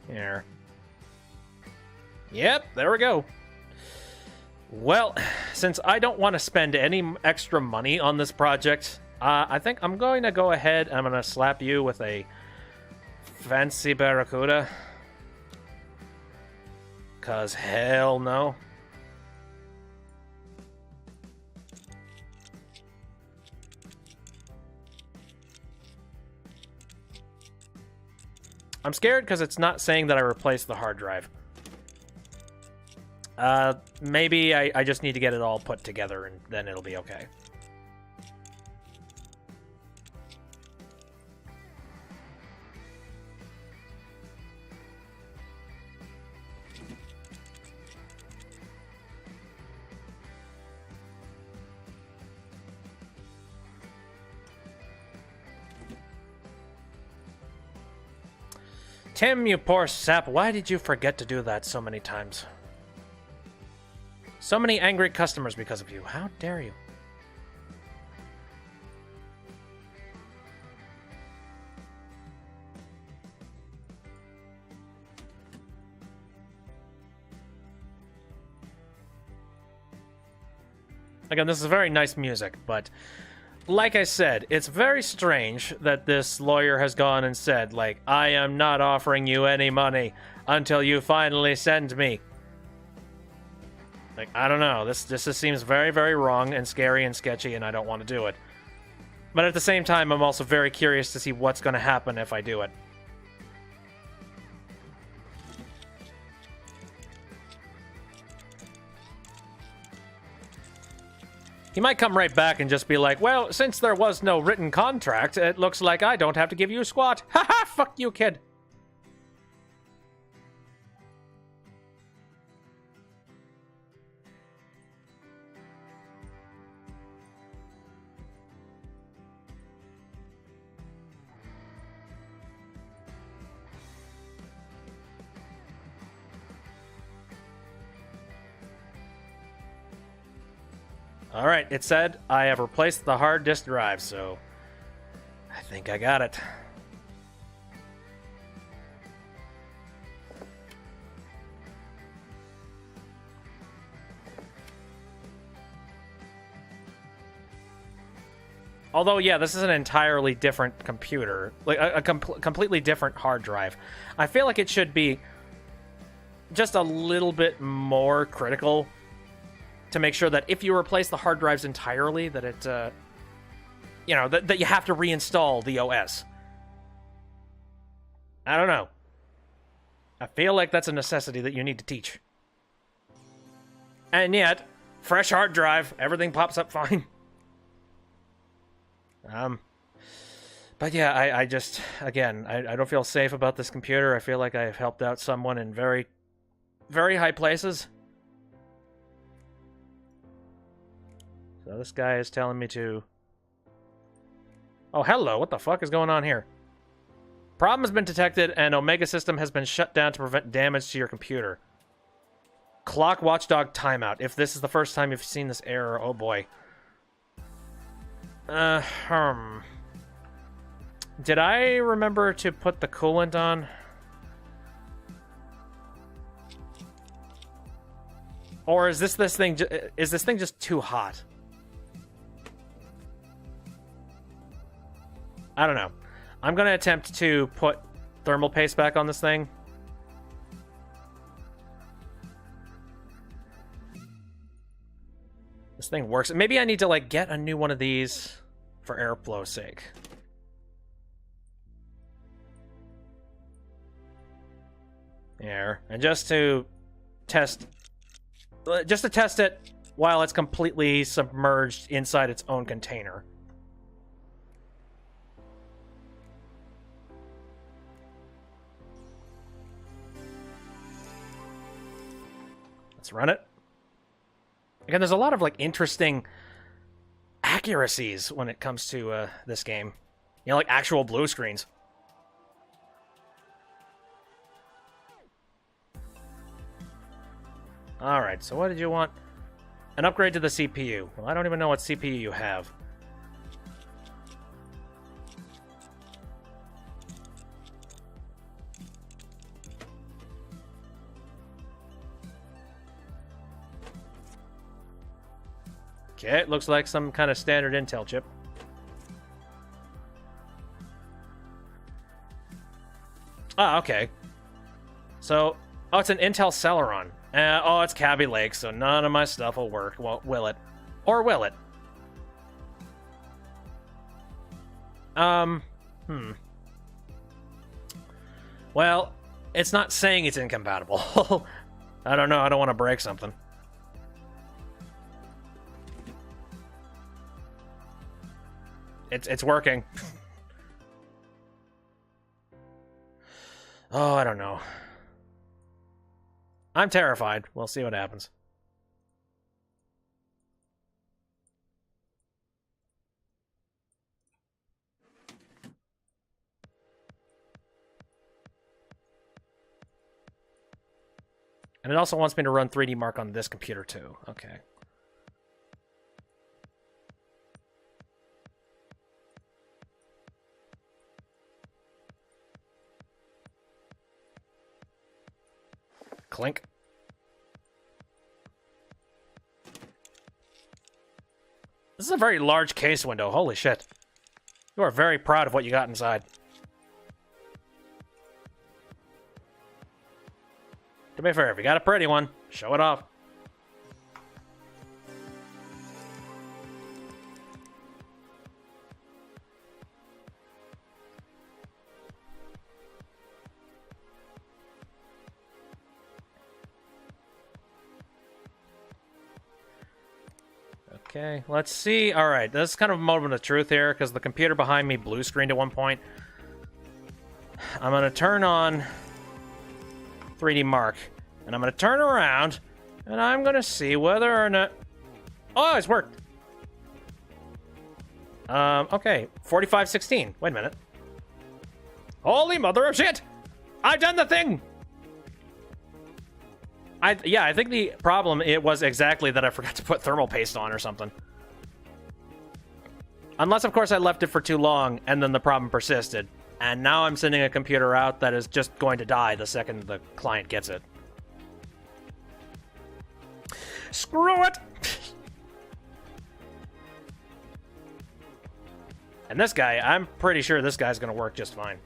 Here. Yep, there we go. Well, since I don't want to spend any extra money on this project, I think I'm going to go ahead and I'm going to slap you with a fancy Barracuda. 'Cause hell no. I'm scared because it's not saying that I replaced the hard drive. Maybe I just need to get it all put together and then it'll be okay. Tim, you poor sap, why did you forget to do that so many times? So many angry customers because of you. How dare you? Again, this is very nice music, but like I said, it's very strange that this lawyer has gone and said, like, I am not offering you any money until you finally send me. Like, I don't know. This just seems very, very wrong and scary and sketchy, and I don't want to do it. But at the same time, I'm also very curious to see what's going to happen if I do it. He might come right back and just be like, well, since there was no written contract, it looks like I don't have to give you squat. Haha, fuck you, kid. Alright, it said I have replaced the hard disk drive, so I think I got it. Although, yeah, this is an entirely different computer. Like, a completely different hard drive. I feel like it should be just a little bit more critical to make sure that if you replace the hard drives entirely, that it, you know, that you have to reinstall the OS. I don't know. I feel like that's a necessity that you need to teach. And yet, fresh hard drive, everything pops up fine. But yeah, I just, again, I don't feel safe about this computer. I feel like I've helped out someone in very, very high places. So this guy is telling me to... Oh, hello, what the fuck is going on here? problem has been detected, and Omega system has been shut down to prevent damage to your computer. Clock Watchdog timeout. If this is the first time you've seen this error, oh boy. Did I remember to put the coolant on? Or is this thing just too hot? I don't know. I'm gonna attempt to put thermal paste back on this thing. This thing works. Maybe I need to like get a new one of these for airflow's sake. There. And just to test it while it's completely submerged inside its own container. Let's run it. Again, there's a lot of like interesting accuracies when it comes to this game. You know, like actual blue screens. Alright, so what did you want? An upgrade to the CPU. Well, I don't even know what CPU you have. Okay, it looks like some kind of standard Intel chip. Ah, okay. So, oh, it's an Intel Celeron. Oh, it's Kaby Lake, so none of my stuff will work. Well, will it? Or will it? Well, it's not saying it's incompatible. I don't know. I don't want to break something. It's working. Oh, I don't know. I'm terrified. We'll see what happens. And it also wants me to run 3D Mark on this computer too. Okay. Clink. This is a very large case window. Holy shit. You are very proud of what you got inside. To be fair, if you got a pretty one, show it off. Okay, let's see. All right, this is kind of a moment of truth here because the computer behind me blue screened at one point. I'm going to turn on 3D Mark, and I'm going to turn around, and I'm going to see whether or not... Oh, it's worked. Okay, 4516. Wait a minute. Holy mother of shit! I've done the thing! Yeah, I think the problem it was exactly that I forgot to put thermal paste on or something. Unless, of course, I left it for too long and then the problem persisted. And now I'm sending a computer out that is just going to die the second the client gets it. Screw it! And this guy, I'm pretty sure this guy's going to work just fine.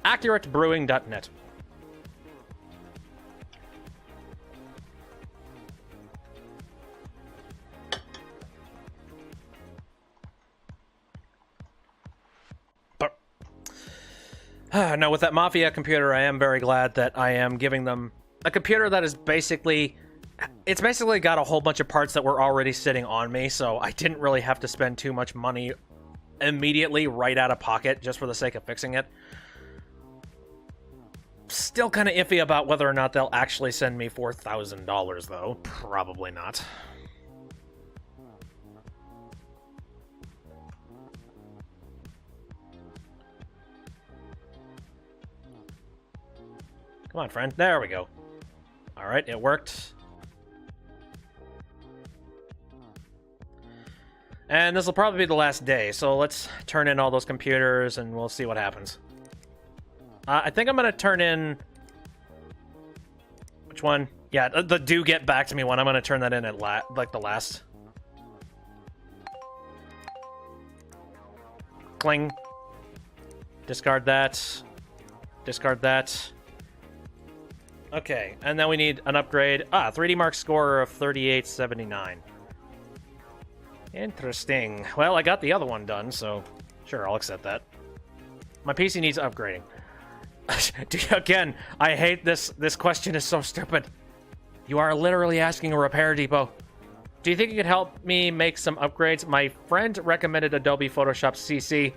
AccurateBrewing.net. Now, with that Mafia computer, I am very glad that I am giving them a computer that is basically... It's basically got a whole bunch of parts that were already sitting on me, so I didn't really have to spend too much money immediately right out of pocket just for the sake of fixing it. Still kind of iffy about whether or not they'll actually send me $4,000, though. Probably not. Come on, friend. There we go. All right, it worked. And this will probably be the last day, so let's turn in all those computers and we'll see what happens. I think I'm going to turn in... Which one? Yeah, the do get back to me one. I'm going to turn that in at like the last. Cling. Discard that. Discard that. Okay, and then we need an upgrade. 3D Mark score of 3879. Interesting. Well, I got the other one done, so sure, I'll accept that. My PC needs upgrading. Again, I hate this. This question is so stupid. You are literally asking a repair depot. Do you think you could help me make some upgrades? My friend recommended Adobe Photoshop CC.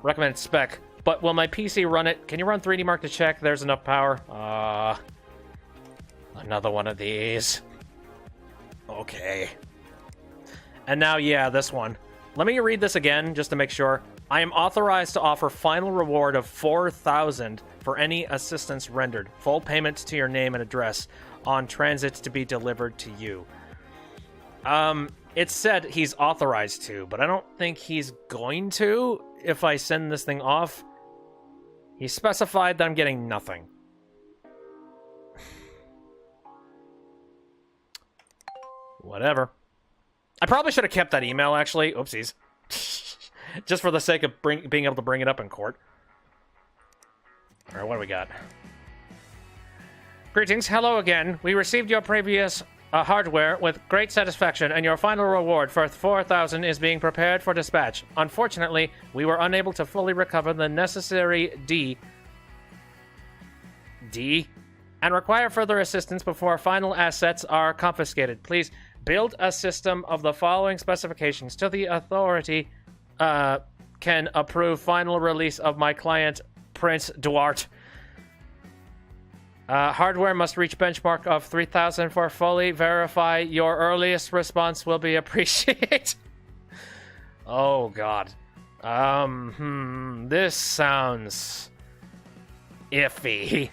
Recommended spec. But will my PC run it? Can you run 3D Mark to check there's enough power? Another one of these. Okay. And now, yeah, this one. Let me read this again, just to make sure. I am authorized to offer final reward of 4,000 for any assistance rendered. Full payment to your name and address on transit to be delivered to you. It said he's authorized to, but I don't think he's going to if I send this thing off. He specified that I'm getting nothing. Whatever. I probably should have kept that email, actually. Oopsies. Just for the sake of being able to bring it up in court. Alright, what do we got? Greetings, hello again. We received your previous hardware with great satisfaction, and your final reward for 4,000 is being prepared for dispatch. Unfortunately, we were unable to fully recover the necessary D and require further assistance before final assets are confiscated. Please build a system of the following specifications till the authority can approve final release of my client, Prince Duarte. Hardware must reach benchmark of 3,000 for fully verify. Your earliest response will be appreciated. Oh, God. This sounds iffy.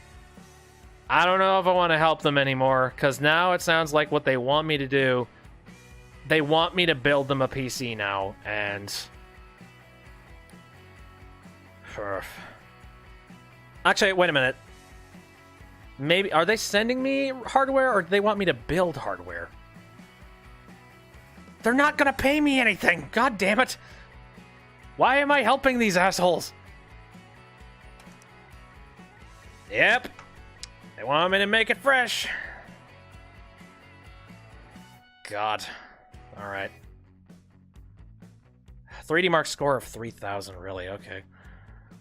I don't know if I want to help them anymore, because now it sounds like what they want me to do. They want me to build them a PC now, and... Actually, wait a minute. Maybe, are they sending me hardware, or do they want me to build hardware? They're not gonna pay me anything! God damn it! Why am I helping these assholes? Yep. They want me to make it fresh. God. Alright. 3D Mark score of 3,000, really? Okay.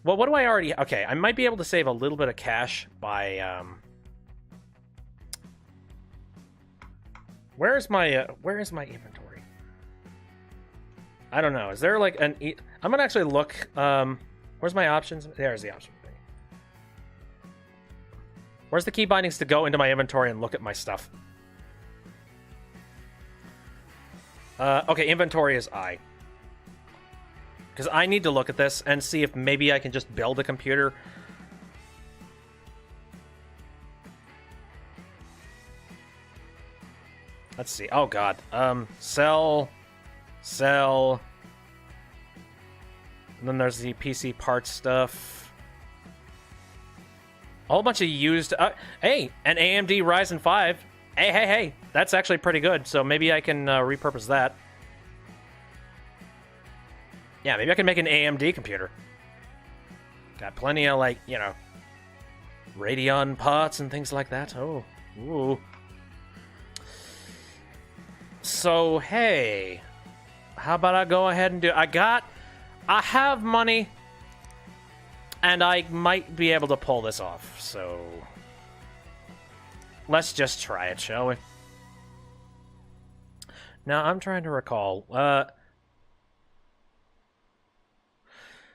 Well, what do I already... Okay, I might be able to save a little bit of cash by, Where's my inventory? I don't know. Is there, like, an... I'm gonna actually look, Where's my options? There's the option thing. Where's the key bindings to go into my inventory and look at my stuff? Okay, inventory is I. Because I need to look at this and see if maybe I can just build a computer. Let's see. Oh, God. Sell. And then there's the PC parts stuff. A whole bunch of used... hey, an AMD Ryzen 5. Hey. That's actually pretty good, so maybe I can repurpose that. Yeah, maybe I can make an AMD computer. Got plenty of, like, you know, Radeon parts and things like that. Oh, ooh. So, hey, how about I go ahead and do... I have money, and I might be able to pull this off, so... Let's just try it, shall we? Now, I'm trying to recall.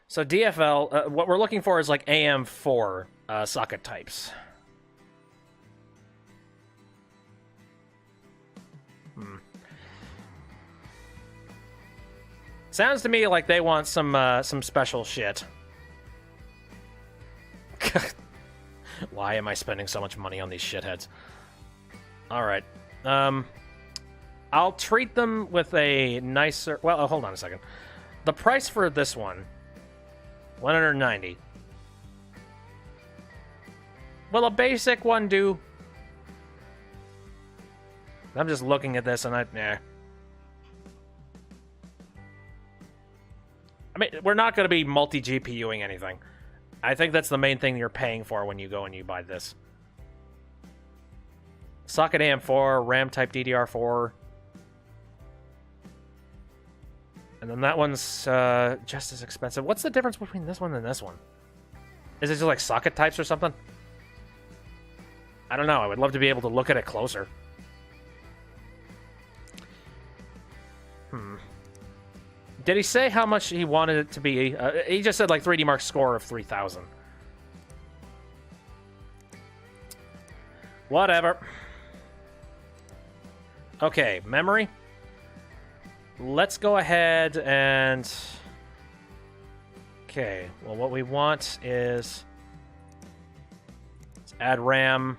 So DFL, what we're looking for is like AM4 socket types. Sounds to me like they want some special shit. Why am I spending so much money on these shitheads? Alright. I'll treat them with a nicer... Well, hold on a second. The price for this one, $190. Will a basic one do? I'm just looking at this and nah. I mean, we're not going to be multi-GPUing anything. I think that's the main thing you're paying for when you go and you buy this. Socket AM4, RAM type DDR4. And then that one's just as expensive. What's the difference between this one and this one? Is it just like socket types or something? I don't know. I would love to be able to look at it closer. Did he say how much he wanted it to be? He just said like 3D Mark score of 3,000. Whatever. Okay, memory. Let's go ahead and... Okay, well what we want is... Let's add RAM.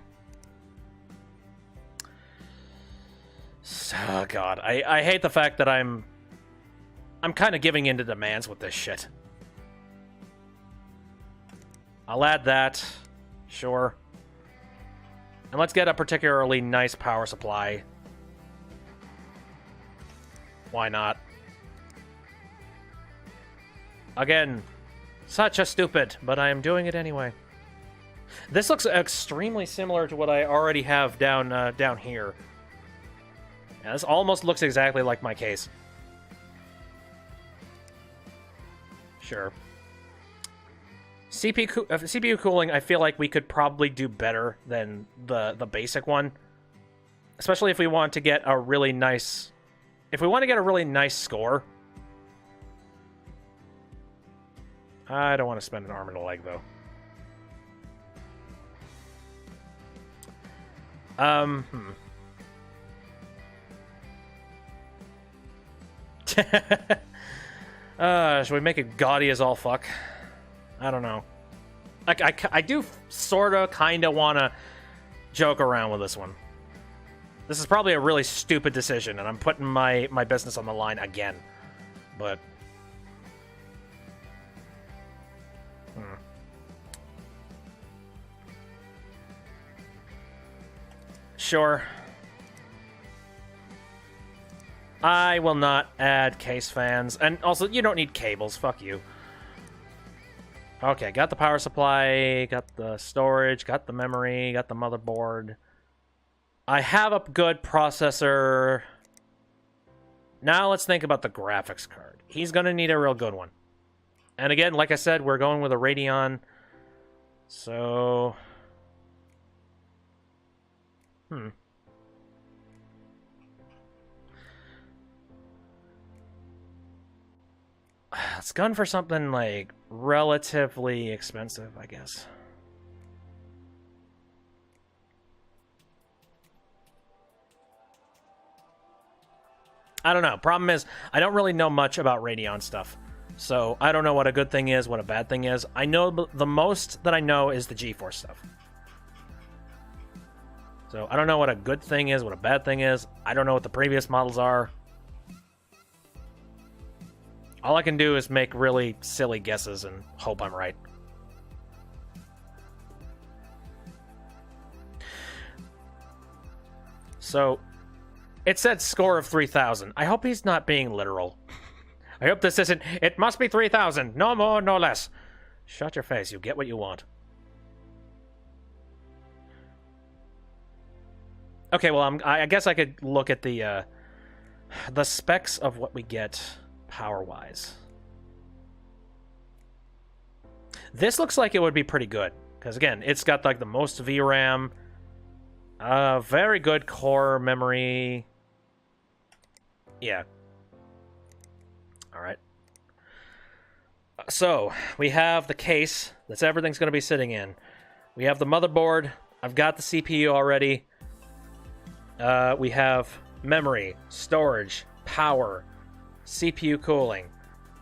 Oh god, I hate the fact that I'm kind of giving in to demands with this shit. I'll add that. Sure. And let's get a particularly nice power supply. Why not? Again, such a stupid, but I am doing it anyway. This looks extremely similar to what I already have down here. Yeah, this almost looks exactly like my case. Sure. CPU cooling, I feel like we could probably do better than the basic one. Especially if we want to get a really nice... If we want to get a really nice score... I don't want to spend an arm and a leg, though. Should we make it gaudy as all fuck? I don't know. I do sorta, kinda wanna joke around with this one. This is probably a really stupid decision, and I'm putting my business on the line again. But... Sure. I will not add case fans. And also, you don't need cables. Fuck you. Okay, got the power supply, got the storage, got the memory, got the motherboard. I have a good processor. Now let's think about the graphics card. He's going to need a real good one. And again, like I said, we're going with a Radeon. So... It's gone for something, like, relatively expensive, I guess. I don't know. Problem is, I don't really know much about Radeon stuff. So, I don't know what a good thing is, what a bad thing is. I know the most that I know is the GeForce stuff. So, I don't know what a good thing is, what a bad thing is. I don't know what the previous models are. All I can do is make really silly guesses and hope I'm right. So, it said score of 3,000. I hope he's not being literal. I hope this isn't, it must be 3,000. No more, no less. Shut your face. You get what you want. Okay, well, I guess I could look at the specs of what we get power-wise. This looks like it would be pretty good. Because, again, it's got, like, the most VRAM. Very good core memory. Yeah. Alright. So, we have the case. That's everything's going to be sitting in. We have the motherboard. I've got the CPU already. We have memory, storage, power, CPU cooling,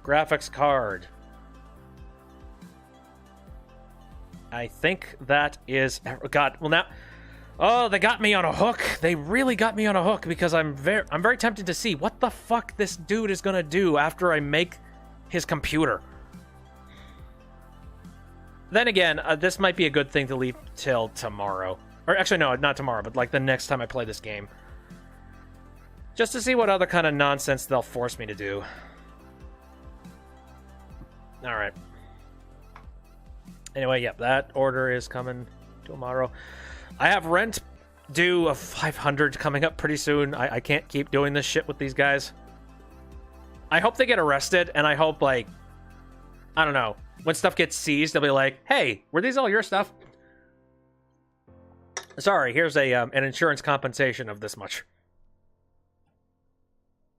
graphics card, I think that is... God, well now... Oh, they got me on a hook. They really got me on a hook because I'm very tempted to see what the fuck this dude is gonna do after I make his computer. Then again, this might be a good thing to leave till tomorrow. Or actually, no, not tomorrow, but like the next time I play this game. Just to see what other kind of nonsense they'll force me to do. Alright. Anyway, yep, that order is coming tomorrow. I have rent due of 500 coming up pretty soon. I can't keep doing this shit with these guys. I hope they get arrested, and I hope, like... I don't know. When stuff gets seized, they'll be like, hey, were these all your stuff? Sorry, here's an insurance compensation of this much.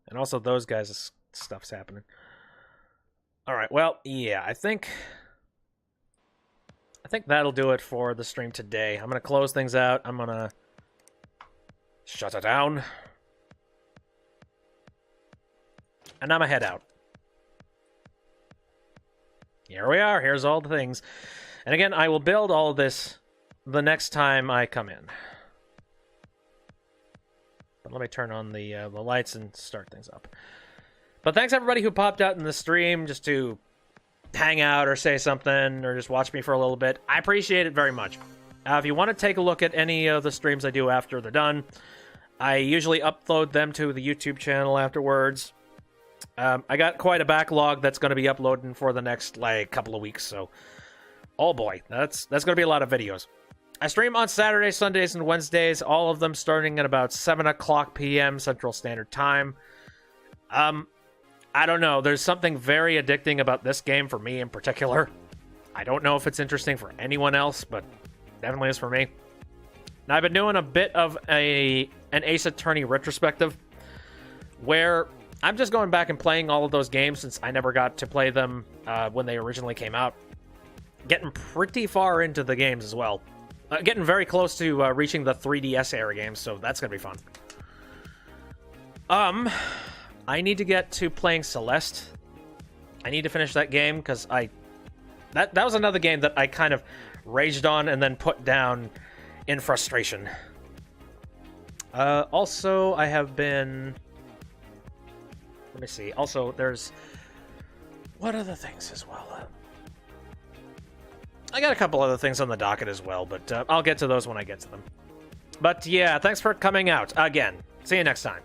And also those guys' stuff's happening. Alright, well, yeah, I think that'll do it for the stream today. I'm going to close things out. I'm going to shut it down. And I'm going to head out. Here we are. Here's all the things. And again, I will build all of this the next time I come in. But let me turn on the lights and start things up. But thanks everybody who popped out in the stream just to hang out or say something or just watch me for a little bit. I appreciate it very much. If you want to take a look at any of the streams I do after they're done, I usually upload them to the YouTube channel afterwards. I got quite a backlog that's going to be uploading for the next like couple of weeks, so oh boy, that's going to be a lot of videos. I stream on Saturdays, Sundays, and Wednesdays, all of them starting at about 7 o'clock p.m. Central Standard Time. I don't know, there's something very addicting about this game for me in particular. I don't know if it's interesting for anyone else, but definitely is for me. Now, I've been doing a bit of an Ace Attorney retrospective, where I'm just going back and playing all of those games since I never got to play them when they originally came out. Getting pretty far into the games as well. Getting very close to reaching the 3DS era games, so that's gonna be fun. I need to get to playing Celeste. I need to finish that game because that was another game that I kind of raged on and then put down in frustration. Also, I have been... Let me see. Also, there's... What other things as well? I got a couple other things on the docket as well, but I'll get to those when I get to them. But yeah, thanks for coming out again. See you next time.